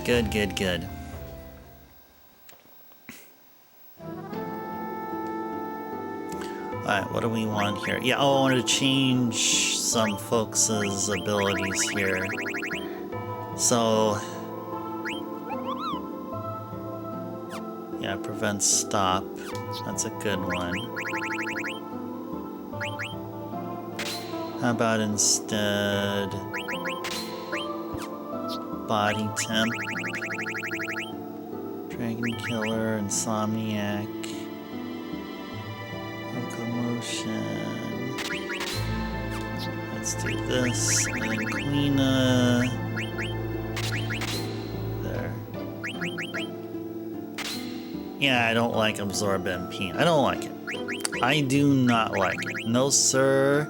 Good, good, good. Alright, what do we want here? Yeah, oh, I wanted to change some folks' abilities here. So... yeah, prevent stop. That's a good one. How about instead... body temp? Dragon Killer, Insomniac... Locomotion... Let's do this, and then Quina... There. Yeah, I don't like Absorb MP. I don't like it. I do not like it. No, sir.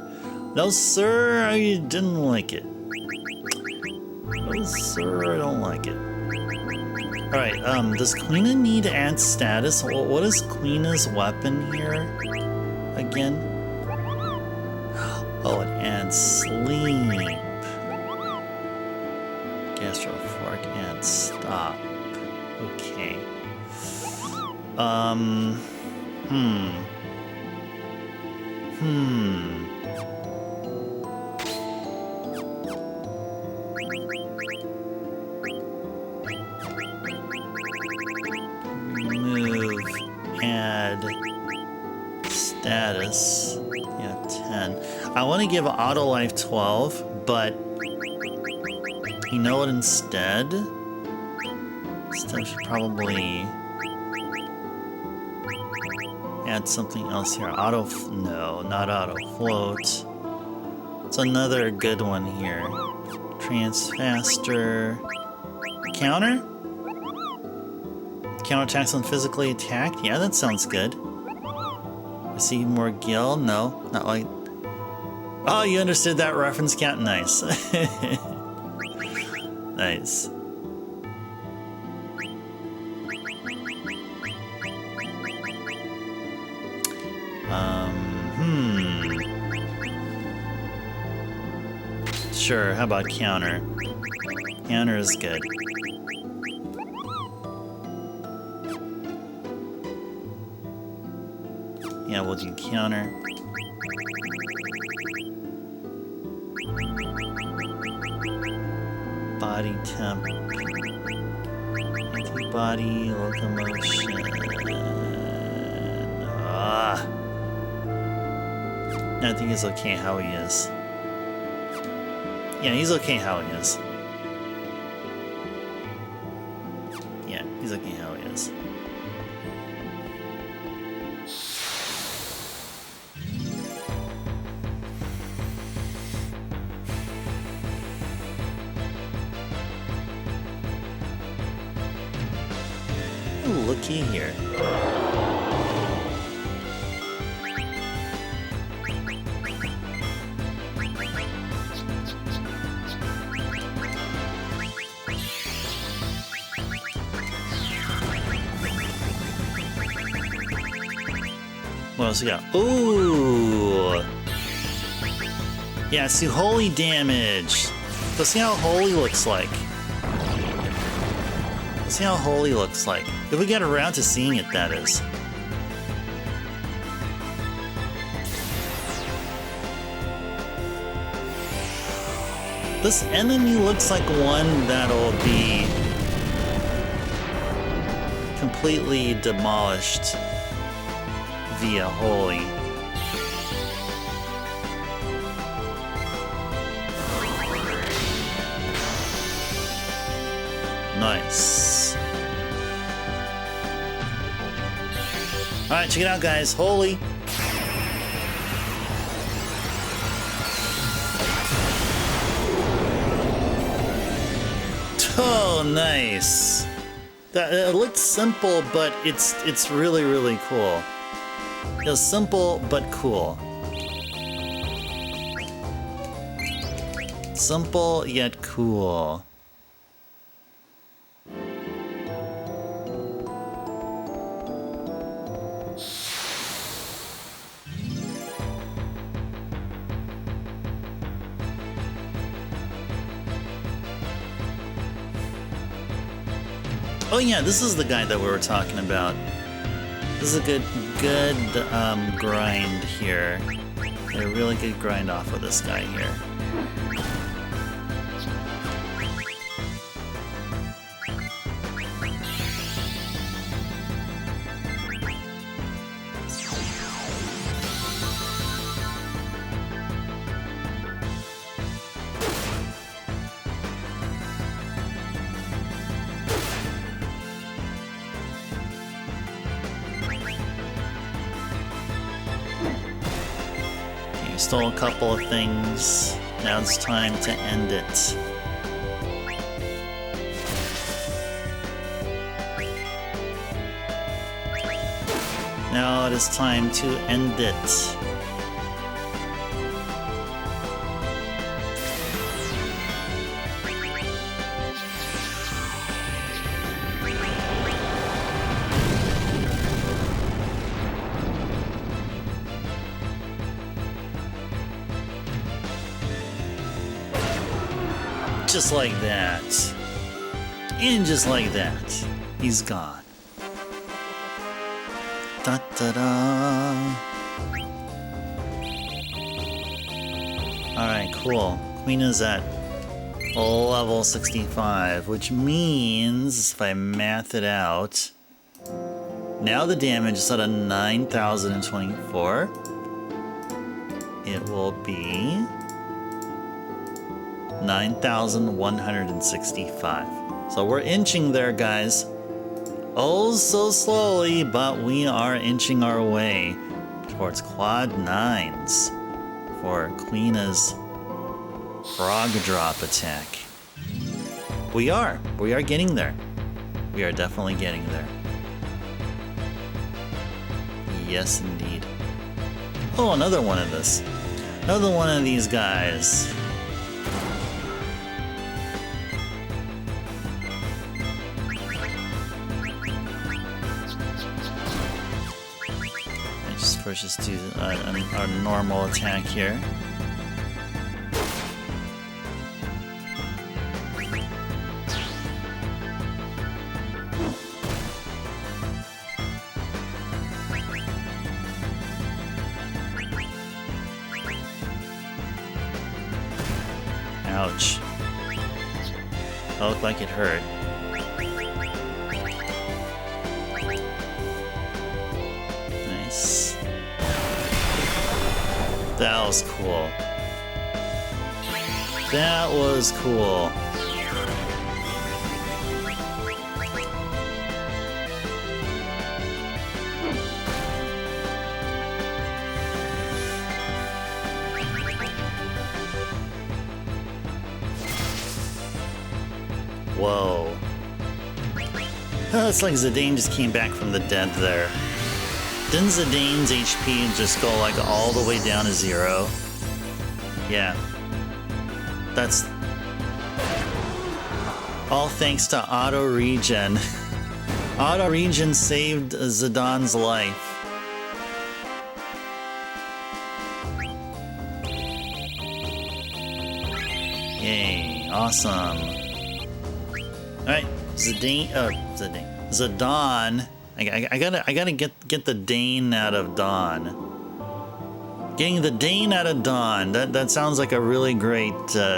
No, sir, I didn't like it. No, sir, I don't like it. Alright, does Quina need to add status? What is Quina's weapon here? Again? Oh, it adds sleep. Gastro fork and stop. Okay. Remove, add, status, yeah, 10. I want to give auto life 12, but you know what instead? Instead I should probably add something else here. No, not auto float. It's another good one here. Trans faster. Counter? Counter attacks when physically attacked? Yeah, that sounds good. Receive more gil? No, not like... Oh, you understood that reference, Cat? Nice. Nice. Sure, how about counter? Counter is good. Yeah, we'll do counter. Body temp. Antibody, locomotion. Ah. I think he's okay how he is. Yeah, he's okay how he is. Yeah, he's okay how he is. Ooh, looky here. What else we got? Ooh! Yeah, see, holy damage. Let's see how holy looks like. Let's see how holy looks like. If we get around to seeing it, that is. This enemy looks like one that'll be completely demolished via holy. Nice. Alright, check it out, guys. Holy. Oh, nice. That it looks simple, but it's really, really cool. It's simple but cool. Simple yet cool. Oh yeah, this is the guy that we were talking about. This is a good grind here. A really good grind off of this guy here. Stole a couple of things. Now it's time to end it. Now it is time to end it. Just like that. And just like that, he's gone. Da-da-da. Alright, cool. Quina's at level 65, which means, if I math it out, now the damage is at a 9,024. It will be 9,165. So we're inching there, guys. Oh, so slowly, but we are inching our way towards quad 9s for Quina's frog drop attack. We are getting there. We are definitely getting there. Yes, indeed. Oh, another one of this. Another one of these guys. Let's just do our normal attack here. Ouch. That looked like it hurt. Nice. That was cool. That was cool. Whoa. It's like Zidane just came back from the dead there. Didn't Zidane's HP just go like all the way down to 0? Yeah. That's all thanks to auto regen. Auto regen saved Zidane's life. Yay, awesome. Alright, Zidane. I gotta get the Dane out of Dawn. Getting the Dane out of Dawn. That sounds like a really great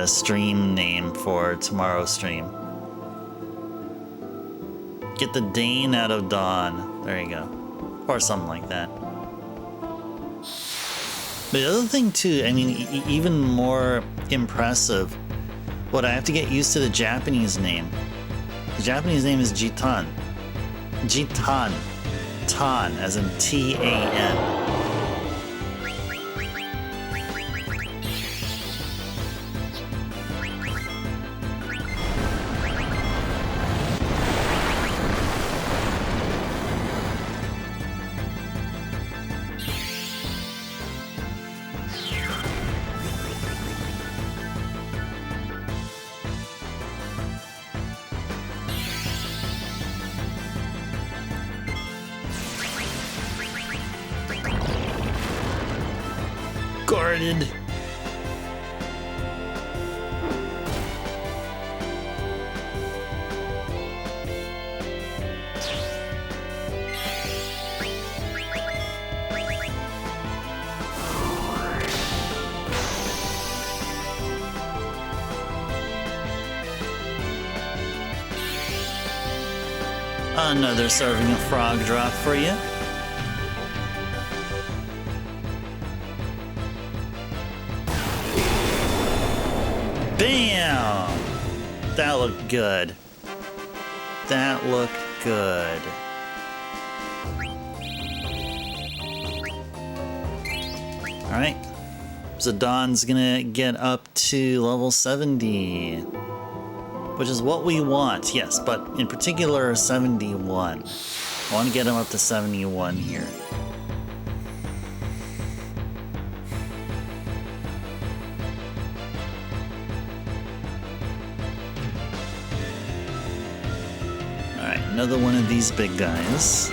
stream name for tomorrow's stream. Get the Dane out of Dawn. There you go. Or something like that. But the other thing too, I mean, even more impressive, what I have to get used to the Japanese name. The Japanese name is Jitan. Jitan. Tan, as in T-A-N. Guarded. Another serving of frog drop for you. Bam! That looked good. That looked good. Alright. Zidane's gonna get up to level 70. Which is what we want, yes, but in particular 71. I want to get him up to 71 here. Another one of these big guys.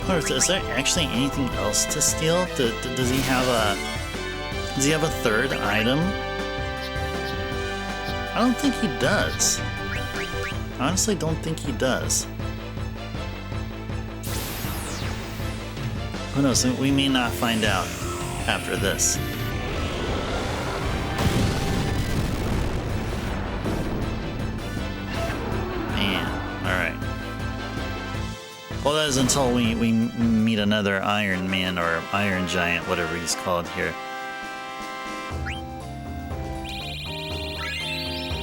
Or is there actually anything else to steal? Does he have a third item? I don't think he does. Honestly, don't think he does. Who knows? We may not find out after this. Man, alright. Well, that is until we meet another Iron Man or Iron Giant, whatever he's called here.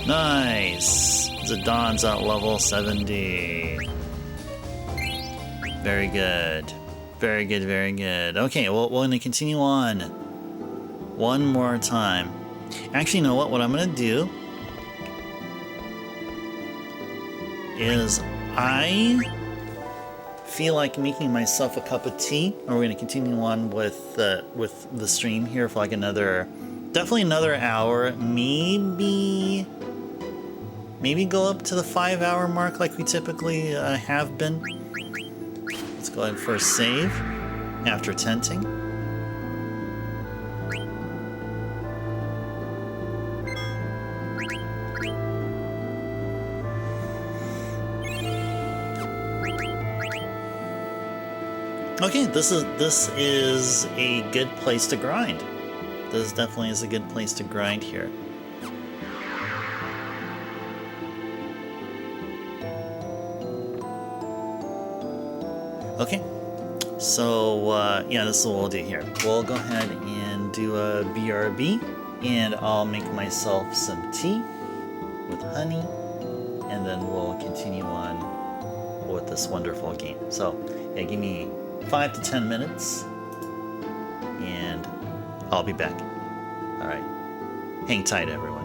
Nice! Zidon's at level 70. Very good. Very good, very good. Okay, well, we're going to continue on one more time. Actually, you know what? What I'm going to do is I feel like making myself a cup of tea, and we're going to continue on with the stream here for like definitely another hour, maybe go up to the 5-hour mark like we typically have been. Let's go ahead and first save after tenting. Okay, this is a good place to grind. This definitely is a good place to grind here. Okay, so yeah, this is what we'll do here. We'll go ahead and do a BRB, and I'll make myself some tea with honey, and then we'll continue on with this wonderful game. So yeah, give me 5 to 10 minutes, and I'll be back. All right, hang tight, everyone.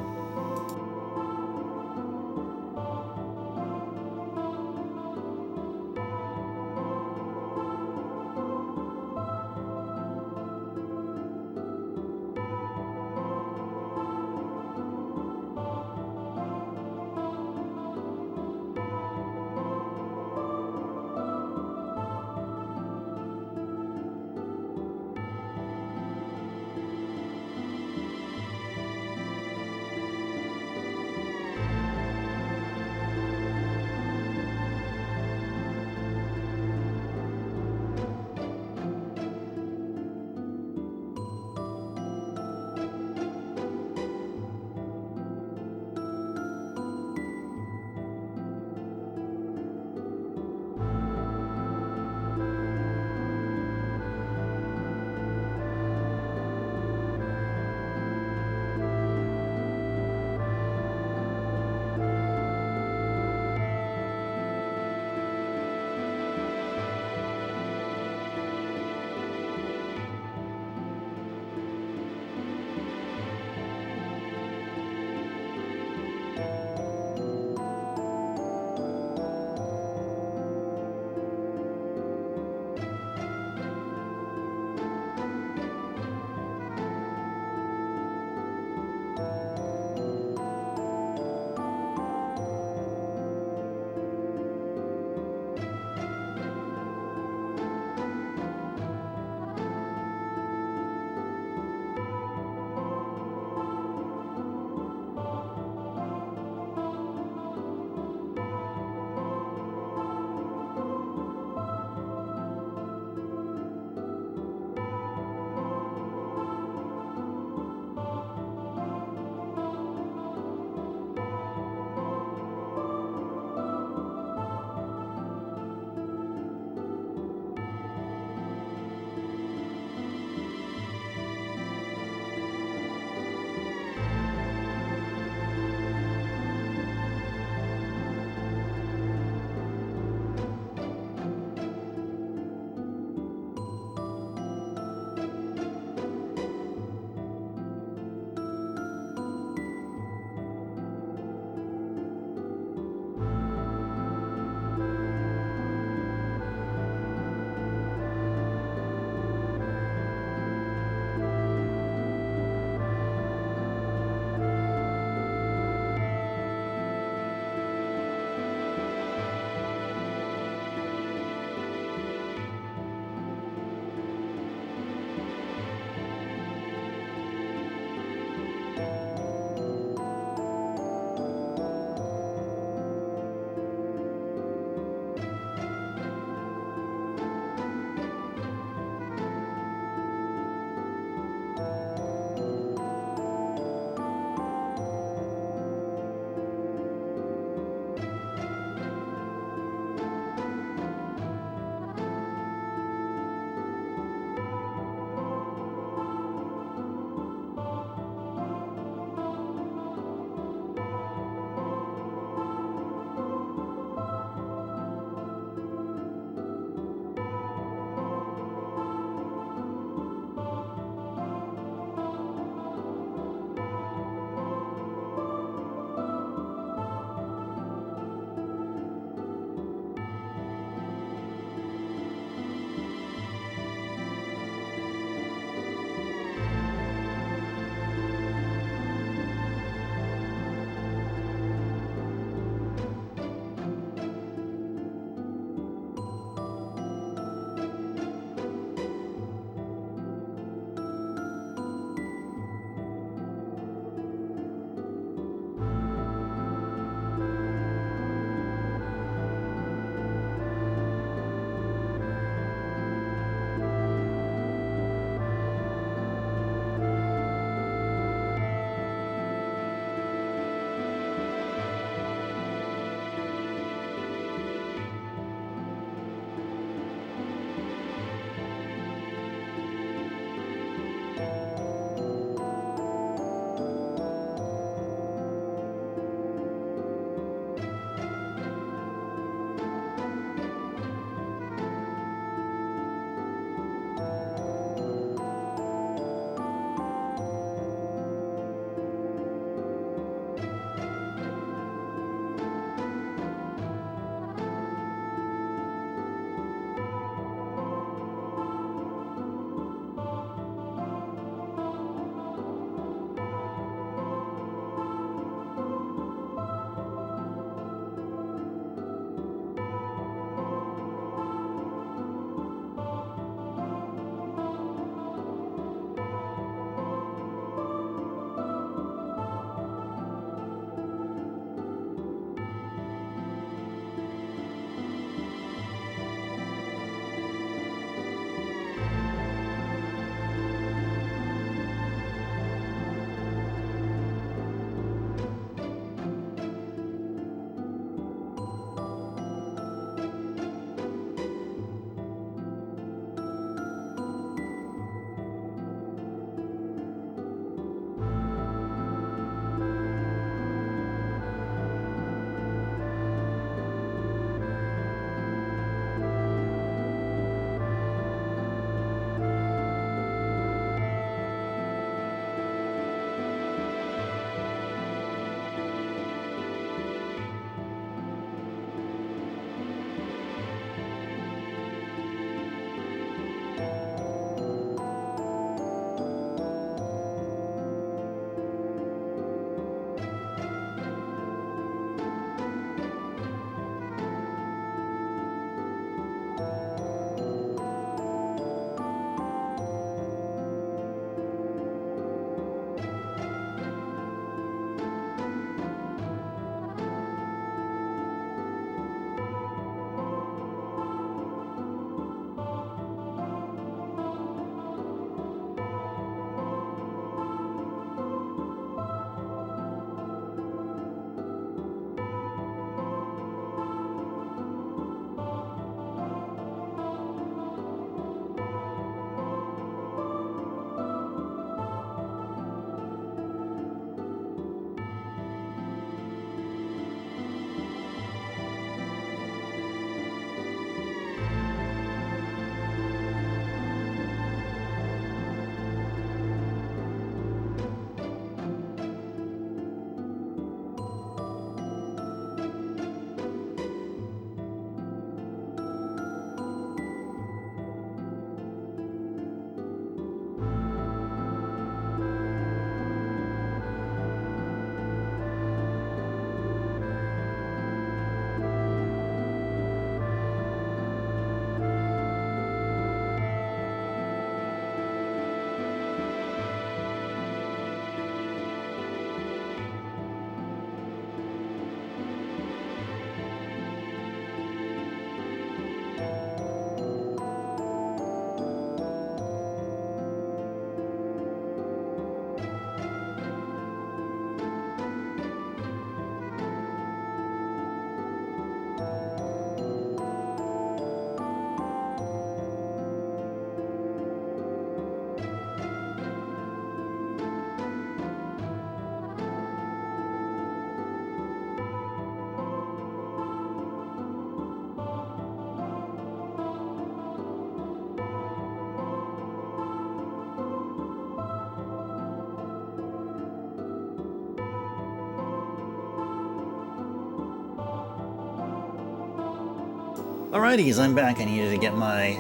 Alrighties, I'm back. I needed to get my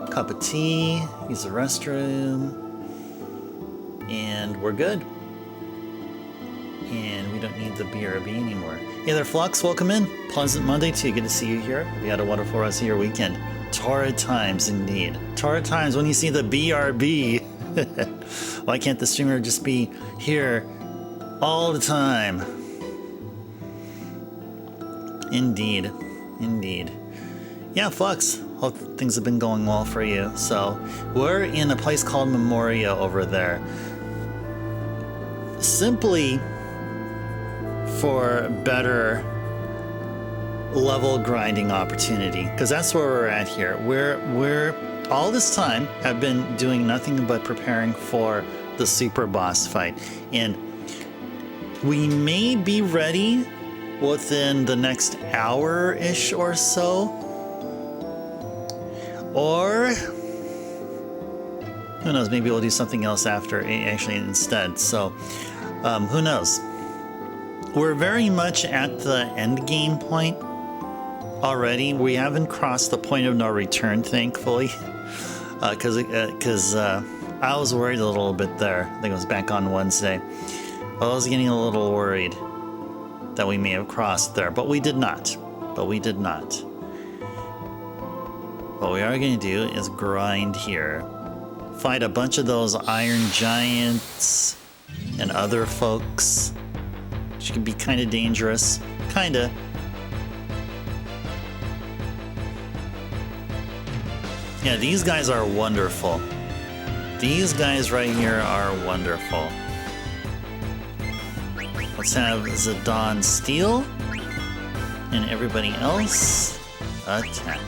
cup of tea, use the restroom, and we're good. And we don't need the BRB anymore. Hey there, Flux, welcome in. Pleasant Monday to you. Good to see you here. We had a wonderful rest of your weekend. Torrid times, indeed. Torrid times when you see the BRB. Why can't the streamer just be here all the time? Indeed. Indeed. Yeah, Flux. Hope things have been going well for you. So, we're in a place called Memoria over there. Simply for better level grinding opportunity, because that's where we're at here. We're all this time have been doing nothing but preparing for the super boss fight, and we may be ready within the next hour-ish or so, or who knows, maybe we'll do something else after, actually, instead. So who knows. We're very much at the end game point already. We haven't crossed the point of no return, thankfully, because I was worried a little bit there. I think it was back on Wednesday. I was getting a little worried that we may have crossed there, but we did not. What we are going to do is grind here, fight a bunch of those iron giants and other folks, which can be kind of dangerous. Kinda. Yeah, these guys are wonderful. These guys right here are wonderful. Let's have Zidane steal, and everybody else attack.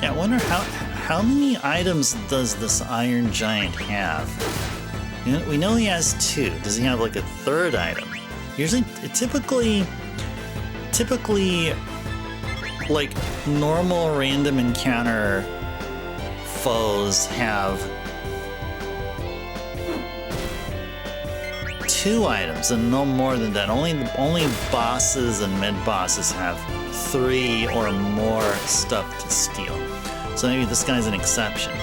Yeah, I wonder how many items does this Iron Giant have? You know, we know he has 2. Does he have like a 3rd item? Usually, typically, like normal random encounter foes have 2 items and no more than that. Only bosses and mid bosses have 3 or more stuff to steal. So maybe this guy's an exception.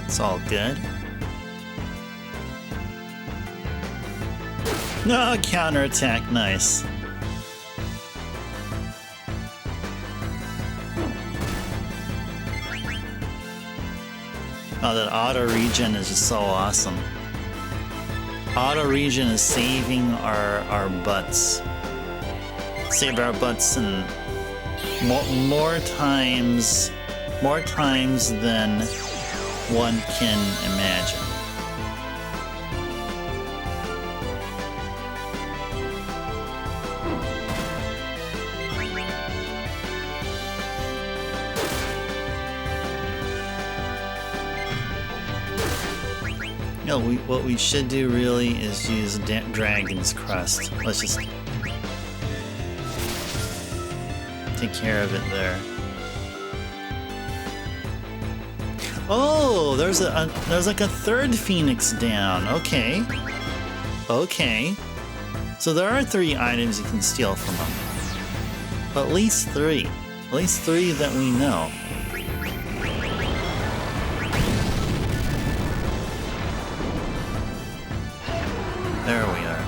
It's all good. No, counterattack, nice. Oh, that auto regen is just so awesome. Auto regen is saving our butts. Save our butts and more times than one can imagine. You know, what we should do really is use Dragon's Crest. Let's just take care of it there. Oh, there's like a 3rd Phoenix down. Okay. Okay. So there are 3 items you can steal from them. At least 3. At least 3 that we know. There we are.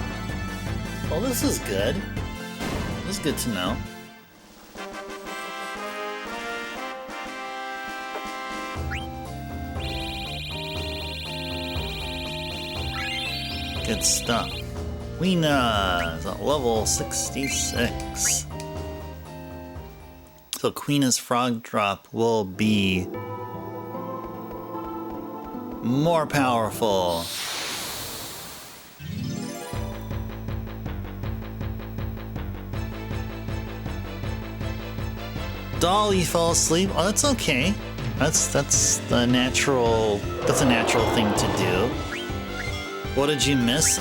Well, this is good. This is good to know. Good stuff. Quina is at level 66. So Quina's frog drop will be more powerful. Dolly fell asleep. Oh, that's okay. That's a natural thing to do. What did you miss?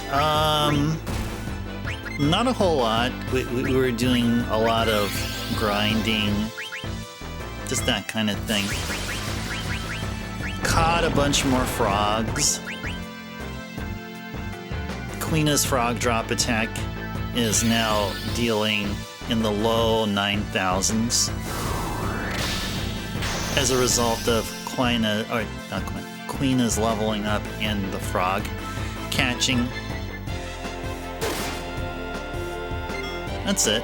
Not a whole lot. We were doing a lot of grinding, just that kind of thing. Caught a bunch more frogs. Quina's frog drop attack is now dealing in the low 9,000s as a result of Quina's leveling up and the frog catching. That's it.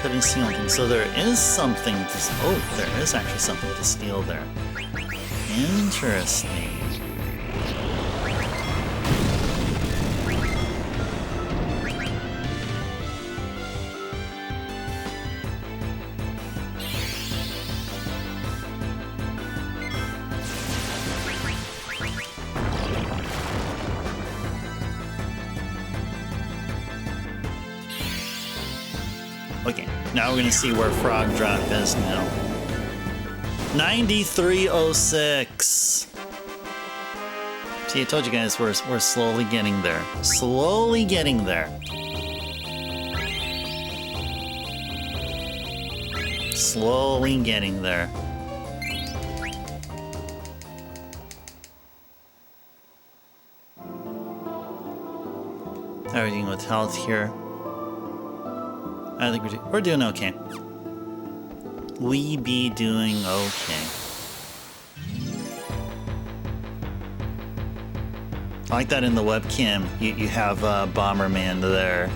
Couldn't see anything. So there is something to... Oh, there is actually something to steal there. Interesting. Okay, now we're gonna see where Frog Drop is now. 9306. See, I told you guys we're slowly getting there. Slowly getting there. Slowly getting there. Everything with health here. I think we're doing okay. We be doing okay. I like that in the webcam. You have Bomberman there.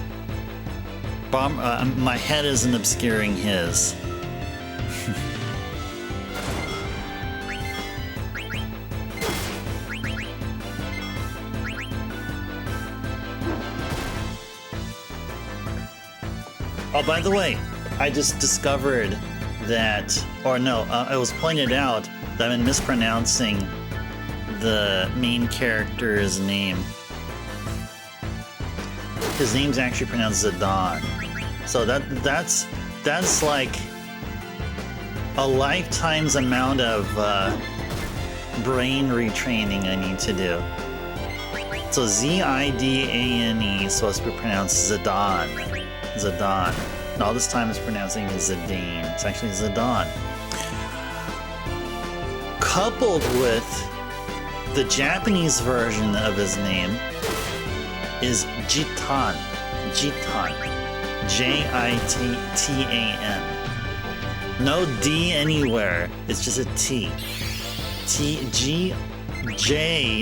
My head isn't obscuring his. Oh, by the way, I just discovered that, or no, it was pointed out that I'm mispronouncing the main character's name. His name's actually pronounced Zidane. So that's like a lifetime's amount of brain retraining I need to do. So Z-I-D-A-N-E is supposed to be pronounced Zidane. Zidane. And all this time is pronouncing it Zidane. It's actually Zidane. Coupled with the Japanese version of his name is Jitan. Jitan. J-I-T-T-A-N. No D anywhere. It's just a T. T-G-J,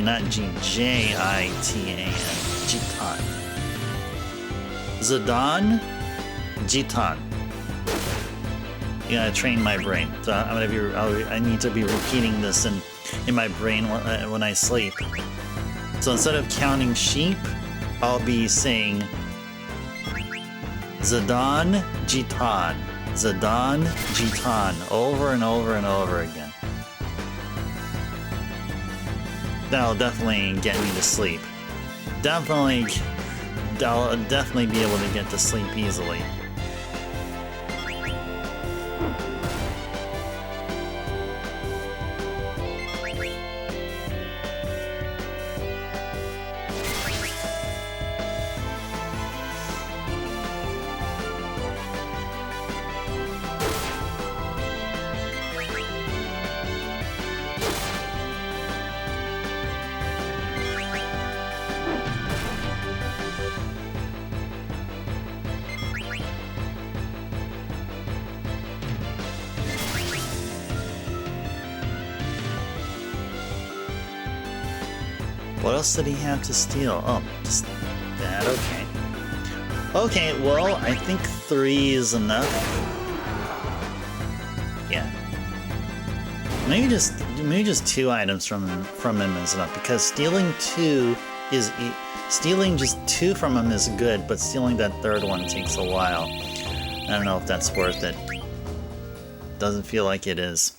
not G, J-I-T-A-N. Jitan. Zidane, Jitan. You gotta train my brain. So I need to be repeating this in my brain when I sleep. So instead of counting sheep, I'll be saying Zidane, Jitan. Zidane, Jitan. Over and over and over again. That'll definitely get me to sleep. I'll definitely be able to get to sleep easily. What else did he have to steal? Oh, just that, okay. Okay, well, I think 3 is enough. Yeah. Maybe just 2 items from him is enough, because stealing 2 is Stealing just 2 from him is good, but stealing that 3rd one takes a while. I don't know if that's worth it. Doesn't feel like it is.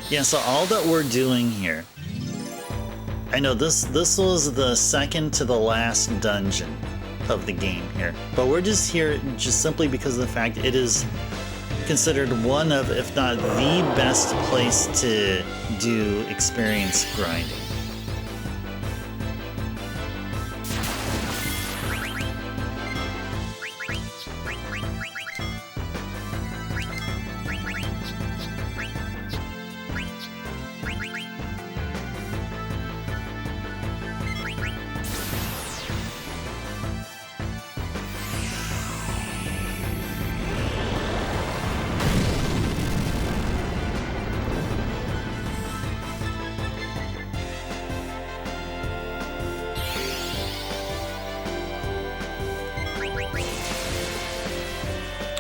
Yeah, so all that we're doing here, I know this was the second to the last dungeon of the game here, but we're just here just simply because of the fact it is considered one of, if not the best place to do experience grinding.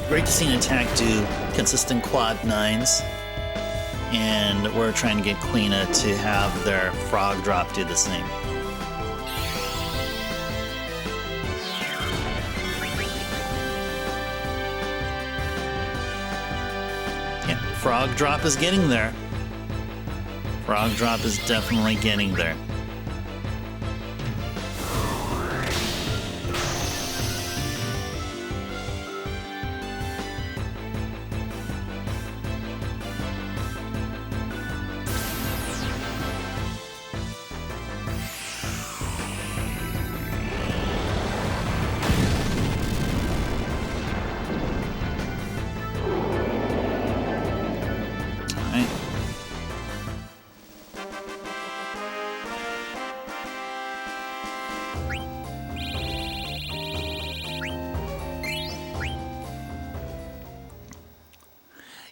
Great to see an attack do consistent quad 9s, and we're trying to get Quina to have their frog drop do the same. Yeah, frog drop is getting there. Frog drop is definitely getting there.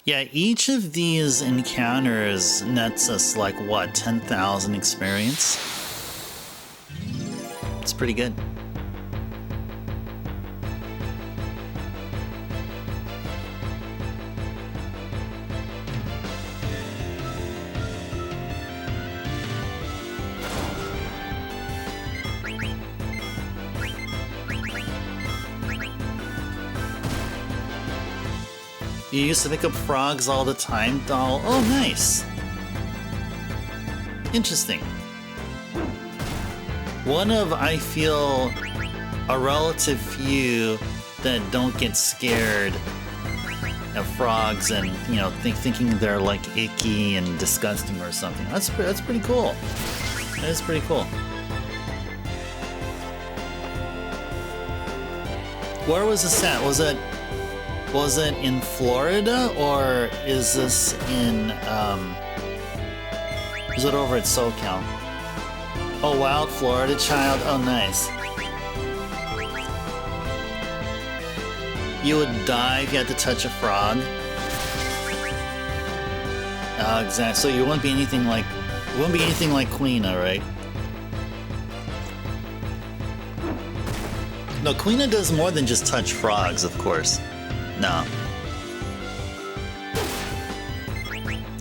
Yeah, each of these encounters nets us like, what, 10,000 experience? It's pretty good. You used to pick up frogs all the time, doll? Oh, nice. Interesting. One of, I feel, a relative few that don't get scared of frogs and, you know, thinking they're like icky and disgusting or something. That's pretty cool. That is pretty cool. Where was this at? Was it in Florida, or is this in, is it over at SoCal? Oh, Wild Florida Child? Oh, nice. You would die if you had to touch a frog? Oh, exactly. So you wouldn't be anything like Quina, right? No, Quina does more than just touch frogs, of course. No.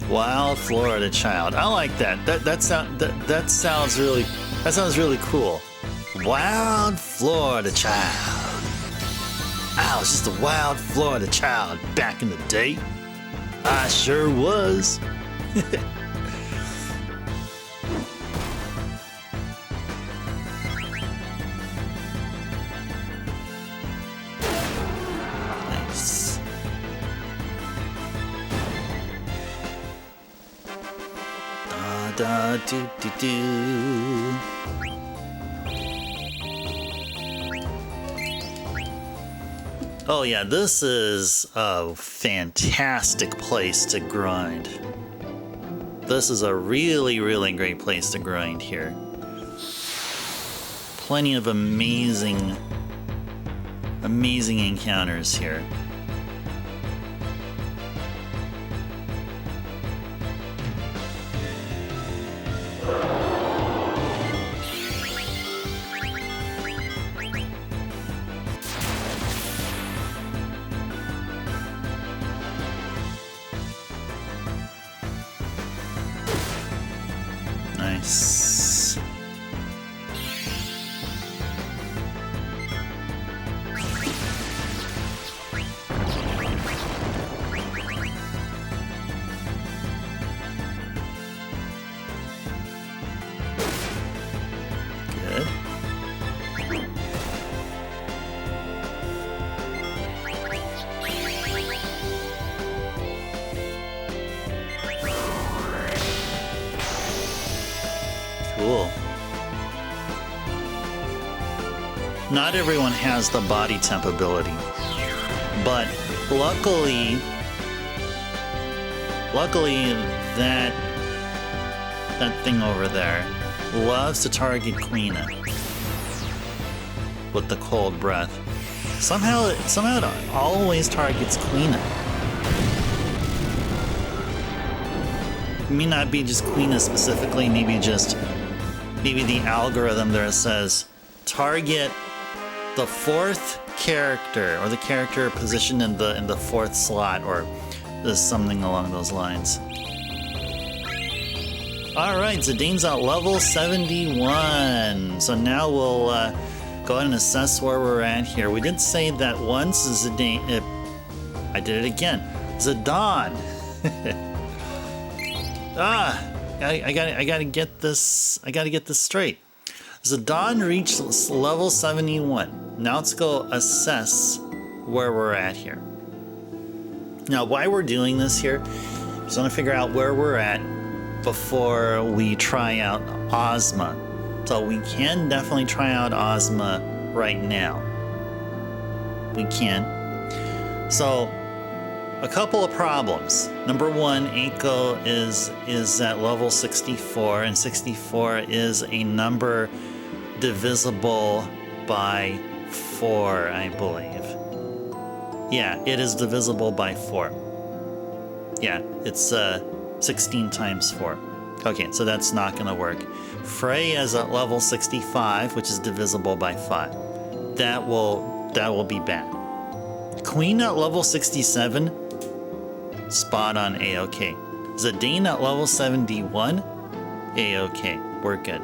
Wild Florida Child. I like that. That sounds really cool. Wild Florida Child. I was just a wild Florida child back in the day. I sure was. Do. Oh yeah, this is a fantastic place to grind. This is a really, really great place to grind here. Plenty of amazing encounters here. Nice. Good. Cool. Not everyone has the body temp ability, but luckily that thing over there loves to target Quina with the cold breath. Somehow it always targets Quina. It may not be just Quina specifically, maybe the algorithm there says target the fourth character or the character positioned in the fourth slot, or there's something along those lines. All right, Zidane's at level 71. So now we'll go ahead and assess where we're at here. We did say that once Zidane. I did it again. Zidane. I gotta get this. I gotta get this straight. Zidane reached level 71. Now let's go assess where we're at here. Now, why we're doing this here, just want to figure out where we're at before we try out Ozma. So we can definitely try out Ozma right now. We can. So, a couple of problems. Number one, Eiko is at level 64, and 64 is a number divisible by 4, I believe. Yeah, it is divisible by 4. Yeah, it's 16 times 4. Okay, so that's not going to work. Freya is at level 65, which is divisible by 5. That will be bad. Queen at level 67, spot on, A-OK. Zidane at level 71, A-OK. We're good.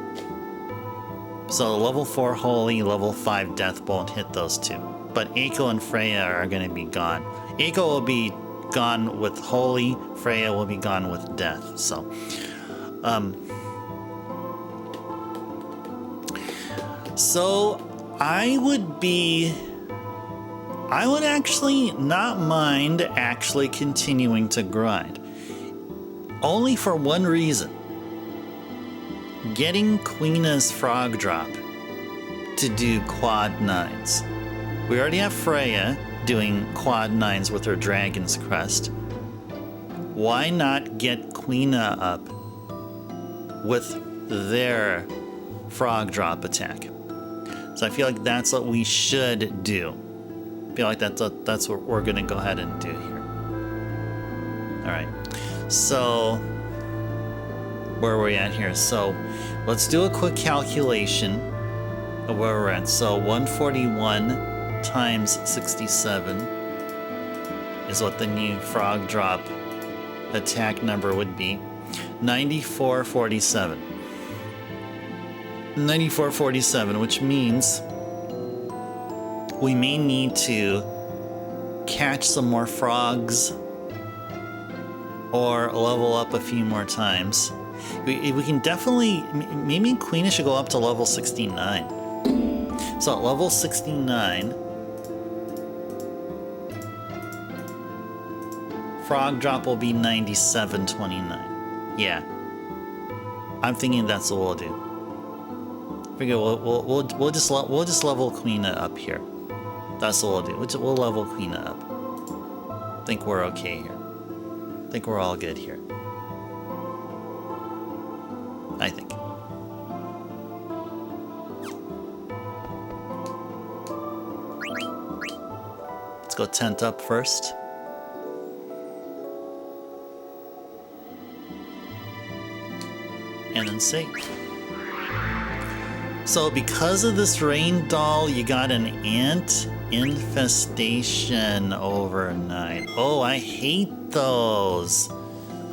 So level 4 Holy, level 5 Death won't hit those two. But Eiko and Freya are going to be gone. Eiko will be gone with Holy, Freya will be gone with Death. So, I would actually not mind actually continuing to grind. Only for one reason. Getting Quina's frog drop to do quad 9s. We already have Freya doing quad 9s with her Dragon's Crest. Why not get Quina up with their frog drop attack? So I feel like that's what we should do. I feel like that's what we're gonna go ahead and do here. All right, so where are we at here? So let's do a quick calculation of where we're at. So 141 times 67 is what the new frog drop attack number would be. 9447. 9447, which means we may need to catch some more frogs or level up a few more times. We can definitely, maybe Quina should go up to level 69. So at level 69, frog drop will be 9729. Yeah, I'm thinking that's what we'll do. Figure we'll just level Quina up here. That's what we'll do. We'll level Quina up. I think we're okay here. I think we're all good here. I think. Let's go tent up first. And then save. So because of this rain doll, you got an ant infestation overnight. Oh, I hate those.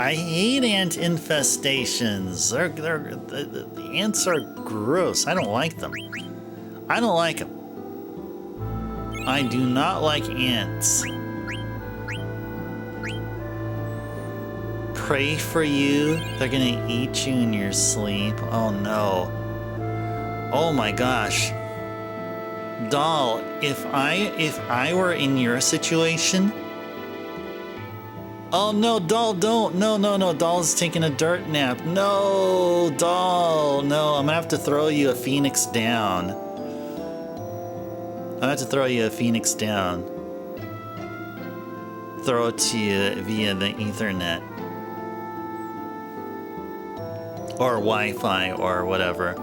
I hate ant infestations. The ants are gross. I don't like them. I don't like them. I do not like ants. Pray for you. They're gonna eat you in your sleep. Oh no. Oh my gosh. Doll, if I were in your situation. Oh no, Doll, don't. No. Doll's taking a dirt nap. No, Doll. No, I'm gonna have to throw you a phoenix down. I have to throw you a phoenix down. Throw it to you via the Ethernet. Or Wi-Fi or whatever.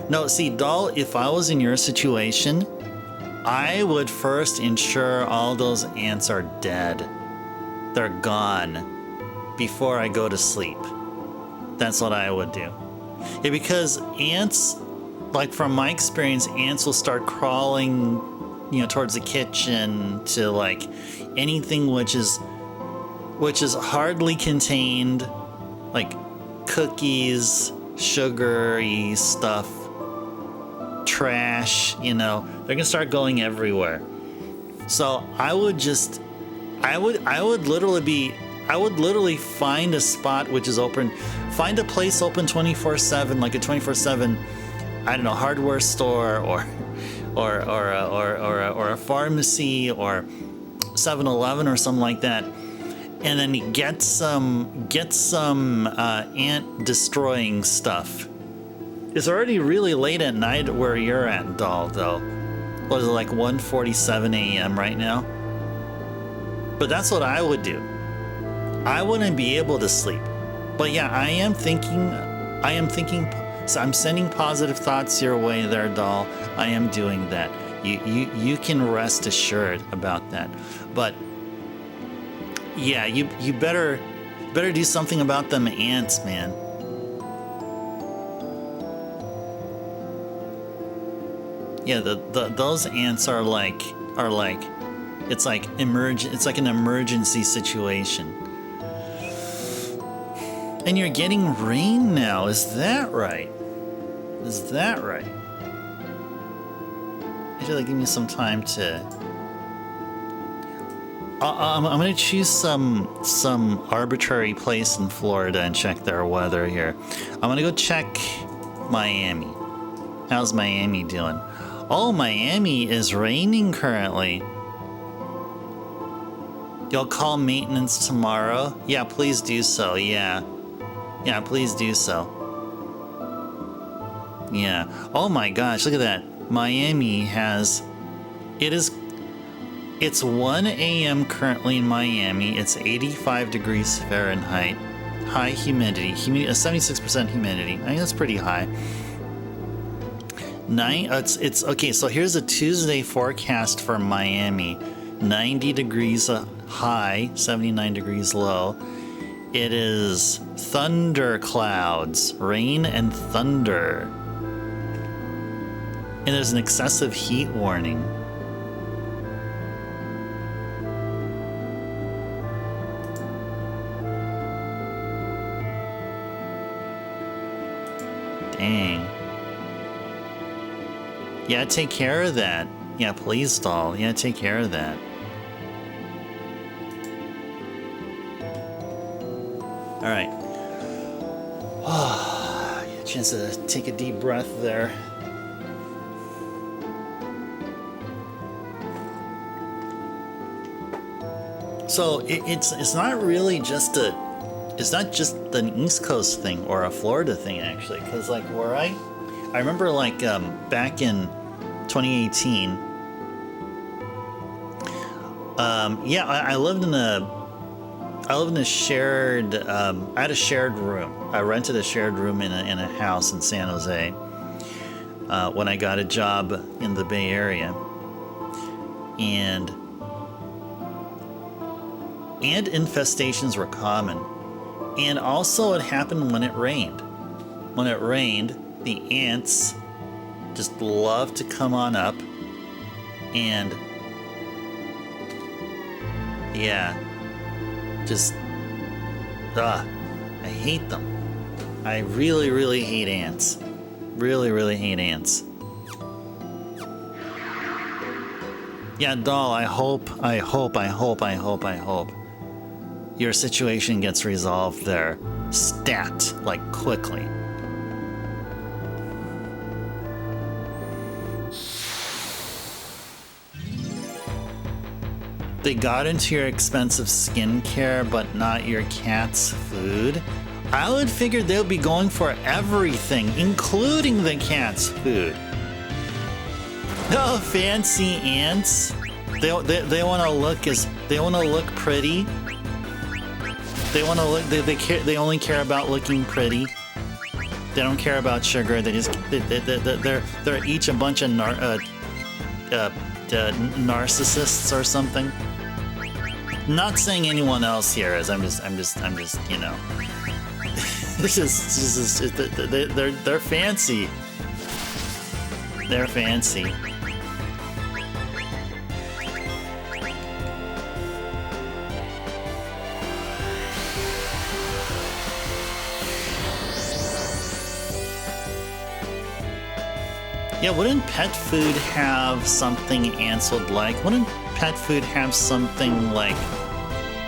No, see, Doll, if I was in your situation, I would first ensure all those ants are dead. They're gone before I go to sleep. That's what I would do. Yeah, because ants, like from my experience, ants will start crawling, towards the kitchen to like anything which is hardly contained, like cookies, sugary stuff, trash, they're gonna start going everywhere. So I would literally find a spot which is open, find a place open 24/7, like a 24/7, I don't know, hardware store or a pharmacy or 7-Eleven or something like that, and then get some ant destroying stuff. It's already really late at night where you're at, Doll, though. What is it, like 1:47 a.m. right now? But that's what I would do. I wouldn't be able to sleep. But yeah, I am thinking, so I'm sending positive thoughts your way there, Doll. I am doing that. You can rest assured about that. But yeah, you better do something about them ants, man. Yeah, those ants are like it's like an emergency situation. And you're getting rain now, is that right? Actually, give me some time to. I'm gonna choose some arbitrary place in Florida and check their weather here. I'm gonna go check Miami. How's Miami doing? Oh, Miami is raining currently. You'll call maintenance tomorrow? Yeah, please do so. Yeah, please do so. Yeah. Oh my gosh, look at that. Miami has... It's 1 a.m. currently in Miami. It's 85 degrees Fahrenheit. High humidity. 76% humidity. I think that's pretty high. It's okay, so here's a Tuesday forecast for Miami. 90 degrees high, 79 degrees low. It is thunder clouds, rain and thunder. And there's an excessive heat warning. Dang. Yeah, take care of that. Yeah, please, Doll. Yeah, take care of that. All right. Get a chance to take a deep breath there. So it's not really just it's not just an East Coast thing or a Florida thing, actually, because like where I remember like back in 2018. Yeah, I lived in a shared. I had a shared room. I rented a shared room in a house in San Jose when I got a job in the Bay Area, and ant infestations were common, and also it happened when it rained. When it rained, the ants just love to come on up, and yeah, just Ugh, I hate them. I really, really hate ants. Really, really hate ants. Yeah, doll, I hope your situation gets resolved there. Stat, like, quickly. They got into your expensive skincare, but not your cat's food. I would figure they'll be going for everything, including the cat's food. Oh, fancy ants. They want to look pretty. They want to look. They only care about looking pretty. They don't care about sugar. They're each a bunch of narcissists or something. Not saying anyone else here is. I'm just you know. They're fancy. They're fancy. Yeah, wouldn't pet food have something ants would like? Wouldn't pet food have something like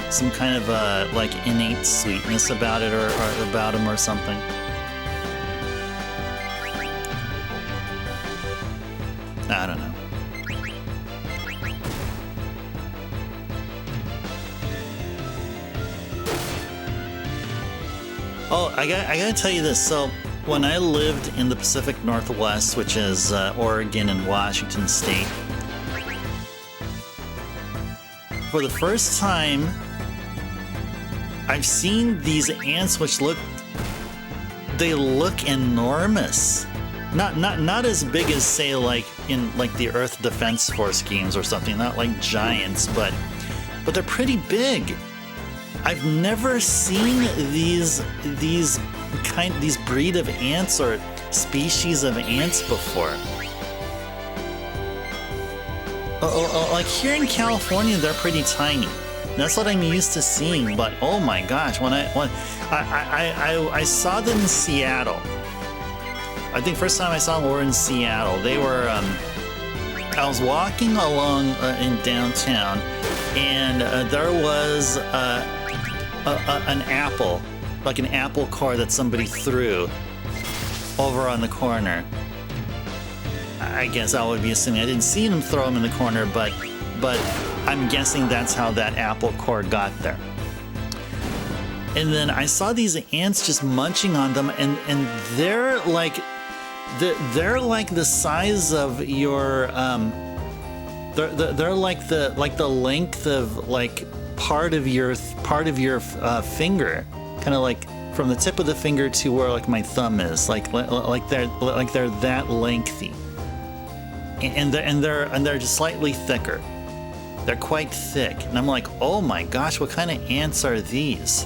some kind of like innate sweetness about it, or about them, or something? I don't know. Oh, I gotta tell you this. So when I lived in the Pacific Northwest, which is Oregon and Washington State, for the first time, I've seen these ants which look enormous. Not as big as, say, like in like the Earth Defense Force games or something, not like giants, but they're pretty big. I've never seen these breed of ants or species of ants before. Like here in California, they're pretty tiny. That's what I'm used to seeing. But oh my gosh, when I saw them in Seattle. I think first time I saw them were in Seattle. They were. I was walking along in downtown, and there was an apple. Like an apple core that somebody threw over on the corner. I guess I would be assuming. I didn't see them throw them in the corner, but I'm guessing that's how that apple core got there. And then I saw these ants just munching on them, and they're like the size of your they're like the length of like part of your finger. Kind of like from the tip of the finger to where like my thumb is, like they're that lengthy, and they're just slightly thicker. They're quite thick, and I'm like, oh my gosh, what kind of ants are these?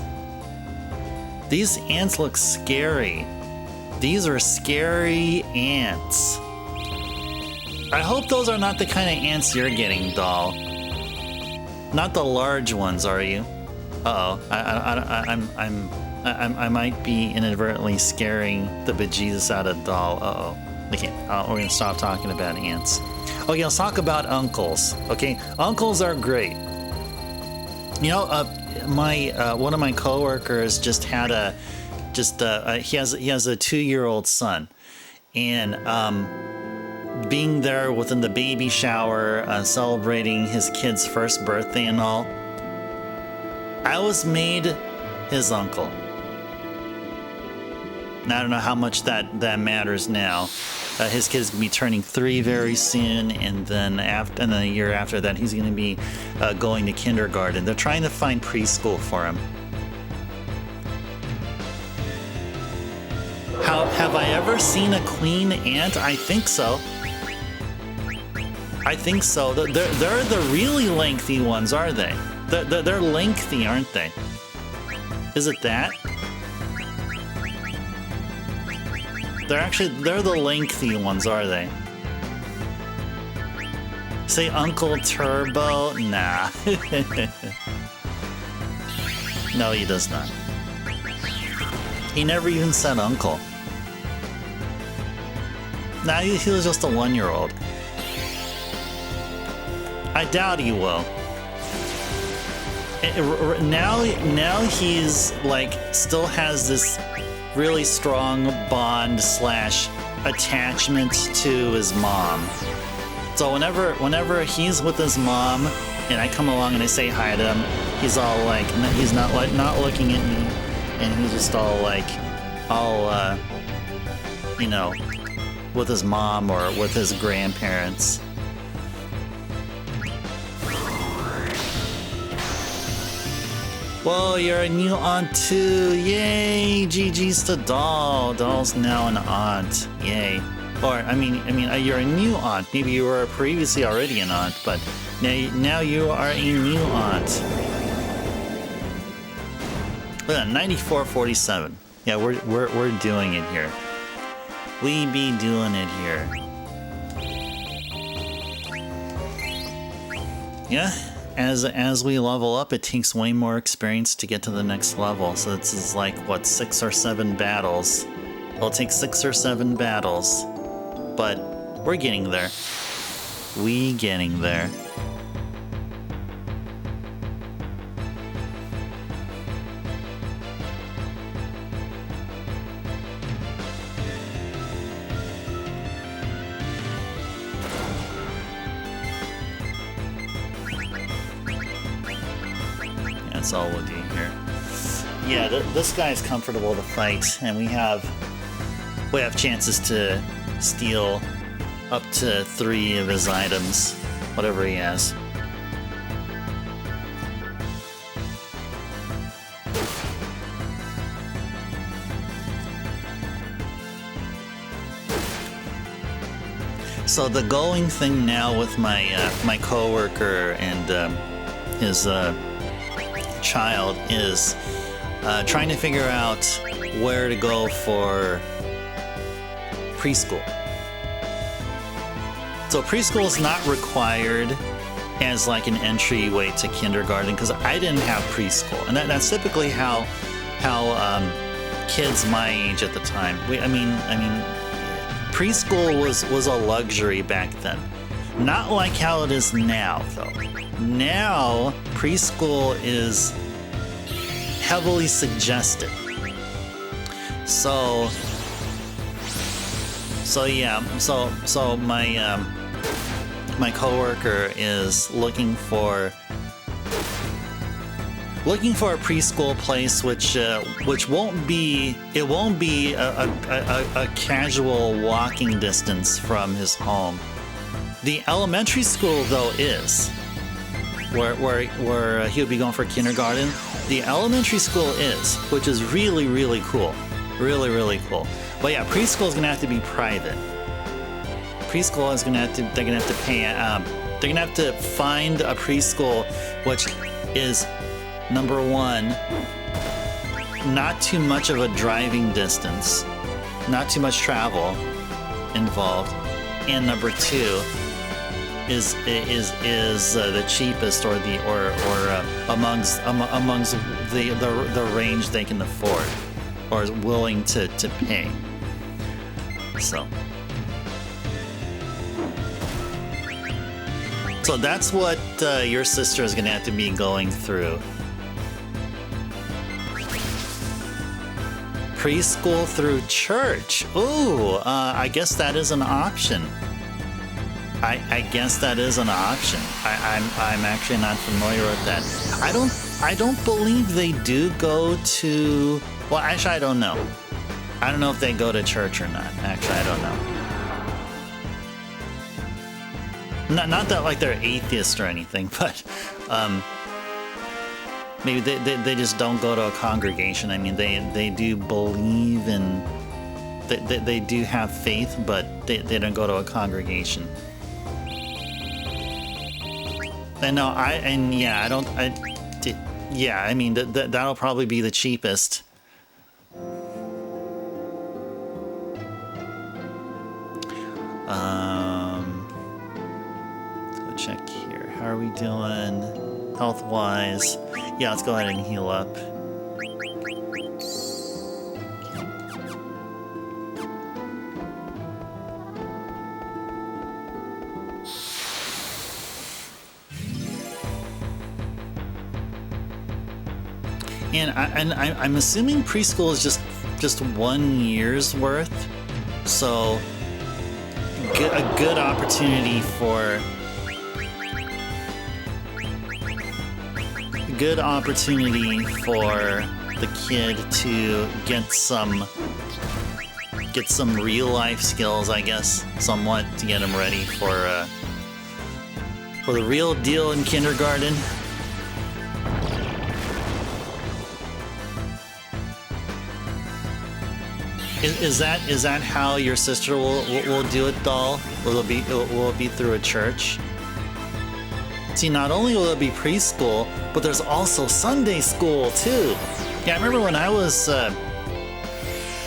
These ants look scary. These are scary ants. I hope those are not the kind of ants you're getting, doll. Not the large ones, are you? Uh-oh, I might be inadvertently scaring the bejesus out of doll. Uh-oh. Okay, we're gonna stop talking about ants. Okay, let's talk about uncles. Okay, uncles are great. You know, one of my coworkers just had he has a 2-year-old son, and being there within the baby shower, celebrating his kid's first birthday and all, I was made his uncle. Now, I don't know how much that matters now. His kid's gonna be turning 3 very soon, and then a year after that, he's gonna be going to kindergarten. They're trying to find preschool for him. Have I ever seen a queen ant? I think so. I think so. They're the really lengthy ones, are they? They're lengthy, aren't they? Is it that? They're the lengthy ones, are they? Say Uncle Turbo? Nah. No, he does not. He never even said uncle. Nah, he was just a 1-year-old. I doubt he will. Now he's like still has this really strong bond / attachment to his mom. So whenever he's with his mom and I come along and I say hi to him, he's all like, he's not looking at me, and he's just all like, you know, with his mom or with his grandparents. Whoa, you're a new aunt too! Yay! GG's to Doll. Doll's now an aunt. Yay! Or I mean, you're a new aunt. Maybe you were previously already an aunt, but now you are a new aunt. Look at that, 9447. Yeah, we're doing it here. We be doing it here. Yeah. As we level up, it takes way more experience to get to the next level. So this is like, what, 6 or 7 battles? It'll take 6 or 7 battles, but we're getting there. We getting there. That's all we'll do here. Yeah, this guy's comfortable to fight, and we have chances to steal up to 3 of his items, whatever he has. So the going thing now with my my coworker and his child is trying to figure out where to go for preschool. So preschool is not required as like an entryway to kindergarten, because I didn't have preschool, and that's typically how kids my age at the time. I mean preschool was a luxury back then. Not like how it is now, though. Now, preschool is heavily suggested. So my coworker is looking for a preschool place which won't be a casual walking distance from his home. The elementary school, though, is where he would be going for kindergarten. The elementary school is, which is really, really cool. Really, really cool. But yeah, preschool is gonna have to be private. Preschool is they're gonna have to pay. They're gonna have to find a preschool which is, number 1, not too much of a driving distance, not too much travel involved, and number 2 is the cheapest or amongst the range they can afford or is willing to pay. So that's what your sister is gonna have to be going through. Preschool through church. Ooh, I guess that is an option. I guess that is an option. I'm actually not familiar with that. I don't believe they do go to. Well, actually, I don't know. I don't know if they go to church or not. Actually, I don't know. Not that like they're atheists or anything, but maybe they just don't go to a congregation. I mean, they do believe in. They do have faith, but they don't go to a congregation. And no, I mean that'll probably be the cheapest. Let's go check here. How are we doing health-wise? Yeah, let's go ahead and heal up. And I'm assuming preschool is just 1 year's worth, so a good opportunity for the kid to get some real life skills, I guess, somewhat, to get him ready for the real deal in kindergarten. Is that how your sister will do it, doll? Will it be through a church? See, not only will it be preschool, but there's also Sunday school too. Yeah, I remember when I was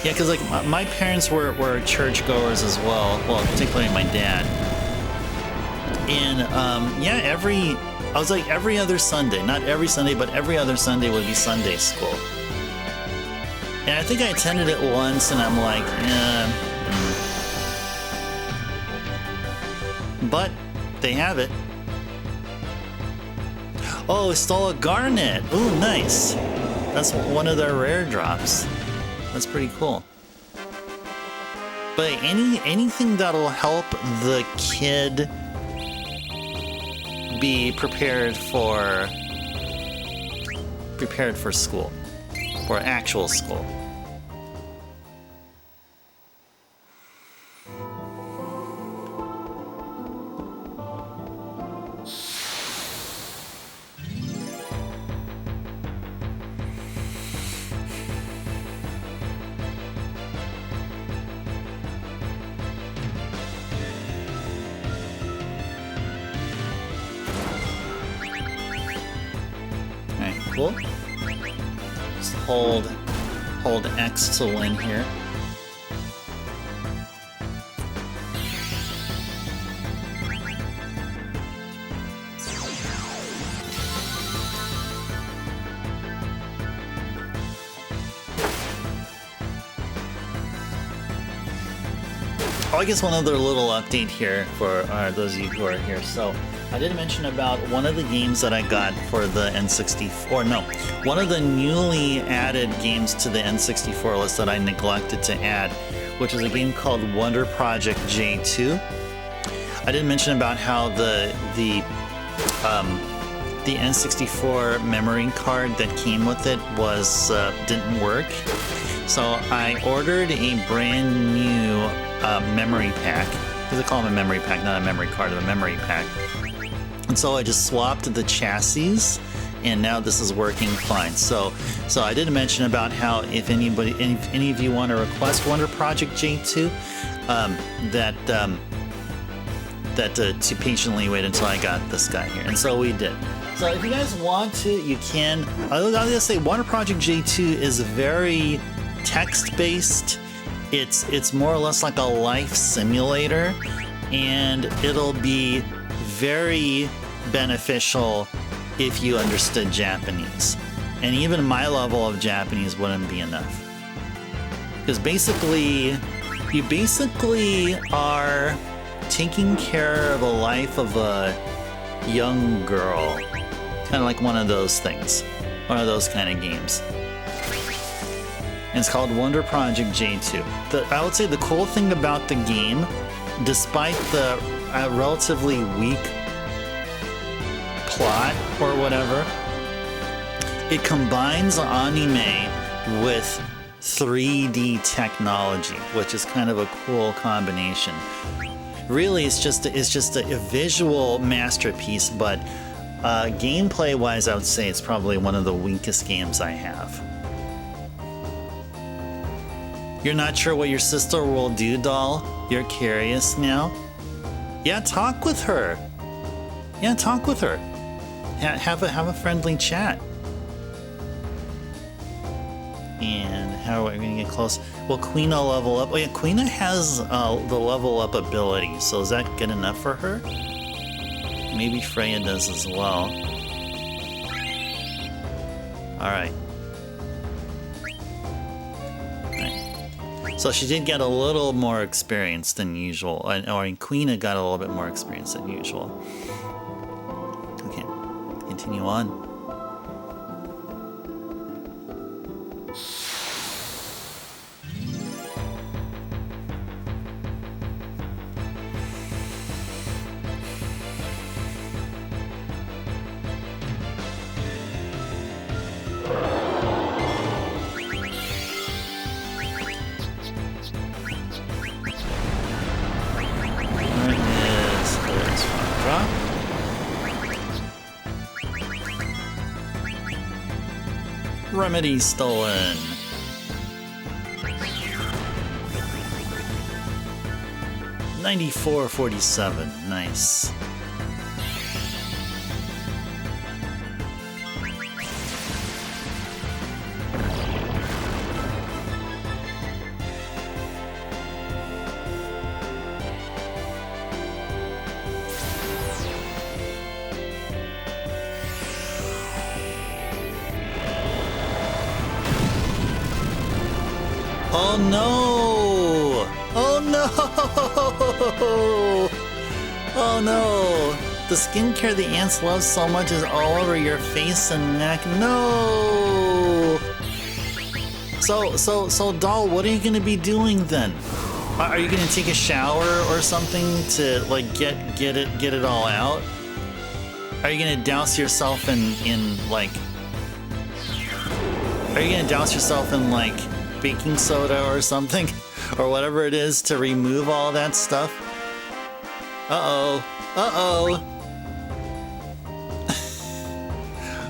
because like my parents were churchgoers as well. Well, particularly my dad. And I was like every other Sunday, not every Sunday, but every other Sunday would be Sunday school. And I think I attended it once, and I'm like, But they have it. Oh, it stole a garnet. Ooh, nice. That's one of their rare drops. That's pretty cool. But anything that'll help the kid be prepared for school. For actual school. Alright, cool. Just hold X to win here. Oh, I guess one other little update here for those of you who are here. So I did mention about one of the games that I got for the N64. No, one of the newly added games to the N64 list that I neglected to add, which is a game called Wonder Project J2. I did mention about how the N64 memory card that came with it didn't work. So I ordered a brand new memory pack. Because I call them a memory pack, not a memory card, but a memory pack. And so I just swapped the chassis, and now this is working fine. So I did mention about how if any of you want to request Wonder Project J2, to patiently wait until I got this guy here, and so we did. So if you guys want to, you can. I'll just say Wonder Project J2 is very text-based. It's more or less like a life simulator, and it'll be very beneficial if you understood Japanese. And even my level of Japanese wouldn't be enough. Because you basically are taking care of a life of a young girl. Kind of like one of those things. One of those kind of games. And it's called Wonder Project J2. I would say the cool thing about the game, despite the relatively weak plot or whatever, it combines anime with 3D technology, which is kind of a cool combination. Really, it's just a visual masterpiece, but gameplay-wise, I would say it's probably one of the weakest games I have. You're not sure what your sister will do, doll? You're curious now? Yeah, talk with her. Yeah, talk with her. Have a friendly chat. And how are we gonna get close? Will Quina level up? Oh yeah, Quina has the level up ability, so is that good enough for her? Maybe Freya does as well. Alright. So she did get a little more experience than usual, or Quina got a little bit more experience than usual. Okay, continue on. Remedy stolen. $94.47. Nice. Oh no! Oh no! Oh no! The skincare the ants love so much is all over your face and neck. No! So, doll, what are you gonna be doing then? Are you gonna take a shower or something to like get it all out? Are you gonna douse yourself in like? Are you gonna douse yourself in like baking soda or something, or whatever it is to remove all that stuff? Uh-oh. Uh-oh.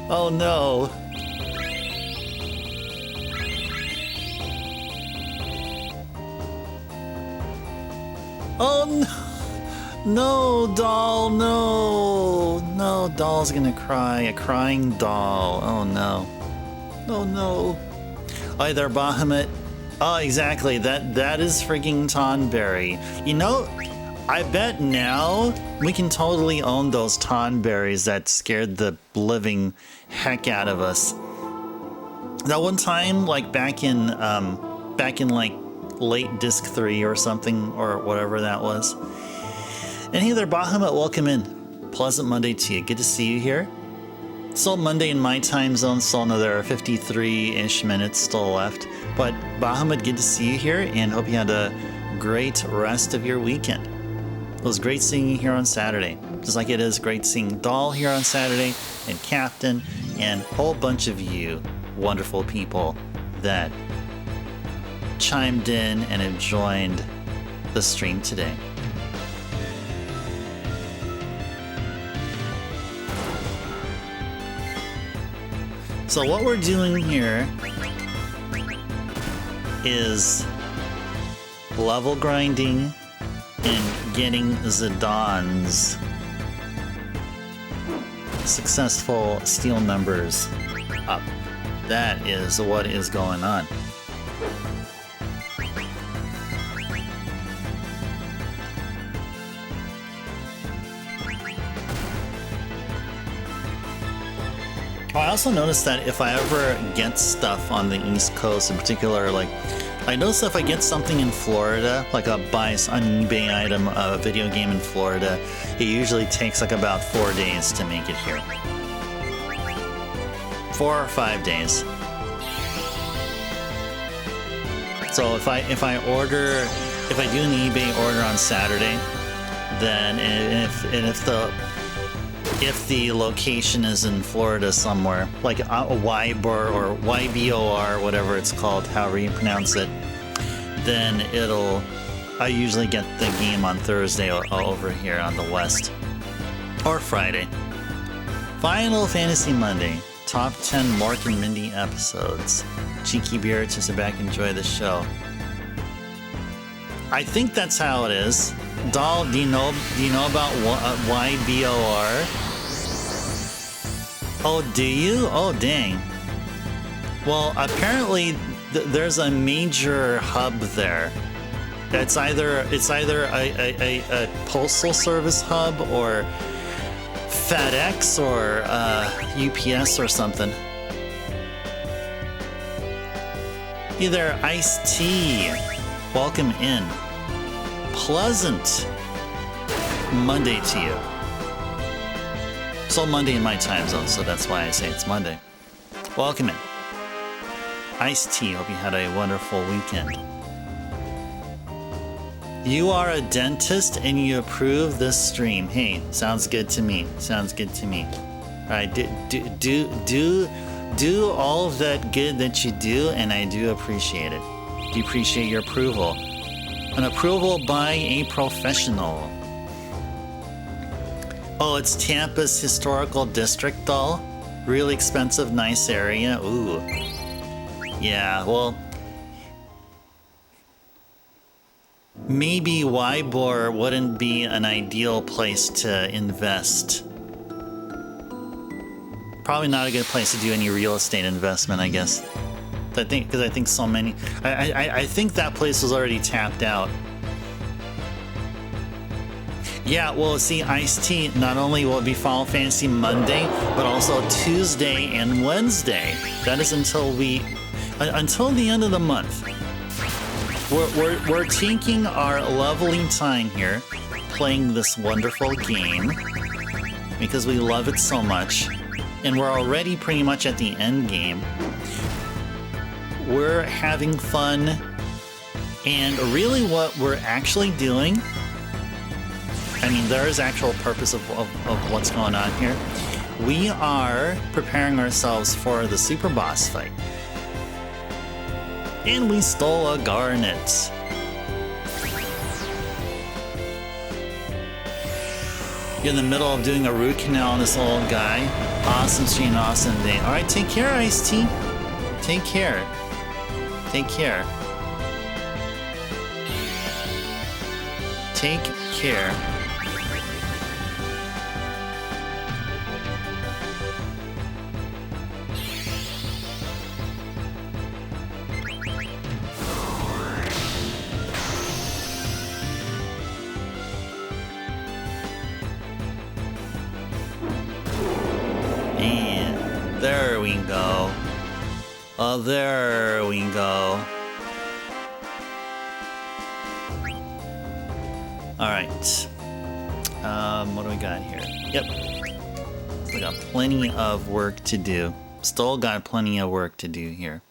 Oh no. Oh no. No, doll, no. No, doll's gonna cry. A crying doll. Oh no. Oh no. Oh, there, Bahamut. Oh, exactly. That is freaking Tonberry. You know, I bet now we can totally own those Tonberries that scared the living heck out of us. That one time, like back in like late disc 3 or something, or whatever that was. And hey there, Bahamut, welcome in. Pleasant Monday to you. Good to see you here. Still Monday in my time zone, still another 53-ish minutes still left. But Bahamut, good to see you here, and hope you had a great rest of your weekend. It was great seeing you here on Saturday, just like it is great seeing Doll here on Saturday, and Captain, and a whole bunch of you wonderful people that chimed in and have joined the stream today. So what we're doing here is level grinding and getting Zidon's successful steel numbers up. That is what is going on. I also noticed that if I ever get stuff on the East Coast in particular, like I noticed if I get something in Florida, like buy an eBay item, a video game in Florida, it usually takes like about 4 days to make it here. 4 or 5 days. So if I do an eBay order on Saturday, then if the location is in Florida somewhere, like a YBOR or YBOR, whatever it's called, however you pronounce it, then I usually get the game on Thursday over here on the West, or Friday. Final Fantasy Monday, top 10 Mork and Mindy episodes. Cheeky beer to sit back and enjoy the show. I think that's how it is. Doll, do you know about YBOR? Oh, do you? Oh, dang. Well, apparently there's a major hub there. It's either a postal service hub or FedEx or UPS or something. Either Iced Tea. Welcome in. Pleasant Monday to you. It's all Monday in my time zone, so that's why I say it's Monday. Welcome in. Iced Tea, hope you had a wonderful weekend. You are a dentist and you approve this stream. Hey, sounds good to me. Sounds good to me. All right, do all of that good that you do, and I do appreciate it. Do appreciate your approval. An approval by a professional. Oh, it's Tampa's historical district, doll? Really expensive, nice area. Ooh. Yeah, well... maybe Ybor wouldn't be an ideal place to invest. Probably not a good place to do any real estate investment, I guess. Because I think so many... I think that place was already tapped out. Yeah, well, see, Ice-T, not only will it be Final Fantasy Monday, but also Tuesday and Wednesday. That is until the end of the month. We're taking our lovely time here, playing this wonderful game, because we love it so much, and we're already pretty much at the end game. We're having fun, and really what we're actually doing, I mean, there is actual purpose of what's going on here. We are preparing ourselves for the super boss fight. And we stole a garnet. You're in the middle of doing a root canal on this old guy. Awesome stream, awesome day. Alright, take care, Ice-T. Take care. Take care. Take care. There we go. Oh, there we go. Alright. What do we got here? Yep. We got plenty of work to do. Still got plenty of work to do here.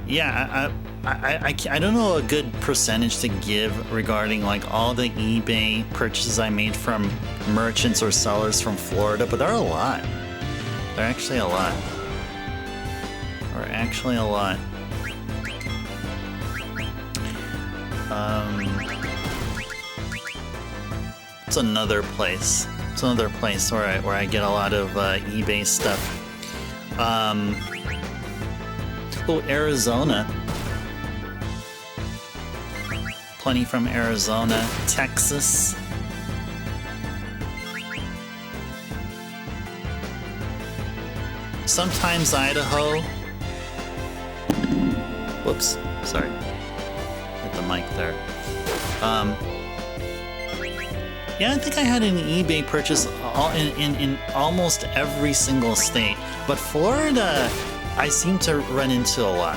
Yeah, I don't know a good percentage to give regarding like all the eBay purchases I made from merchants or sellers from Florida, but there are a lot. There are actually a lot. There are actually a lot. It's another place. It's another place where I get a lot of eBay stuff. Oh, Arizona. Plenty from Arizona, Texas. Sometimes Idaho. Whoops, sorry. Hit the mic there. Yeah, I think I had an eBay purchase in almost every single state, but Florida, I seem to run into a lot.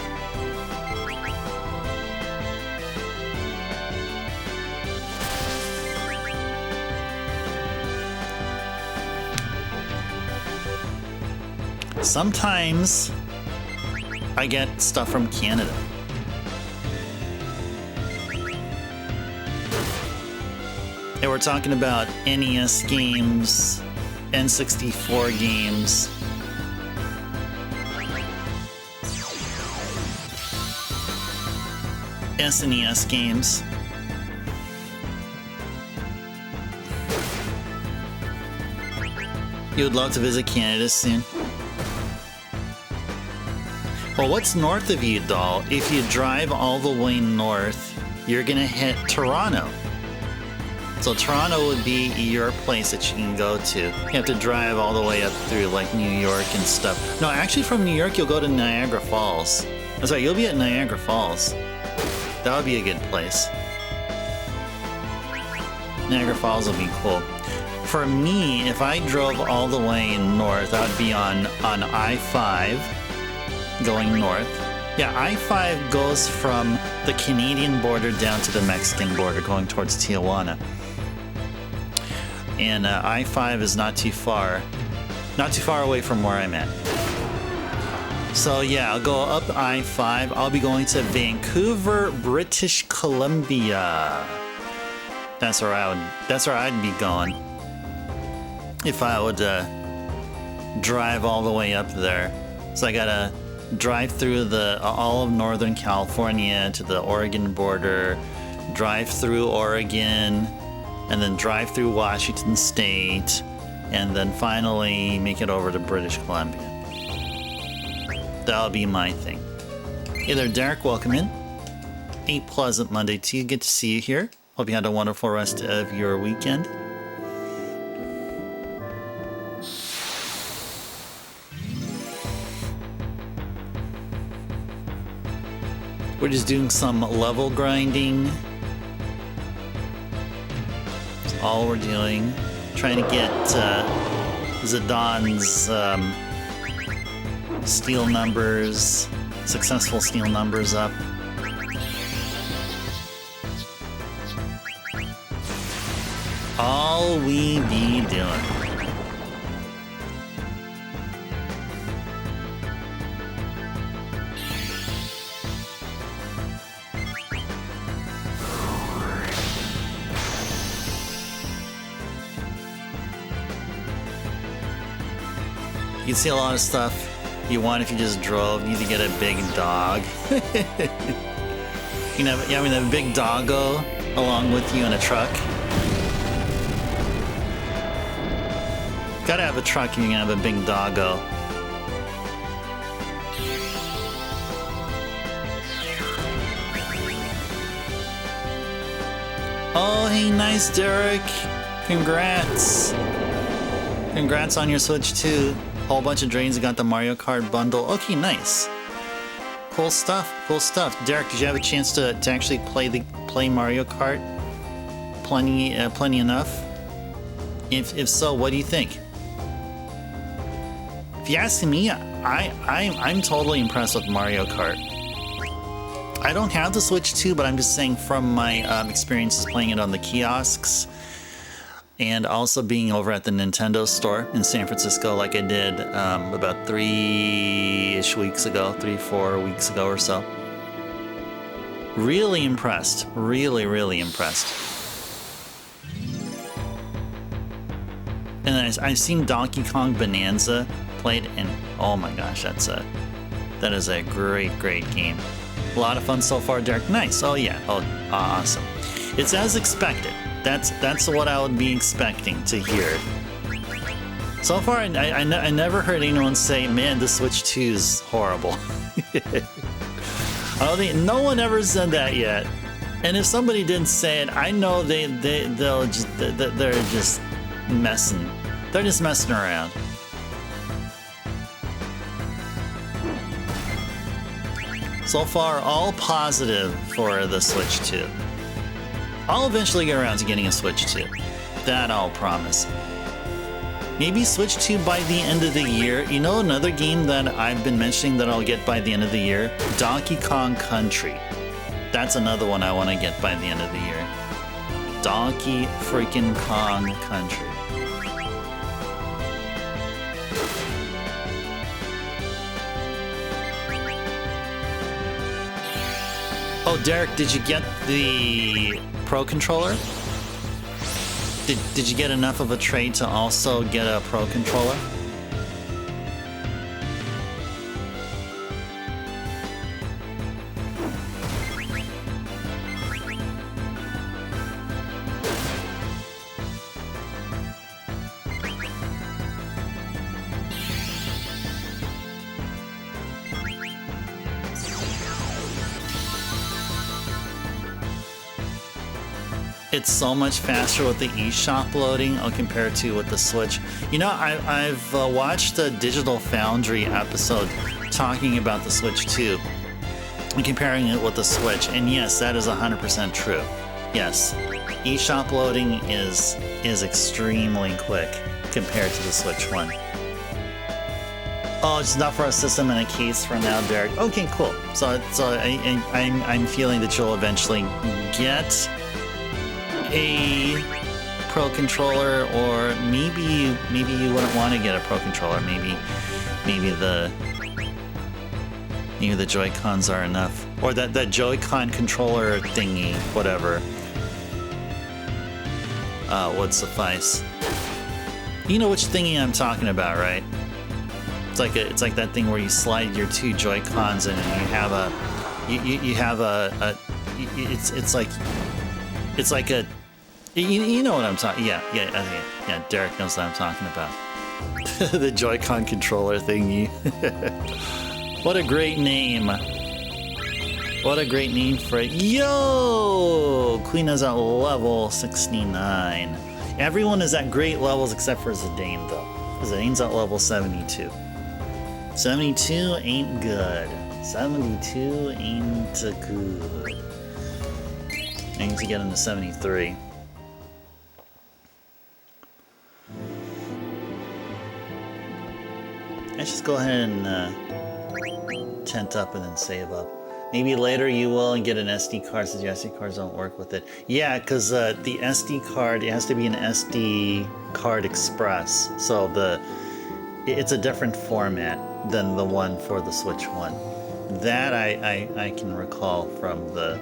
Sometimes I get stuff from Canada. And we're talking about NES games, N64 games. SNES games. You would love to visit Canada soon. Well, what's north of you, doll? If you drive all the way north, you're gonna hit Toronto. So Toronto would be your place that you can go to. You have to drive all the way up through like New York and stuff. No, actually from New York, you'll go to Niagara Falls. That's right, you'll be at Niagara Falls. That would be a good place. Niagara Falls would be cool. For me, if I drove all the way north, I would be on I-5 going north. Yeah, I-5 goes from the Canadian border down to the Mexican border going towards Tijuana. And I-5 is not too far away from where I'm at. So yeah, I'll go up I-5. I'll be going to Vancouver, British Columbia. That's where I'd be going if I would drive all the way up there. So I gotta drive through all of Northern California to the Oregon border, drive through Oregon, and then drive through Washington State, and then finally make it over to British Columbia. That'll be my thing. Hey there, Derek. Welcome in. A pleasant Monday to you. Good to see you here. Hope you had a wonderful rest of your weekend. We're just doing some level grinding. That's all we're doing. Trying to get Zidane steel numbers, successful steel numbers up. All we be doing. You can see a lot of stuff you want if you just drove. You need to get a big dog. You know, having a big doggo along with you in a truck. Gotta have a truck if you're gonna have a big doggo. Oh, hey, nice, Derek. Congrats. Congrats on your Switch 2. Whole bunch of drains. You got the Mario Kart bundle. Okay, nice. Cool stuff. Cool stuff. Derek, did you have a chance to actually play Mario Kart? Plenty enough. If so, what do you think? If you ask me, I'm totally impressed with Mario Kart. I don't have the Switch 2, but I'm just saying from my experiences playing it on the kiosks, and also being over at the Nintendo store in San Francisco like I did about 4 weeks ago or so. Really impressed. Really, really impressed. And I've seen Donkey Kong Bonanza played, and oh my gosh, that is a great, great game. A lot of fun so far, Derek. Nice. Oh yeah. Oh, awesome. It's as expected. That's what I would be expecting to hear. So far, I never heard anyone say, "Man, the Switch 2 is horrible." I don't think no one ever said that yet. And if somebody didn't say it, I know they're just messing. They're just messing around. So far, all positive for the Switch 2. I'll eventually get around to getting a Switch 2. That I'll promise. Maybe Switch 2 by the end of the year. You know another game that I've been mentioning that I'll get by the end of the year? Donkey Kong Country. That's another one I want to get by the end of the year. Donkey freaking Kong Country. Oh, Derek, did you get the Pro Controller? Did you get enough of a trade to also get a Pro Controller? It's so much faster with the eShop loading compared to with the Switch. You know, I've watched a Digital Foundry episode talking about the Switch 2 and comparing it with the Switch, and yes, that is 100% true. Yes, eShop loading is extremely quick compared to the Switch 1. Oh, it's not for a system in a case for now, Derek. Okay, cool. So I'm feeling that you'll eventually get a Pro Controller, or maybe you wouldn't want to get a Pro Controller. Maybe the Joy-Cons are enough, or that Joy-Con controller thingy, whatever, would suffice. You know which thingy I'm talking about, right? It's like that thing where you slide your two Joy-Cons in and you have a it's like a you know what I'm talking. Yeah. Derek knows what I'm talking about. The Joy-Con controller thingy. What a great name. What a great name for it. Yo! Quina's at level 69. Everyone is at great levels except for Zidane, though. Zidane's at level 72. 72 ain't good. 72 ain't good. I need to get him to 73. Let's just go ahead and tent up and then save up. Maybe later you will and get an SD card since your SD cards don't work with it. Yeah, because the SD card, it has to be an SD card express. So it's a different format than the one for the Switch one. That I can recall from the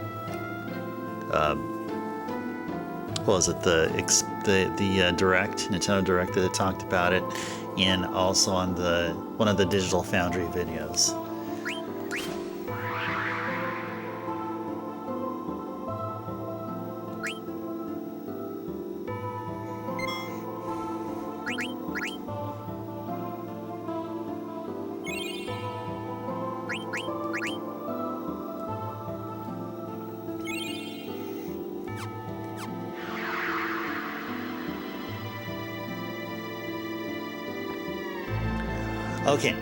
what was it, the Direct, Nintendo Direct that talked about it, and also on one of the Digital Foundry videos. Okay,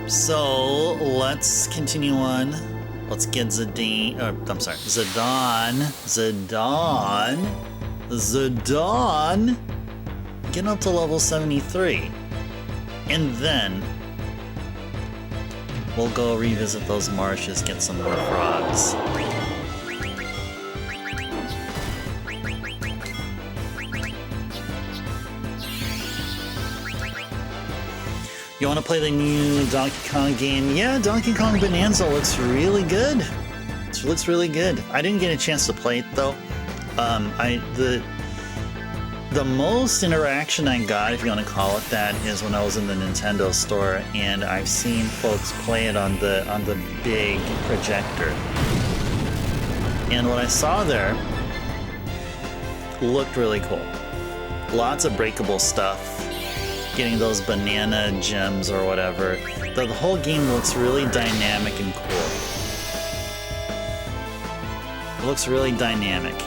so let's continue on. Let's get Zidane. I'm sorry, Zidane. Getting up to level 73, and then we'll go revisit those marshes, get some more frogs. You want to play the new Donkey Kong game? Yeah, Donkey Kong Bonanza looks really good. It looks really good. I didn't get a chance to play it though. The most interaction I got, if you want to call it that, is when I was in the Nintendo store, and I've seen folks play it on the big projector. And what I saw there looked really cool. Lots of breakable stuff. Getting those banana gems or whatever. The whole game looks really dynamic and cool. It looks really dynamic.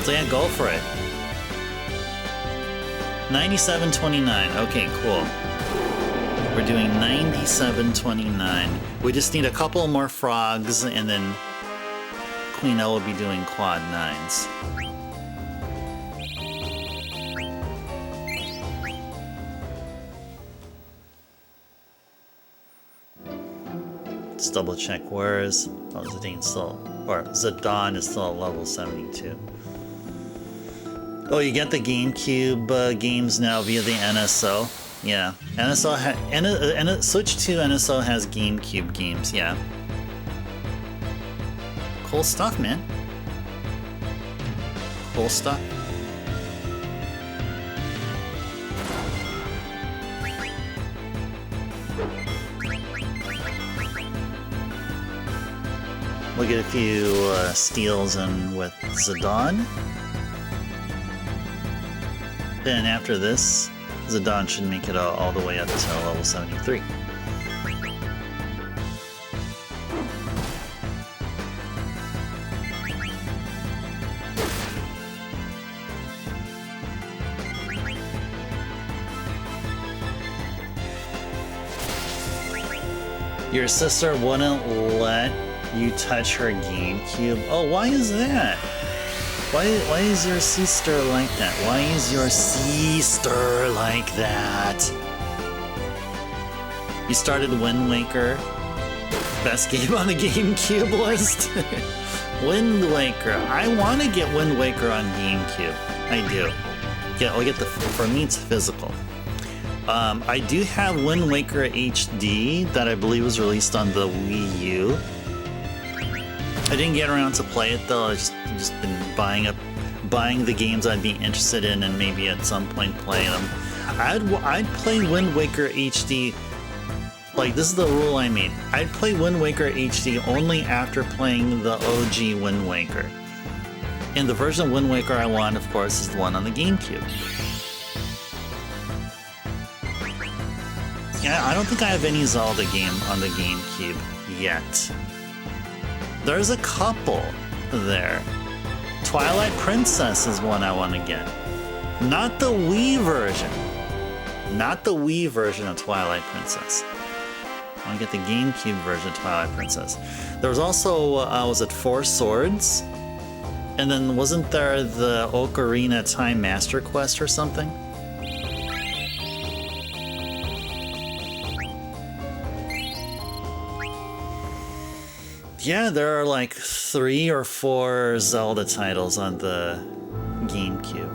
So yeah, go for it. 97.29. Okay, cool. We're doing 97.29. We just need a couple more frogs, and then Quina will be doing quad 9s. Let's double check where's Zidane still, or Zidane is still at level 72. Oh, you get the GameCube games now via the NSO. Yeah, NSO Switch 2 NSO has GameCube games. Yeah, cool stuff, man. Cool stuff. We'll get a few steals in with Zidane. Then after this, Zidane should make it all the way up to level 73. Your sister wouldn't let you touch her GameCube? Oh, why is that? Why is your sister like that? Why is your sister like that? You started Wind Waker. Best game on the GameCube list. Wind Waker. I want to get Wind Waker on GameCube. I do. Yeah, I'll get for me it's physical. I do have Wind Waker HD that I believe was released on the Wii U. I didn't get around to play it though. I've just been buying buying the games I'd be interested in and maybe at some point playing them. I'd play Wind Waker HD. Like, this is the rule I made. I'd play Wind Waker HD only after playing the OG Wind Waker. And the version of Wind Waker I want, of course, is the one on the GameCube. Yeah, I don't think I have any Zelda game on the GameCube yet. There's a couple there. Twilight Princess is one I want to get. Not the Wii version. Not the Wii version of Twilight Princess. I want to get the GameCube version of Twilight Princess. There was also, was it Four Swords? And then wasn't there the Ocarina Time Master Quest or something? Yeah, there are like 3 or 4 Zelda titles on the GameCube.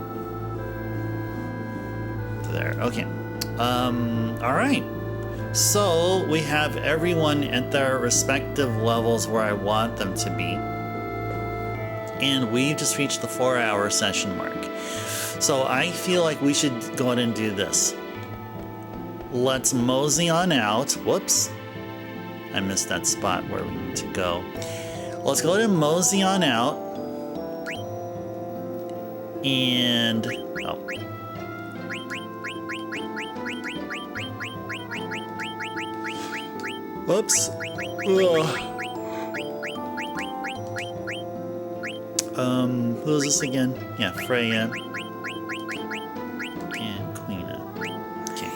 There, okay. Alright. So, we have everyone at their respective levels where I want them to be. And we've just reached the 4-hour session mark. So I feel like we should go ahead and do this. Let's mosey on out. Whoops. I missed that spot where we need to go. Let's go ahead and mosey on out. And... oh. Whoops. Ugh. Who is this again? Yeah, Freya. And Quina. Okay.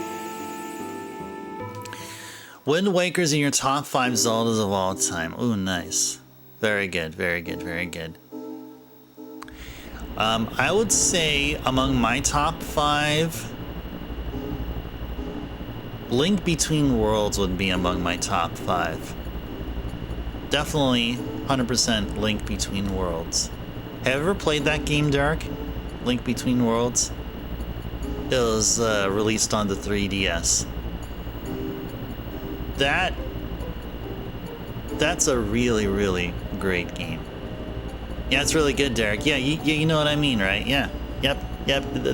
Wind Waker's in your top 5 Zeldas of all time. Ooh, nice. Very good, very good, very good. I would say among my top 5, Link Between Worlds would be among my top 5. Definitely 100% Link Between Worlds. Have you ever played that game, Derek? Link Between Worlds? It was released on the 3DS. That's a really, really great game. Yeah, it's really good, Derek. Yeah, you know what I mean, right? Yeah. Yep.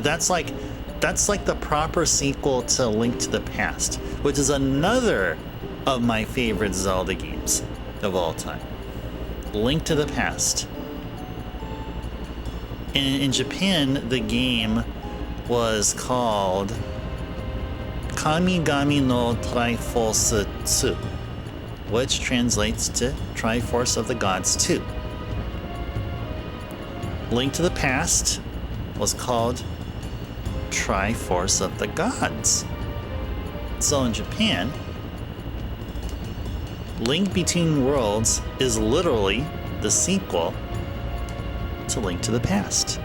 That's like the proper sequel to Link to the Past, which is another of my favorite Zelda games of all time. Link to the Past. In Japan, the game was called Kamigami no Triforce 2, which translates to Triforce of the Gods 2. Link to the Past was called Triforce of the Gods. So in Japan, Link Between Worlds is literally the sequel to Link to the Past.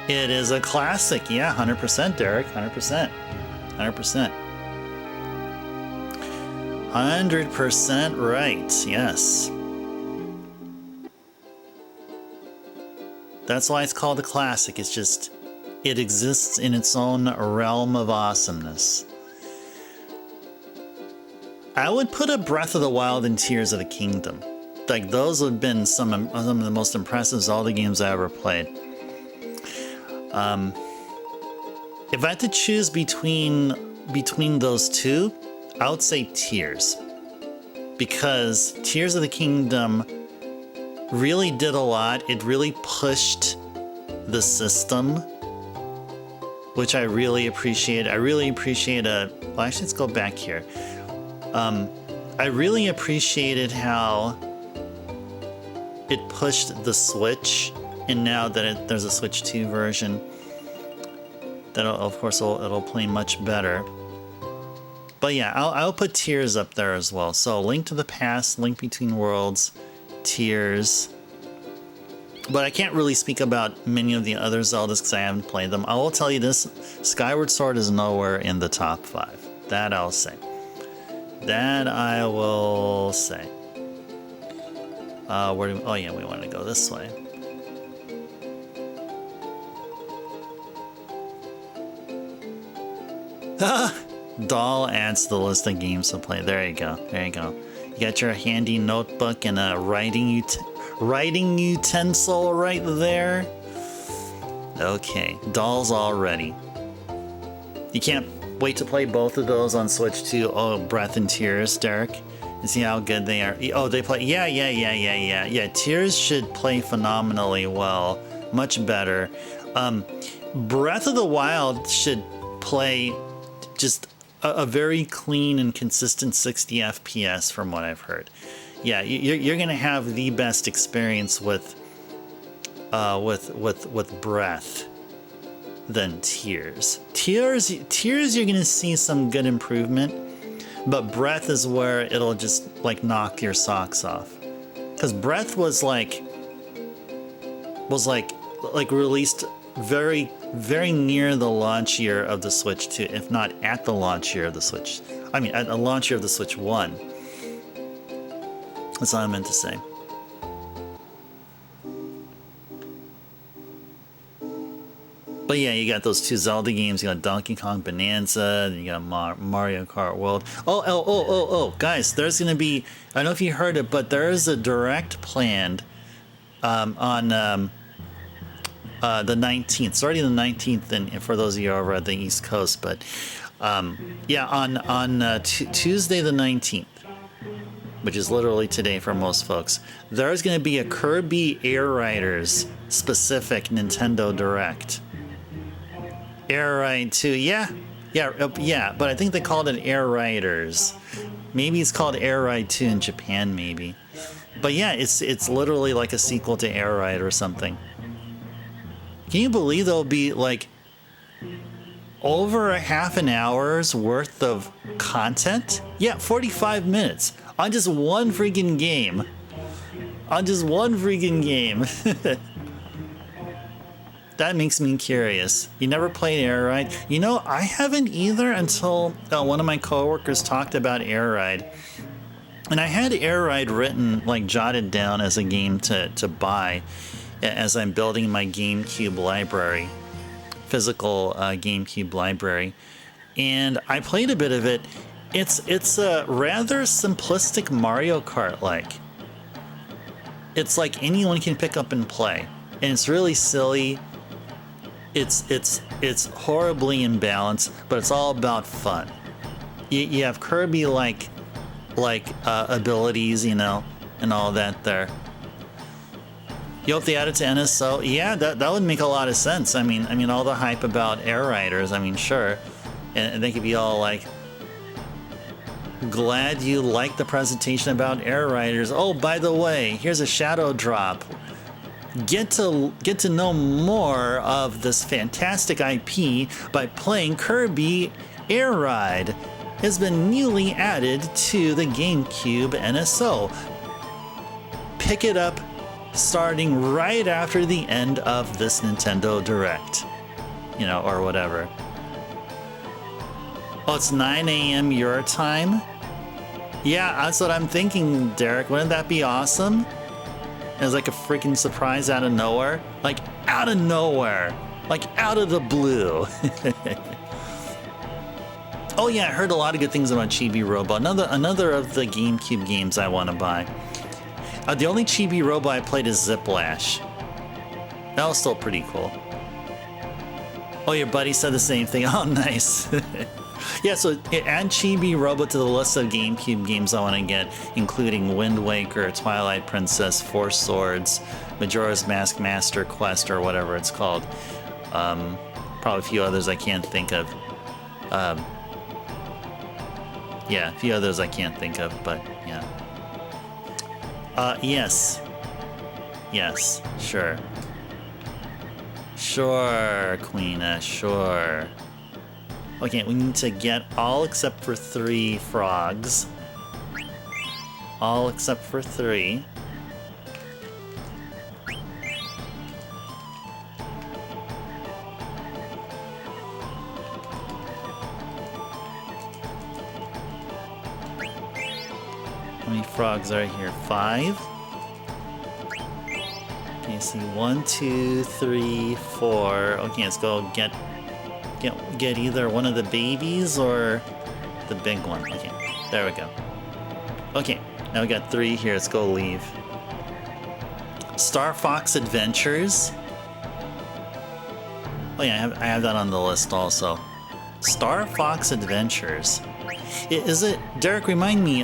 It is a classic. Yeah, 100%, Derek. 100%. 100%. 100% right. Yes. That's why it's called a classic. It's just, it exists in its own realm of awesomeness. I would put a Breath of the Wild and Tears of the Kingdom. Like, those would have been some of the most impressive Zelda games I ever played. If I had to choose between those two, I would say Tears. Because Tears of the Kingdom really did a lot. It really pushed the system, which I really appreciate. Well, actually, let's go back here. I really appreciated how it pushed the Switch, and now that there's a Switch 2 version, that of course it'll play much better. But yeah, I'll put Tears up there as well. So Link to the Past, Link Between Worlds, Tears. But I can't really speak about many of the other Zeldas because I haven't played them. I will tell you this, Skyward Sword is nowhere in the top 5. That I'll say. That I will say. Oh yeah, we want to go this way. Doll adds to the list of games to play. There you go. There you go. You got your handy notebook and a writing utensil right there. Okay, dolls all ready. You can't wait to play both of those on Switch 2. Oh, Breath and Tears, Derek. And see how good they are. Oh, they play. Yeah. Tears should play phenomenally well. Much better. Breath of the Wild should play just a very clean and consistent 60 FPS from what I've heard. Yeah, you're gonna have the best experience with Breath than Tears. Tears, you're gonna see some good improvement, but Breath is where it'll just like knock your socks off. Because Breath was like released very near the launch year of the Switch 2, if not at the launch year of the Switch. I mean, at the launch year of the Switch 1. That's all I meant to say. But yeah, you got those two Zelda games. You got Donkey Kong Bonanza, and you got Mario Kart World. Oh, guys, there's going to be, I don't know if you heard it, but there is a direct planned on the 19th. It's already the 19th, and for those of you over at the East Coast, but yeah, on Tuesday the 19th, which is literally today for most folks, there's going to be a Kirby Air Riders specific Nintendo Direct. Air Ride 2, yeah, but I think they called it Air Riders. Maybe it's called Air Ride 2 in Japan, maybe. But yeah, it's literally like a sequel to Air Ride or something. Can you believe there'll be like over a half an hour's worth of content? Yeah, 45 minutes on just one freaking game. That makes me curious. You never played Air Ride? You know, I haven't either until one of my coworkers talked about Air Ride. And I had Air Ride written, like jotted down as a game to buy as I'm building my GameCube library, physical GameCube library. And I played a bit of it. It's a rather simplistic Mario Kart-like. It's like anyone can pick up and play. And it's really silly. It's horribly imbalanced, but it's all about fun. You have Kirby like abilities, you know, and all that there. You hope they add it to NSO? Yeah, that would make a lot of sense. I mean, all the hype about Air Riders. I mean, sure, and they could be all like, "Glad you liked the presentation about Air Riders. Oh, by the way, here's a shadow drop. Get to know more of this fantastic IP by playing Kirby Air Ride. Has been newly added to the GameCube NSO. Pick it up starting right after the end of this Nintendo Direct." You know, or whatever. Oh, it's 9 a.m. your time? Yeah, that's what I'm thinking, Derek. Wouldn't that be awesome? It was like a freaking surprise out of nowhere. Like, out of nowhere. Like, out of the blue. Oh yeah, I heard a lot of good things about Chibi Robo. Another of the GameCube games I want to buy. The only Chibi Robo I played is Ziplash. That was still pretty cool. Oh, your buddy said the same thing. Oh, nice. Yeah, so add Chibi Robo to the list of GameCube games I want to get, including Wind Waker, Twilight Princess, Four Swords, Majora's Mask Master Quest, or whatever it's called. Probably a few others I can't think of. Yeah, a few others I can't think of, but yeah. Yes. Yes, sure. Sure, Quina, sure. Okay, we need to get all except for 3 frogs. All except for 3. How many frogs are here? 5? Okay, see, 1, 2, 3, 4. Okay, let's go get either one of the babies or the big one. Okay, there we go. Okay, Now we got 3 here. Let's go leave. Star Fox Adventures. Oh yeah, I have that on the list also. Star Fox Adventures. Is it, Derek, remind me,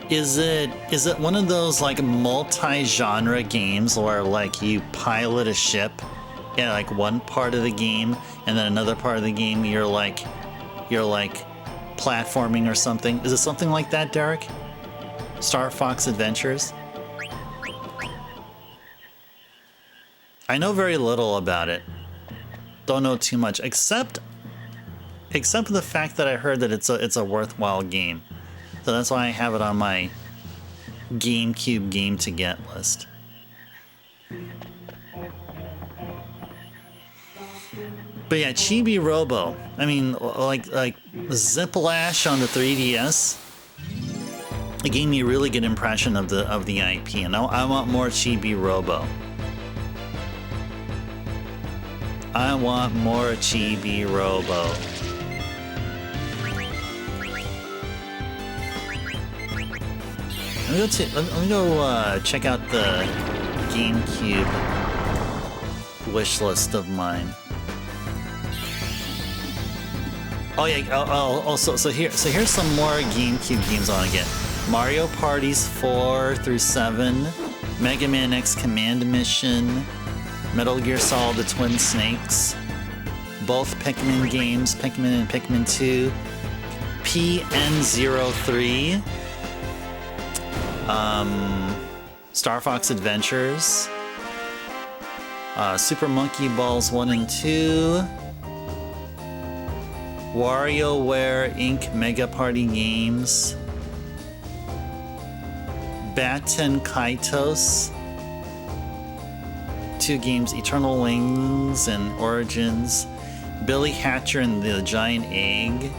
is it one of those like multi-genre games where like you pilot a ship in like one part of the game and then another part of the game you're like platforming or something? Is it something like that, Derek? Star Fox Adventures? I know very little about it. Don't know too much, except for the fact that I heard that it's a worthwhile game. So that's why I have it on my GameCube game to get list. But yeah, Chibi Robo. I mean, like Ziplash on the 3DS. It gave me a really good impression of the IP, and I want more Chibi Robo. I want more Chibi Robo. Let me go check out the GameCube wish list of mine. Oh yeah. So here's some more GameCube games I want to get. Mario Parties 4 through 7, Mega Man X Command Mission, Metal Gear Solid: The Twin Snakes, both Pikmin games, Pikmin and Pikmin 2, PN03, Star Fox Adventures, Super Monkey Balls 1 and 2, WarioWare Inc. Mega Party Games, Batten Kaitos, 2 games, Eternal Wings and Origins, Billy Hatcher and the Giant Egg,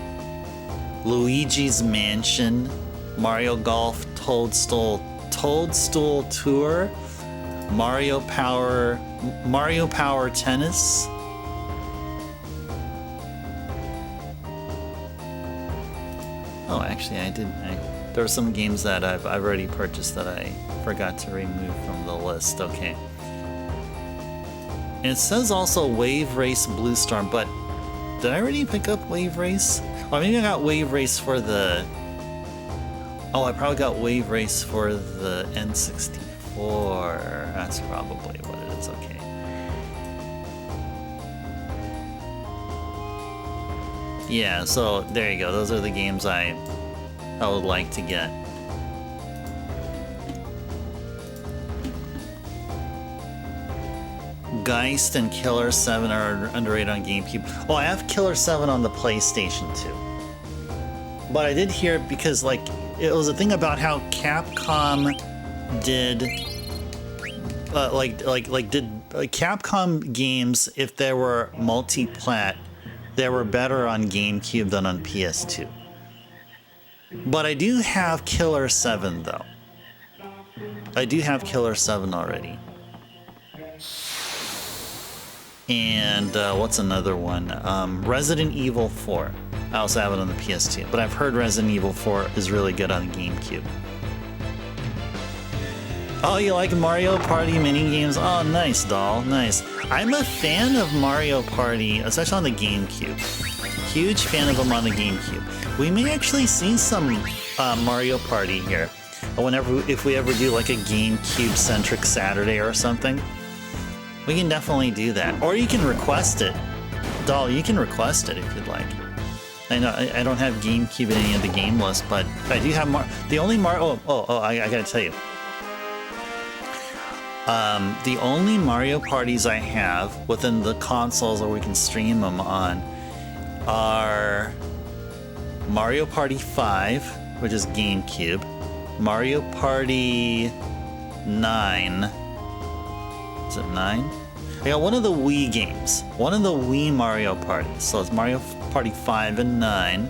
Luigi's Mansion, Mario Golf Toadstool Tour, Mario Power Tennis, oh actually there were some games that I've already purchased that I forgot to remove from the list. Okay. And it says also Wave Race Blue Storm, but did I already pick up Wave Race? Or maybe I got Wave Race for the... Oh, I probably got Wave Race for the N64. That's probably what it is, okay. Yeah, so there you go. Those are the games I would like to get. Geist and Killer 7 are underrated on GameCube. Oh, I have Killer 7 on the PlayStation too. But I did hear it because like it was a thing about how Capcom did Capcom games, if they were multi-plat, they were better on GameCube than on PS2. But I do have Killer 7 though. I do have Killer 7 already. And what's another one? Resident Evil 4. I also have it on the PS2, but I've heard Resident Evil 4 is really good on GameCube. Oh, you like Mario Party minigames? Oh, nice, doll, nice. I'm a fan of Mario Party, especially on the GameCube. Huge fan of them on the GameCube. We may actually see some Mario Party here. If we ever do like a GameCube-centric Saturday or something. We can definitely do that. Or you can request it. Doll, you can request it if you'd like. I know I don't have GameCube in any of the game lists, but I do have the only Mario... I gotta tell you. The only Mario parties I have within the consoles where we can stream them on are Mario Party 5, which is GameCube, Mario Party 9. Is it 9? I got one of the Wii games. One of the Wii Mario parties. So it's Mario Party 5 and 9.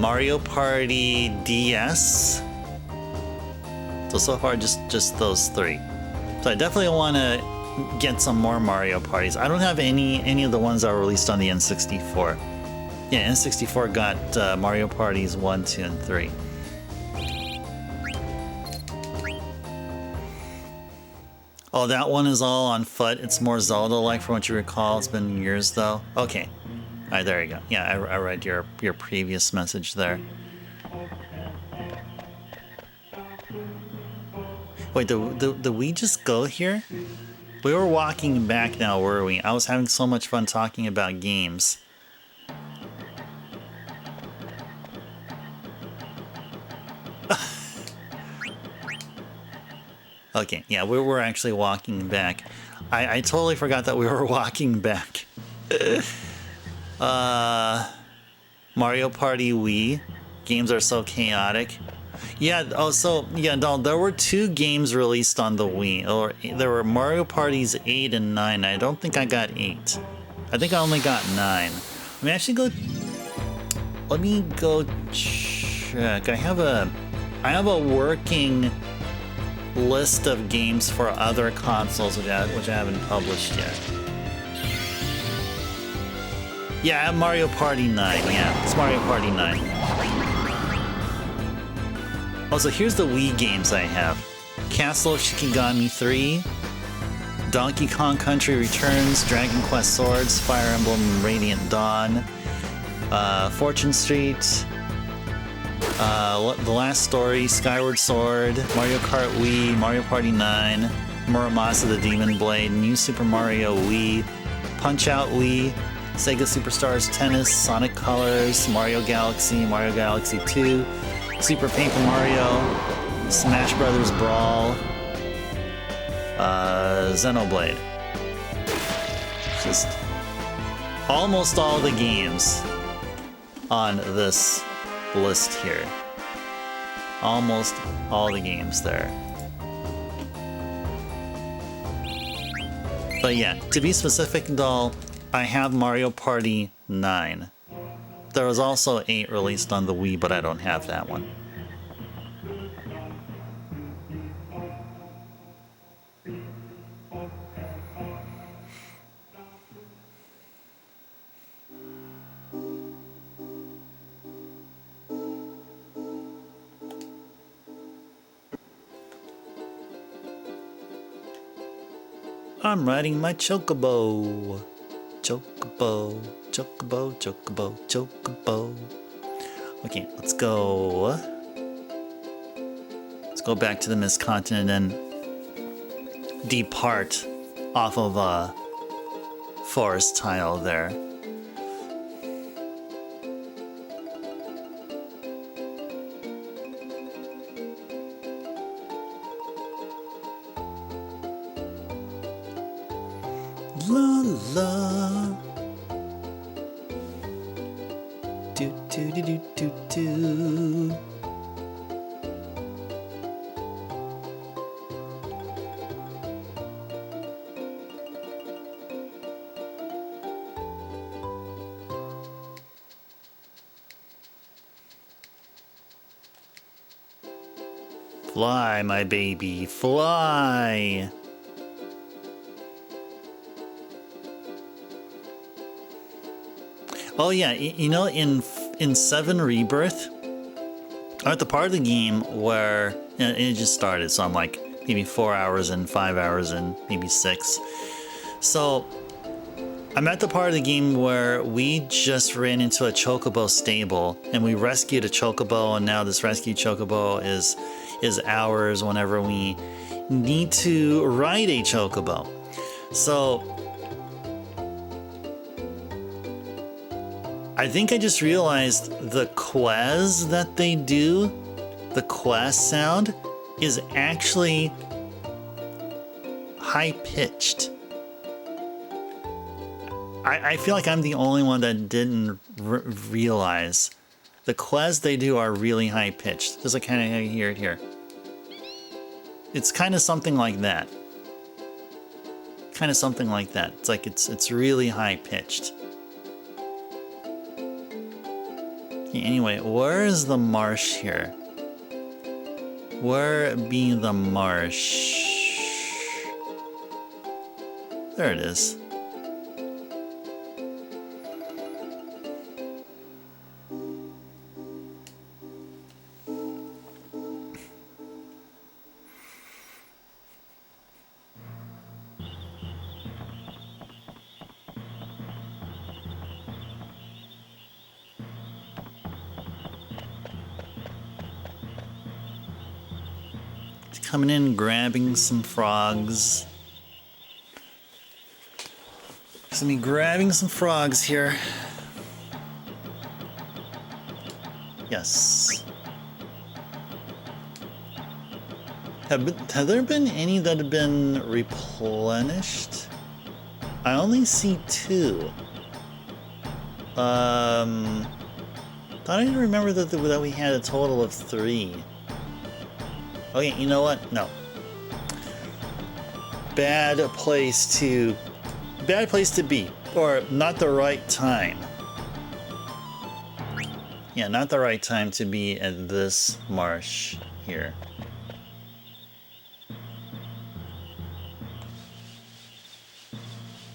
Mario Party DS. So far just those 3. So I definitely want to get some more Mario parties. I don't have any of the ones that were released on the N64. Yeah, N64 got Mario Parties 1, 2, and 3. Oh, that one is all on foot. It's more Zelda-like from what you recall. It's been years, though. Okay. All right, there you go. Yeah, I read your previous message there. Wait, did we just go here? We were walking back now, were we? I was having so much fun talking about games. Okay, yeah, we were actually walking back. I totally forgot that we were walking back. Mario Party Wii. Games are so chaotic. Yeah, oh, so, yeah, no, there were 2 games released on the Wii. Or there were Mario Parties 8 and 9. I don't think I got 8. I think I only got 9. Let me actually go... Let me go check. I have a working list of games for other consoles which I haven't published yet. Yeah, I have Mario Party 9. Yeah, it's Mario Party 9. Oh, so here's the Wii games I have. Castle of Shikigami 3, Donkey Kong Country Returns, Dragon Quest Swords, Fire Emblem Radiant Dawn, Fortune Street, The Last Story, Skyward Sword, Mario Kart Wii, Mario Party 9, Muramasa the Demon Blade, New Super Mario Wii, Punch-Out Wii, Sega Superstars Tennis, Sonic Colors, Mario Galaxy 2, Super Paper Mario, Smash Brothers Brawl, Xenoblade. Just almost all the games on this list here. Almost all the games there. But yeah, to be specific, doll, I have Mario Party 9. There was also 8 released on the Wii, but I don't have that one. I'm riding my chocobo. Chocobo, chocobo, chocobo, chocobo. Okay, let's go. Let's go back to the Mist Continent and depart off of a forest tile there. La la. Do do do do do do. Fly, my baby, fly. Oh yeah, you know, in 7 Rebirth, I'm at the part of the game where it just started, so I'm like maybe 4 hours in, 5 hours in, maybe 6. So I'm at the part of the game where we just ran into a chocobo stable and we rescued a chocobo, and now this rescued chocobo is ours whenever we need to ride a chocobo. So I think I just realized the quez that they do, the quez sound, is actually high-pitched. I feel like I'm the only one that didn't realize. The quez they do are really high-pitched. Just like kind of how you hear it here. It's kind of something like that. Kind of something like that. It's like it's really high-pitched. Anyway, where is the marsh here? Where be the marsh? There it is. Coming in, grabbing some frogs. Just me grabbing some frogs here. Yes. Have there been any that have been replenished? I only see 2. Thought I didn't remember that we had a total of 3. Okay, you know what? No. Bad place to be, or not the right time. Yeah, not the right time to be at this marsh here.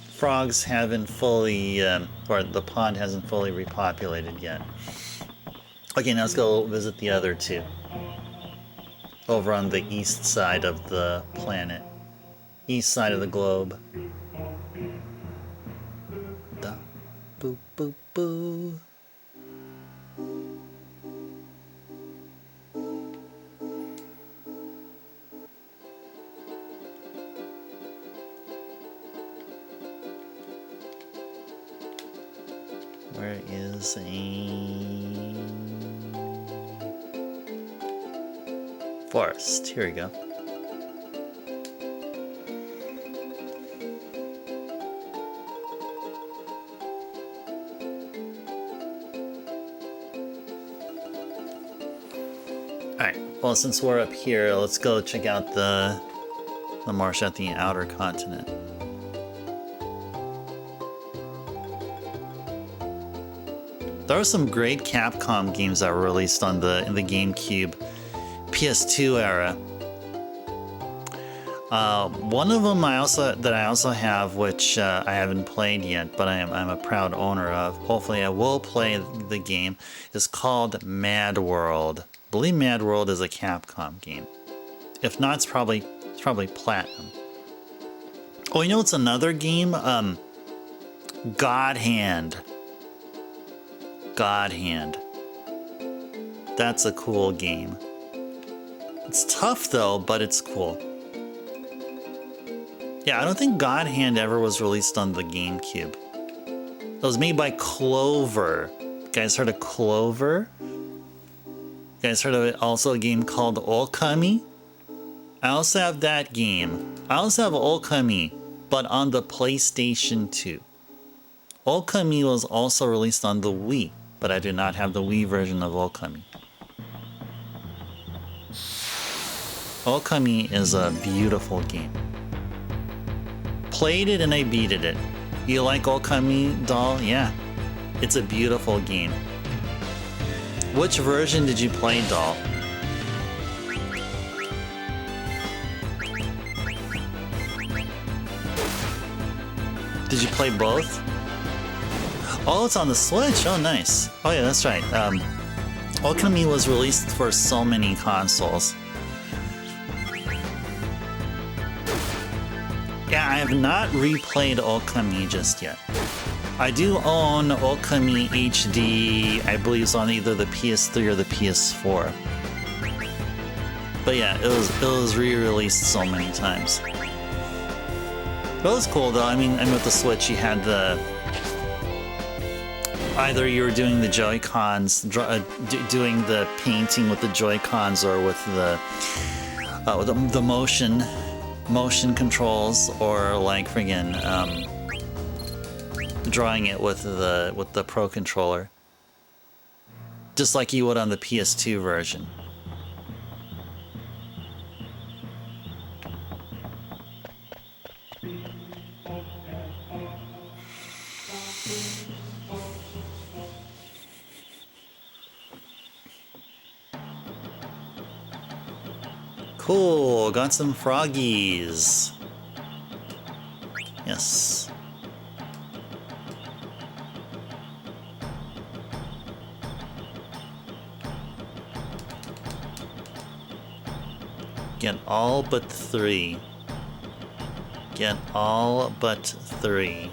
Frogs haven't fully, or the pond hasn't fully repopulated yet. Okay, now let's go visit the other 2. Over on the east side of the planet. East side of the globe. Da, boo, boo, boo. Where is a forest? Here we go. Alright, well, since we're up here, let's go check out the marsh at the outer continent. There are some great Capcom games that were released on in the GameCube PS2 era. One of them I also have, which I haven't played yet, but I'm a proud owner of. Hopefully I will play the game. Is called Mad World. I believe Mad World is a Capcom game. If not, it's probably Platinum. Oh, you know what's another game? God Hand. God Hand. That's a cool game. It's tough though, but it's cool. Yeah, I don't think God Hand ever was released on the GameCube. It was made by Clover. You guys heard of Clover? You guys heard of also a game called Okami? I also have that game. I also have Okami, but on the PlayStation 2. Okami was also released on the Wii, but I do not have the Wii version of Okami. Okami is a beautiful game. Played it and I beated it. You like Okami, doll? Yeah. It's a beautiful game. Which version did you play, doll? Did you play both? Oh, it's on the Switch. Oh, nice. Oh, yeah, that's right. Okami was released for so many consoles. Yeah, I have not replayed Okami just yet. I do own Okami HD. I believe it's on either the PS3 or the PS4. But yeah, it was re-released so many times. It was cool though. I mean, with the Switch, you had the either you were doing the Joy-Cons, doing the painting with the Joy-Cons, or with the motion controls, or like friggin' drawing it with the Pro Controller, just like you would on the PS2 version. Cool, got some froggies. Yes. Get all but 3. Get all but 3.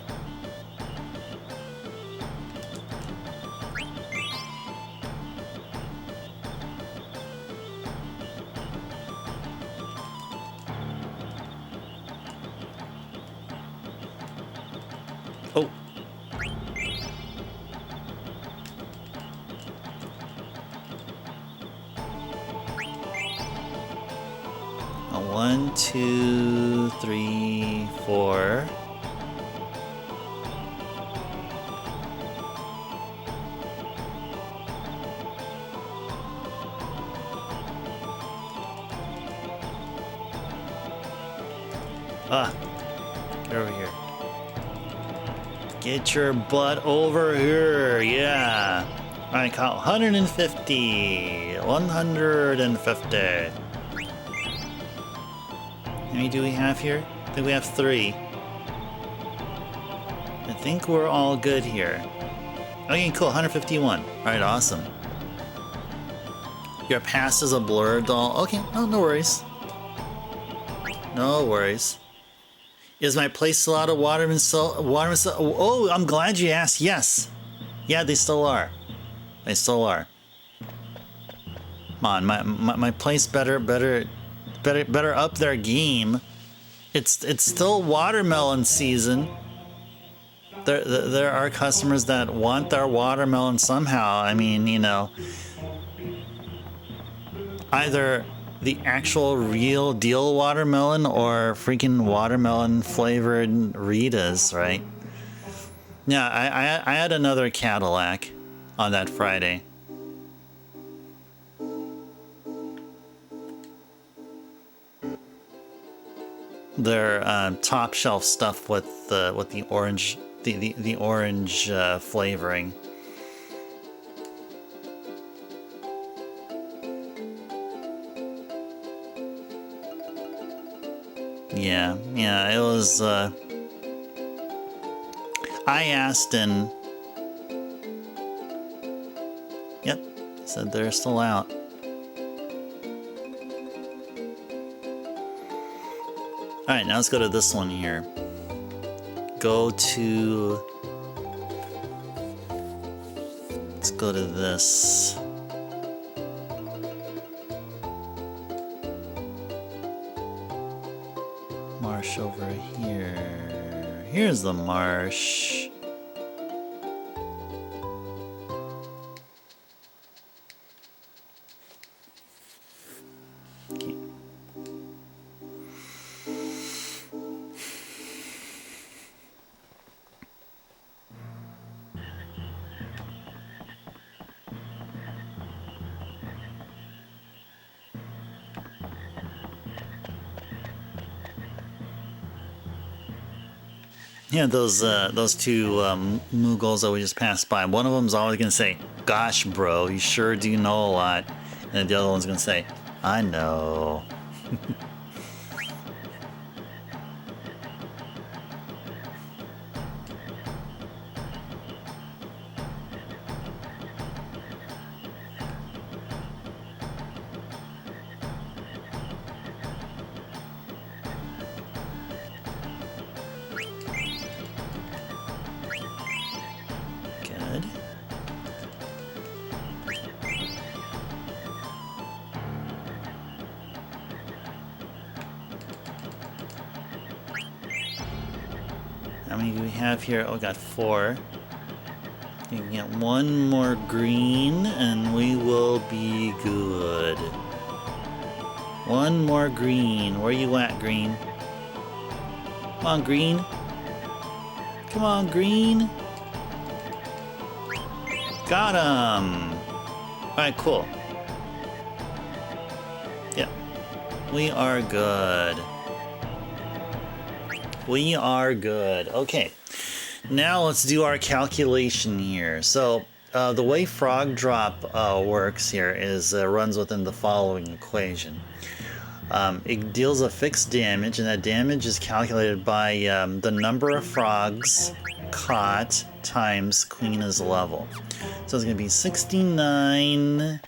Oh. One, two, three, four. Ah, get over here. Get your butt over here, yeah. All right, Kyle, 150. 150. How many do we have here? I think we have 3. I think we're all good here. Okay, cool, 151. All right, awesome. Your past is a blur, doll. Okay, oh, no worries. No worries. Is my place still out of waterman still? Oh, I'm glad you asked. Yes. Yeah, they still are. They still are. Come on, my place better up their game. It's still watermelon season. There are customers that want their watermelon somehow. I mean, you know, either the actual real deal watermelon or freaking watermelon flavored Ritas, right? Yeah, I had another Cadillac on that Friday. Their top shelf stuff with the orange the orange flavoring. Yeah, it was. I asked and yep, said they're still out. All right, now let's go to this one here. Let's go to this. Marsh over here. Here's the marsh. Okay. Yeah, those two Mughals that we just passed by. One of them's always gonna say, "Gosh, bro, you sure do know a lot," and the other one's gonna say, "I know." Good. How many do we have here? Oh, we got 4. You can get one more green and we will be good. One more green. Where you at, green? Come on, green. Come on, green. Got him. All right, cool. Yeah, we are good. We are good. Okay, now let's do our calculation here. So the way frog drop works here is runs within the following equation. It deals a fixed damage, and that damage is calculated by the number of frogs caught times Quina's level. So it's going to be 69. I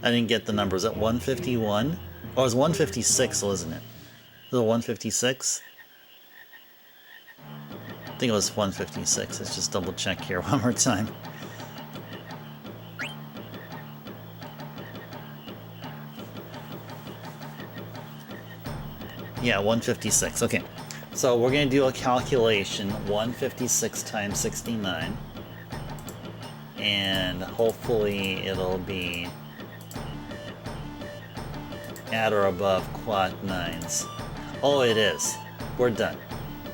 didn't get the number. Is that 151? Oh, it was 156, wasn't it? Was it 156? I think it was 156. Let's just double check here one more time. Yeah, 156. Okay. So we're gonna do a calculation, 156 times 69. And hopefully it'll be at or above quad 9s. Oh, it is. We're done.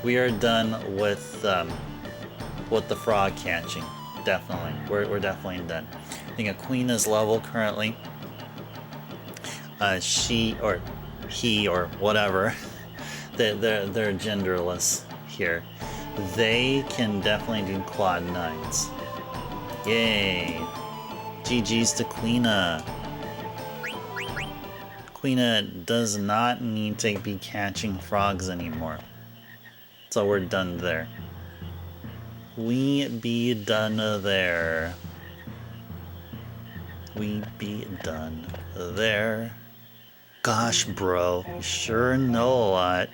We are done with the frog catching. Definitely. We're definitely done. I think a Quina's level currently. She or he or whatever. They're genderless here. They can definitely do quad 9s. Yay. GG's to Quina. Quina does not need to be catching frogs anymore. So we're done there. We be done there. We be done there. Gosh, bro, you sure know a lot.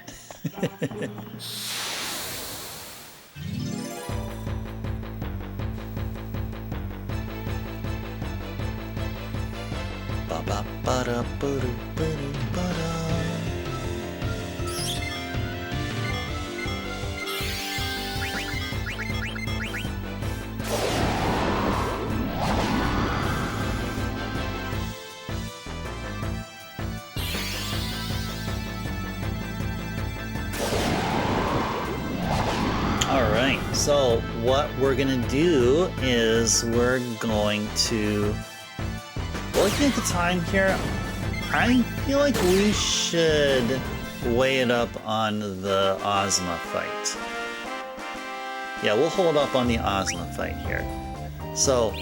Ba ba ba da ba da ba da ba da. Alright, so what we're gonna do is we're going to... Looking at the time here, I feel like we should weigh it up on the Ozma fight. Yeah, we'll hold up on the Ozma fight here. So,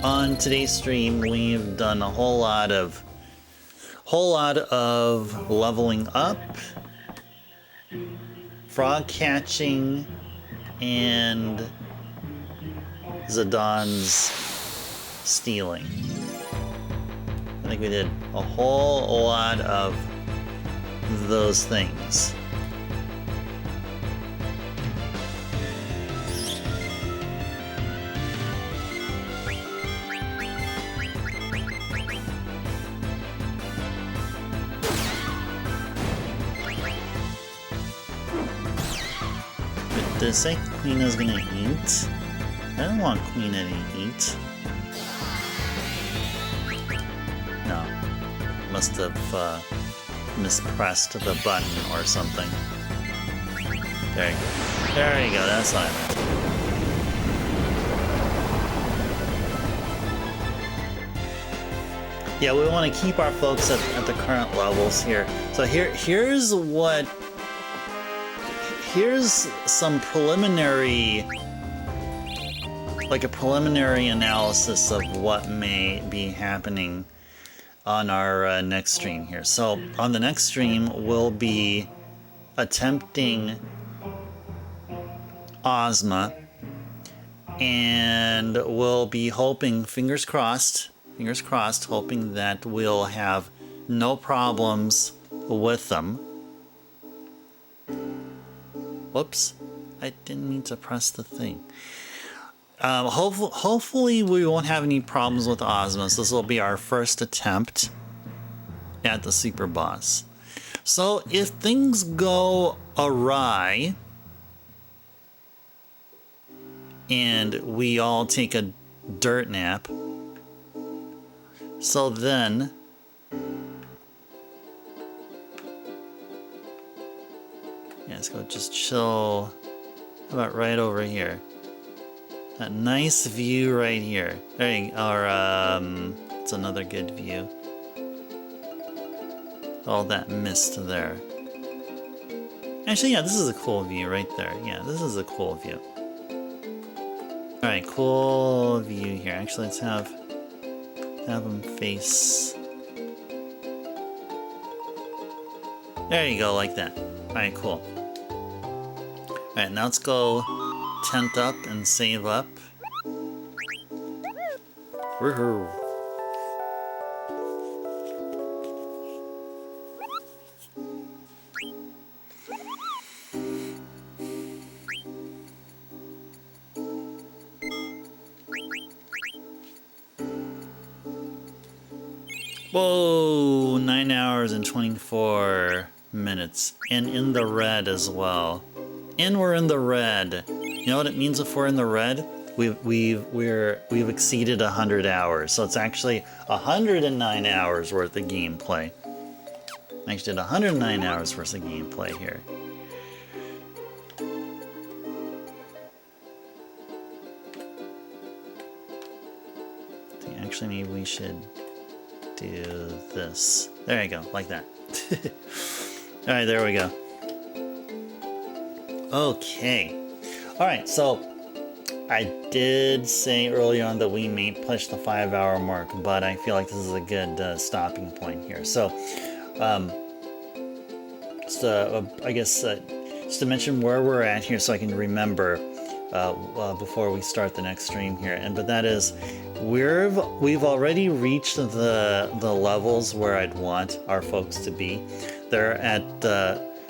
on today's stream, we've done a whole lot of leveling up, frog catching, and Zidane stealing. I think we did a whole lot of those things. Did it say Quina's gonna eat? I don't want Quina to eat. No. Must have mispressed the button or something. There you go. There you go, that's what I meant. Yeah, we want to keep our folks at the current levels here. So here's some preliminary, like a preliminary analysis of what may be happening on our next stream here. So on the next stream, we'll be attempting Ozma, and we'll be hoping, fingers crossed, hoping that we'll have no problems with them. Whoops, I didn't mean to press the thing. Hopefully we won't have any problems with Ozma, so this will be our first attempt at the super boss. So if things go awry and we all take a dirt nap, so then yeah, let's go just chill. How about right over here? That nice view right here. There you go. Or, it's another good view. All that mist there. Actually, yeah, this is a cool view right there. Yeah, this is a cool view. Alright, cool view here. Actually, let's have them face. There you go, like that. Alright, cool. Alright, now let's go tent up and save up. Woohoo! Whoa! 9 hours and 24. minutes. And in the red as well. And we're in the red. You know what it means if we're in the red? We've exceeded 100 hours. So it's actually 109 hours worth of gameplay. I actually did 109 hours worth of gameplay here. Actually, maybe we should do this. There you go, like that. All right, there we go. Okay. All right, so I did say earlier on that we may push the 5-hour mark, but I feel like this is a good stopping point here. So, I guess just to mention where we're at here so I can remember before we start the next stream here, but that is we've already reached the levels where I'd want our folks to be. They're at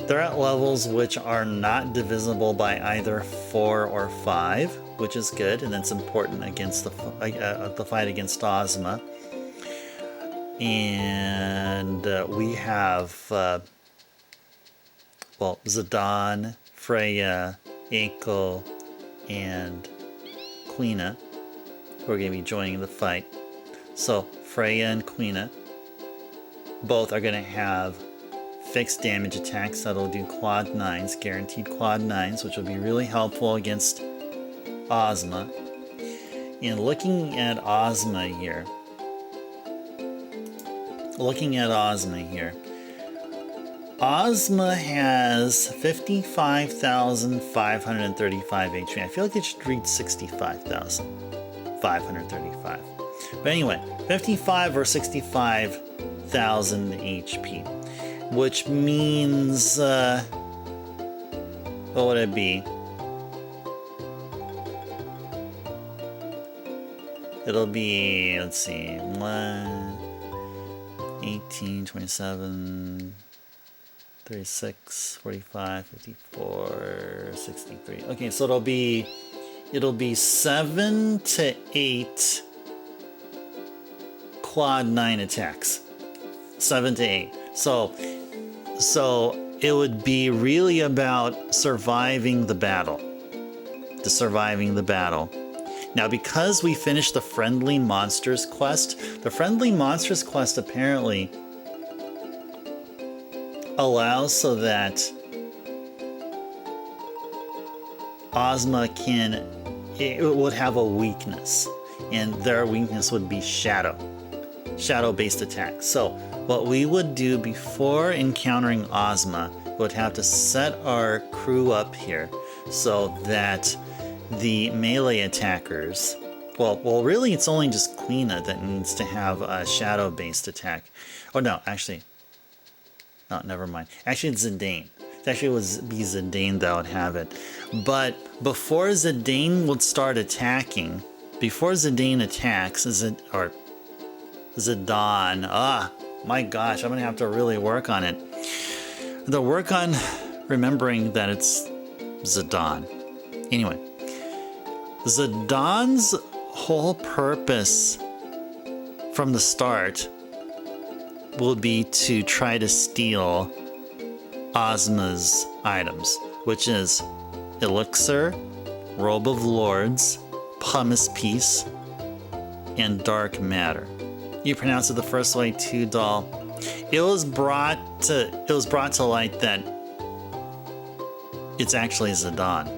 levels which are not divisible by either 4 or 5, which is good, and that's important against the fight against Ozma. And we have Zidane, Freya, Eiko, and Quina, who are going to be joining the fight. So Freya and Quina both are going to have fixed damage attacks that'll do quad 9s, guaranteed quad 9s, which will be really helpful against Ozma. And looking at Ozma here, Ozma has 55,535 HP. I feel like it should read 65,535. But anyway, 55 or 65,000 HP. Which means, what would it be? It'll be, let's see, 18, 27... 36, 45, 54, 63. Okay, so it'll be 7 to 8 quad 9 attacks. 7 to 8. So it would be really about surviving the battle. Now, because we finished the Friendly Monsters quest, the Friendly Monsters quest apparently allows so that Ozma would have a weakness, and their weakness would be shadow-based attacks. So what we would do before encountering Ozma, would have to set our crew up here so that the melee attackers, well really it's only just Quina that needs to have a shadow-based attack. Oh no, actually, oh, never mind. Actually, it's Zidane. It actually would be Zidane that would have it. But before Zidane would start attacking, before Zidane attacks, or Zidane, my gosh, I'm going to have to really work on it. To work on remembering that it's Zidane. Anyway, Zidane's whole purpose from the start will be to try to steal Ozma's items, which is Elixir, Robe of Lords, Pumice Piece, and Dark Matter. You pronounce it the first way too, doll. It was brought to light that it's actually Zidane.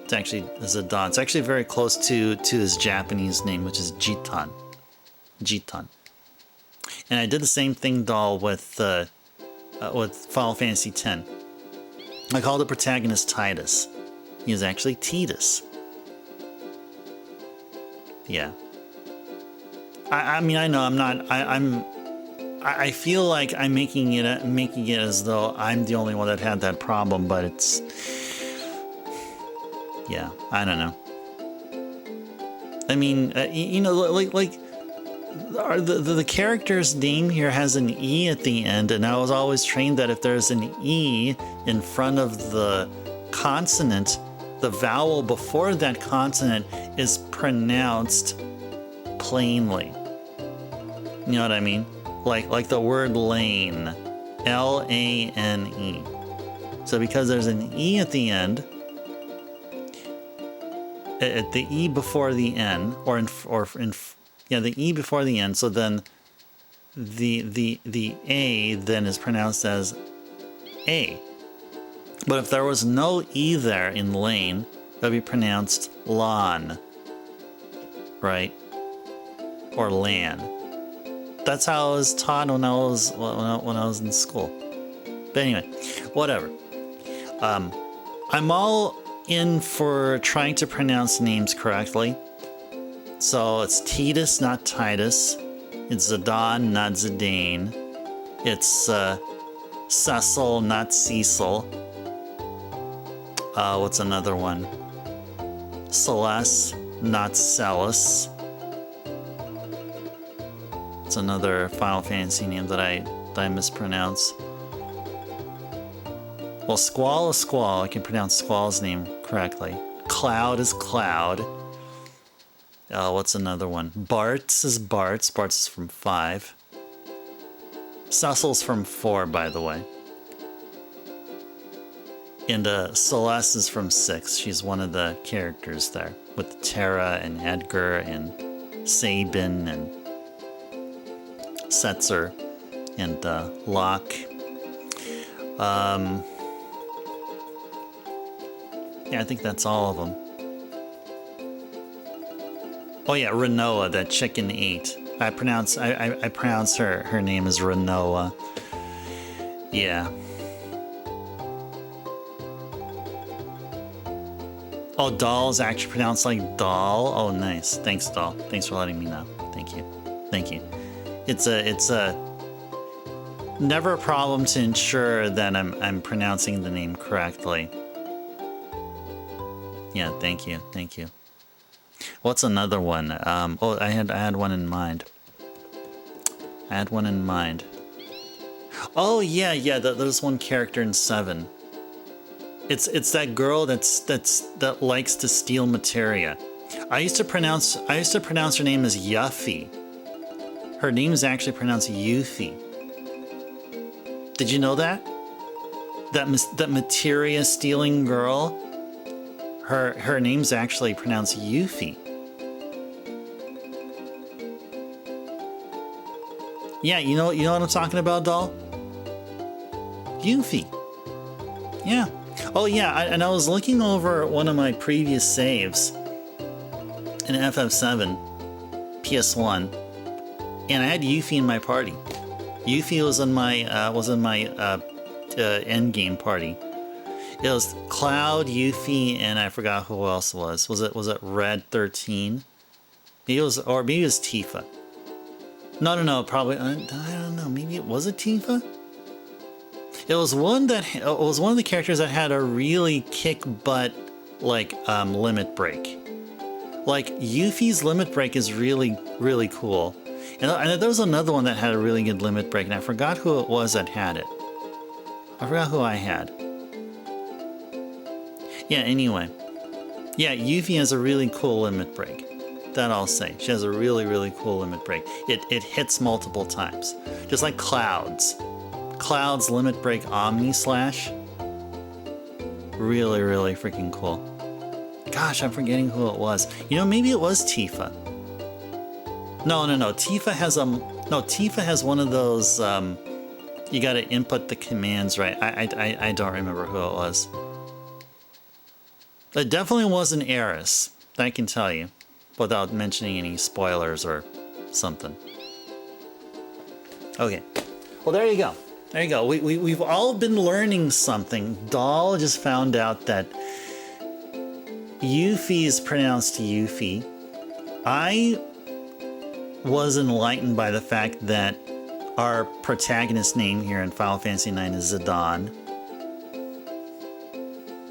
It's actually Zidane. It's actually very close to his Japanese name, which is Jitan. And I did the same thing, doll, with Final Fantasy X. I called the protagonist Titus. He was actually Titus. Yeah. I mean, I know I'm not. I feel like I'm making it as though I'm the only one that had that problem, but it's. Yeah, I don't know. I mean, the character's name here has an E at the end, and I was always trained that if there's an E in front of the consonant, the vowel before that consonant is pronounced plainly. You know what I mean? Like the word lane. Lane. So because there's an E at the end, at the E before the N, the E before the N, so then the A then is pronounced as A. But if there was no E there in lane, it would be pronounced lawn, right? Or lan. That's how I was taught when I was in school. But anyway, whatever. I'm all in for trying to pronounce names correctly. So it's Titus, not Titus. It's Zidane, not Zidane. It's Cecil, not Cecil. What's another one? Celeste, not Celis. It's another Final Fantasy name that I mispronounce. Well, Squall is Squall. I can pronounce Squall's name correctly. Cloud is Cloud. What's another one? Bart's is Bart's. Bart's is from 5. Cecil's from 4, by the way. And Celeste is from 6. She's one of the characters there. With Terra and Edgar and Sabin and Setzer and Locke. Yeah, I think that's all of them. Oh yeah, Renoa, that chicken ate. I pronounce her name is Renoa. Yeah. Oh, doll is actually pronounced like doll. Oh, nice. Thanks, doll. Thanks for letting me know. Thank you. Thank you. It's a never a problem to ensure that I'm pronouncing the name correctly. Yeah, thank you. Thank you. What's another one? Oh, I had one in mind. Oh yeah. There's one character in 7. It's that girl that likes to steal materia. I used to pronounce her name as Yuffie. Her name is actually pronounced Yuffie. Did you know that? That materia stealing girl. Her name's actually pronounced Yuffie. Yeah, you know what I'm talking about, doll? Yuffie. Yeah. Oh yeah, and I was looking over one of my previous saves in FF7, PS1, and I had Yuffie in my party. Yuffie was in my end game party. It was Cloud, Yuffie, and I forgot who else it was. Was it Red 13? Maybe it was Tifa. No, probably I don't know. Maybe it was Tifa. It was one of the characters that had a really kick butt limit break. Like Yuffie's limit break is really really cool, and there was another one that had a really good limit break, and I forgot who it was that had it. I forgot who I had. Yeah. Anyway, yeah, Yuffie has a really cool limit break. That I'll say. She has a really really cool limit break. It hits multiple times, just like Cloud's. Cloud's limit break Omni Slash. Really, really freaking cool. Gosh, I'm forgetting who it was. You know, maybe it was Tifa. No. Tifa has one of those. You got to input the commands right. I don't remember who it was. It definitely wasn't Eris. I can tell you, without mentioning any spoilers or something. Okay. Well, there you go. There you go. We've all been learning something. Doll just found out that Yuffie is pronounced Yuffie. I was enlightened by the fact that our protagonist name here in Final Fantasy IX is Zidane.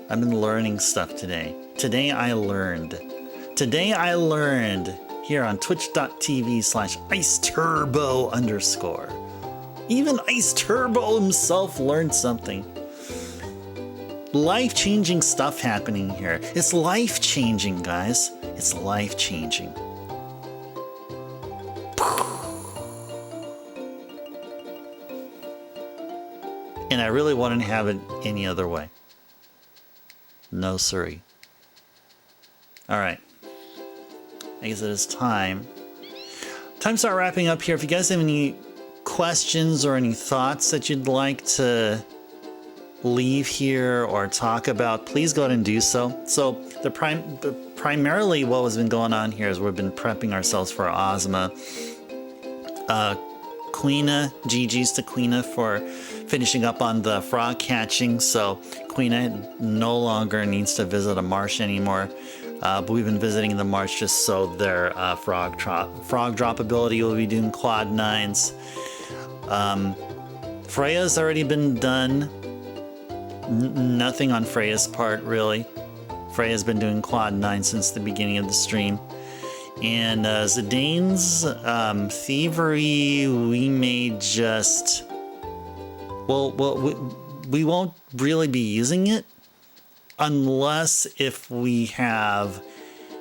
I've been learning stuff today. Today I learned here on twitch.tv/IceTurbo_. Even Ice Turbo himself learned something. Life-changing stuff happening here. It's life-changing, guys. It's life-changing. And I really wouldn't have it any other way. No siree. Alright. I guess it is time. Time to start wrapping up here. If you guys have any questions or any thoughts that you'd like to leave here or talk about, please go ahead and do so. So primarily what has been going on here is we've been prepping ourselves for Ozma. Quina, GG's to Quina for finishing up on the frog catching. So Quina no longer needs to visit a marsh anymore. But we've been visiting the marsh just so their frog drop ability will be doing quad 9s. Freya's already been done. Nothing on Freya's part, really. Freya's been doing quad 9 since the beginning of the stream. And Zidane's thievery, we may just... Well, we won't really be using it unless if we have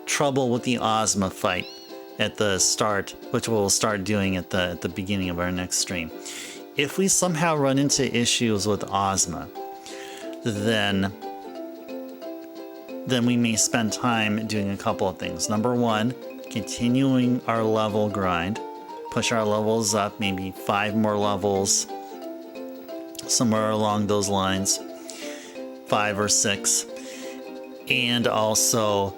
trouble with the Ozma fight at the start, which we'll start doing at the beginning of our next stream. If we somehow run into issues with Ozma, then we may spend time doing a couple of things. Number one, continuing our level grind, push our levels up, maybe 5 more levels, somewhere along those lines, 5 or 6, and also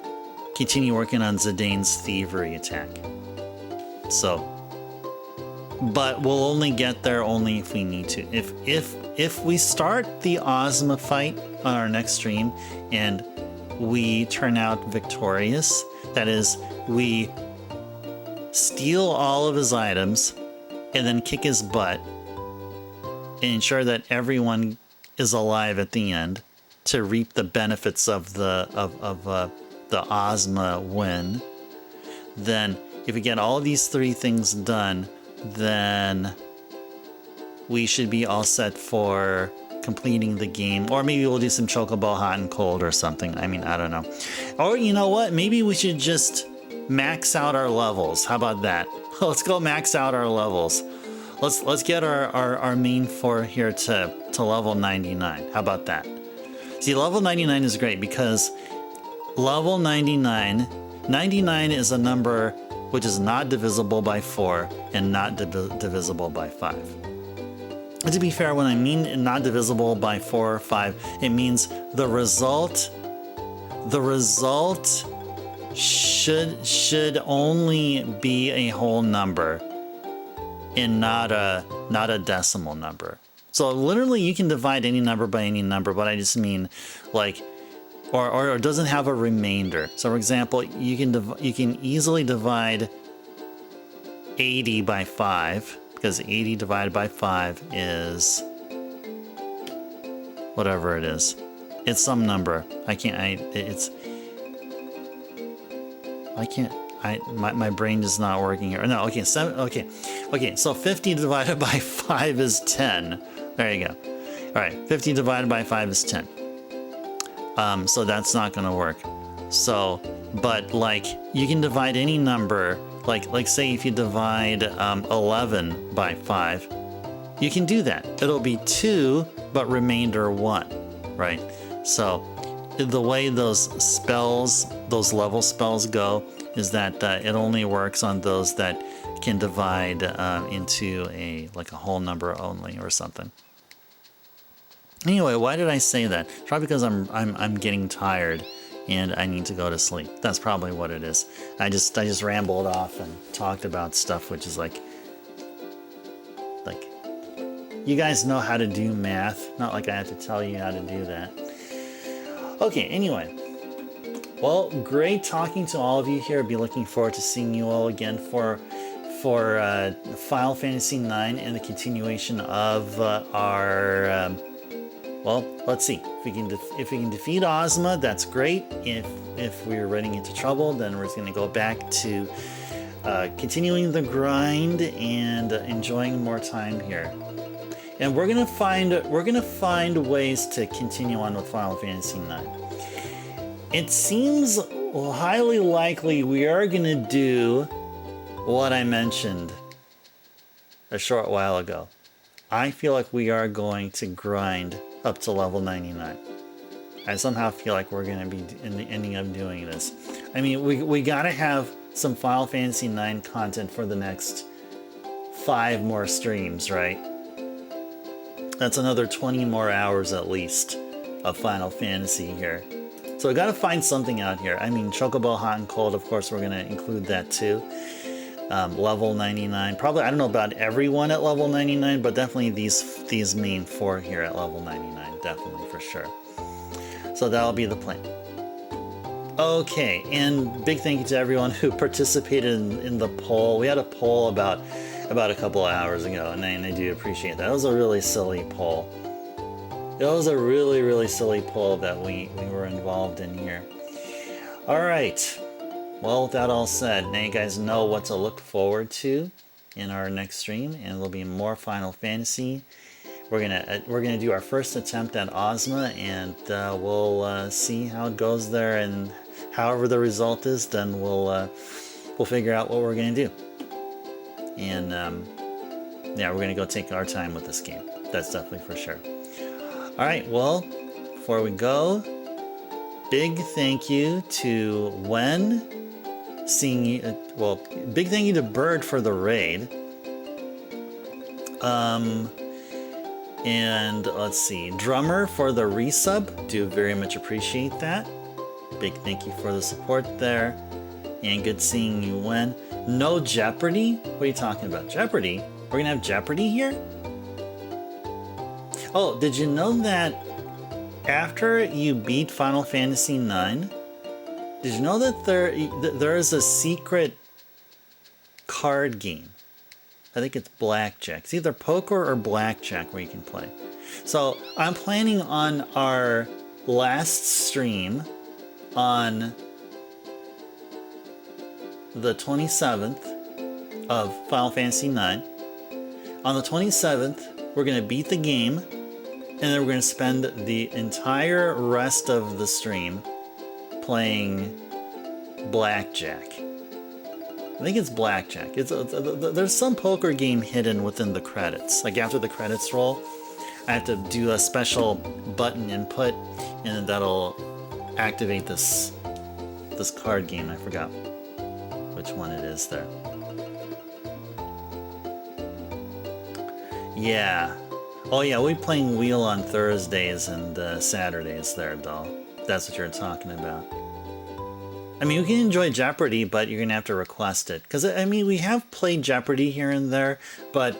continue working on Zidane's thievery attack. So, but we'll only get there only if we need to. If we start the Ozma fight on our next stream and we turn out victorious, that is, we steal all of his items and then kick his butt and ensure that everyone is alive at the end to reap the benefits of the Ozma win, then if we get all of these 3 things done, then we should be all set for completing the game. Or maybe we'll do some Chocobo Hot and Cold or something. I mean, I don't know. Or you know what? Maybe we should just max out our levels. How about that? Let's go max out our levels. Let's get our main 4 here to level 99. How about that? See, level 99 is great because level 99 is a number which is not divisible by 4 and not divisible by 5. And to be fair, when I mean not divisible by 4 or 5, it means the result should only be a whole number and not a decimal number. So literally you can divide any number by any number, but I just mean like, or it doesn't have a remainder. So for example, you can easily divide 80 by 5, because 80 divided by 5 is whatever it is. It's some number. My brain is not working here. No, okay, so 50 divided by 5 is 10. There you go. All right, 50 divided by 5 is 10. So that's not gonna work. So, but like, you can divide any number, like say if you divide 11 by 5, you can do that. It'll be 2, but remainder 1, right? So the way those level spells go is that it only works on those that can divide into a whole number only or something. Anyway, why did I say that? Probably because I'm getting tired and I need to go to sleep. That's probably what it is. I just rambled off and talked about stuff which is like you guys know how to do math. Not like I have to tell you how to do that. Okay, anyway. Well, great talking to all of you here. Be looking forward to seeing you all again for Final Fantasy IX and the continuation of our. Well, let's see if we can defeat Ozma. That's great. If we're running into trouble, then we're just going to go back to continuing the grind and enjoying more time here. And we're gonna find ways to continue on with Final Fantasy IX. It seems highly likely we are gonna do what I mentioned a short while ago. I feel like we are going to grind up to level 99. I somehow feel like we're going to be ending up doing this. I mean, we got to have some Final Fantasy IX content for the next 5 more streams, right? That's another 20 more hours at least of Final Fantasy here. So we got to find something out here. I mean, Chocobo Hot and Cold, of course, we're going to include that too. Level 99. Probably, I don't know about everyone at level 99, but definitely these main 4 here at level 99. Definitely, for sure. So that'll be the plan. Okay, and big thank you to everyone who participated in the poll. We had a poll about a couple of hours ago, and I do appreciate that. It was a really silly poll. It was a really, really silly poll that we were involved in here. Alright. Well, with that all said, now you guys know what to look forward to in our next stream, and there'll be more Final Fantasy. We're gonna do our first attempt at Ozma, and we'll see how it goes there, and however the result is, then we'll figure out what we're gonna do. And yeah, we're gonna go take our time with this game. That's definitely for sure. All right, well, before we go, big thank you to Wen, seeing you. Well, big thank you to Bird for the raid. And let's see, Drummer for the resub. Do very much appreciate that. Big thank you for the support there. And good seeing you, Wen. No Jeopardy? What are you talking about? Jeopardy? We're gonna have Jeopardy here? Oh, did you know that after you beat Final Fantasy IX, did you know that there is a secret card game? I think it's blackjack. It's either poker or blackjack where you can play. So I'm planning on our last stream on the 27th of Final Fantasy IX. On the 27th, we're going to beat the game, and then we're going to spend the entire rest of the stream playing blackjack. I think it's blackjack. There's some poker game hidden within the credits. Like after the credits roll, I have to do a special button input, and then that'll activate this card game. I forgot which one it is there. Yeah. Oh yeah, we're playing Wheel on Thursdays and Saturdays there, doll. That's what you're talking about. I mean, you can enjoy Jeopardy, but you're going to have to request it. Because, I mean, we have played Jeopardy here and there, but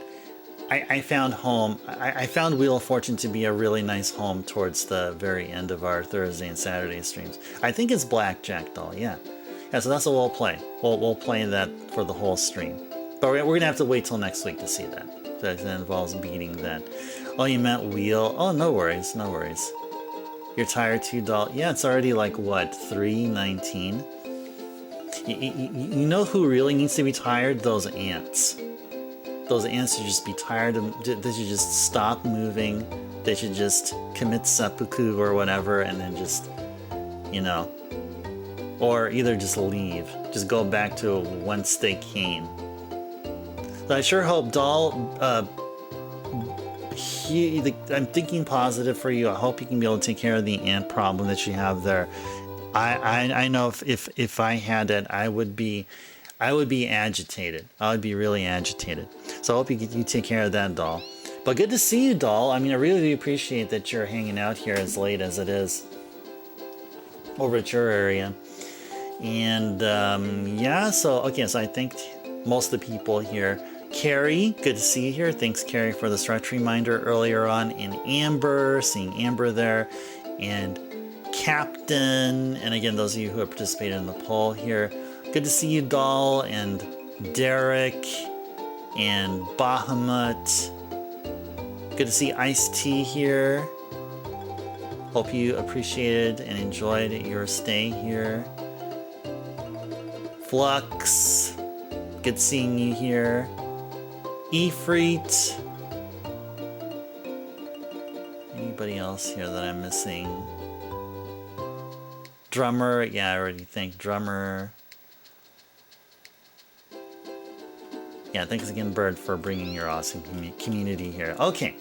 I found home. I found Wheel of Fortune to be a really nice home towards the very end of our Thursday and Saturday streams. I think it's Blackjack, doll, yeah. Yeah, so that's what we'll play. We'll play that for the whole stream. But we're going to have to wait till next week to see that. That involves beating that. Oh, you meant Wheel? Oh, no worries, no worries. You're tired too, doll? Yeah, it's already like, what, 3:19? You know who really needs to be tired? Those ants. Those ants should just be tired. They should just stop moving. They should just commit seppuku or whatever, and then just, you know, or either just leave. Just go back to whence they came. So I sure hope, doll, I'm thinking positive for you. I hope you can be able to take care of the ant problem that you have there. I know if I had it, I would be agitated. I would be really agitated. So I hope you take care of that, doll. But good to see you, doll. I mean, I really do appreciate that you're hanging out here as late as it is over at your area. And yeah, so okay, so I think most of the people here. Carrie, good to see you here. Thanks, Carrie, for the stretch reminder earlier on. In Amber, seeing Amber there, and Captain, and again, those of you who have participated in the poll here. Good to see you, Doll, and Derek, and Bahamut. Good to see Ice-T here. Hope you appreciated and enjoyed your stay here. Flux, good seeing you here. Efreet. Anybody else here that I'm missing? Drummer, yeah, I already thanked Drummer. Yeah, thanks again, Bird, for bringing your awesome community here. Okay.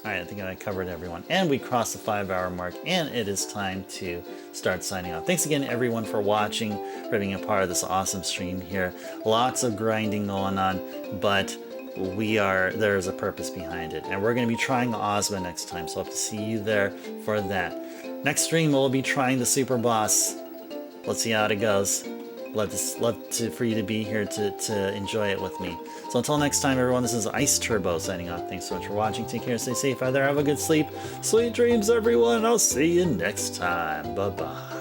All right, I think I covered everyone. And we crossed the 5-hour mark, and it is time to start signing off. Thanks again, everyone, for watching, for being a part of this awesome stream here. Lots of grinding going on, but there's a purpose behind it. And we're going to be trying Ozma next time, so I hope to see you there for that. Next stream, we'll be trying the Super Boss. Let's see how it goes. Love for you to be here to enjoy it with me. So until next time, everyone, this is Ice Turbo signing off. Thanks so much for watching. Take care, stay safe out there, have a good sleep. Sweet dreams, everyone. I'll see you next time. Bye-bye.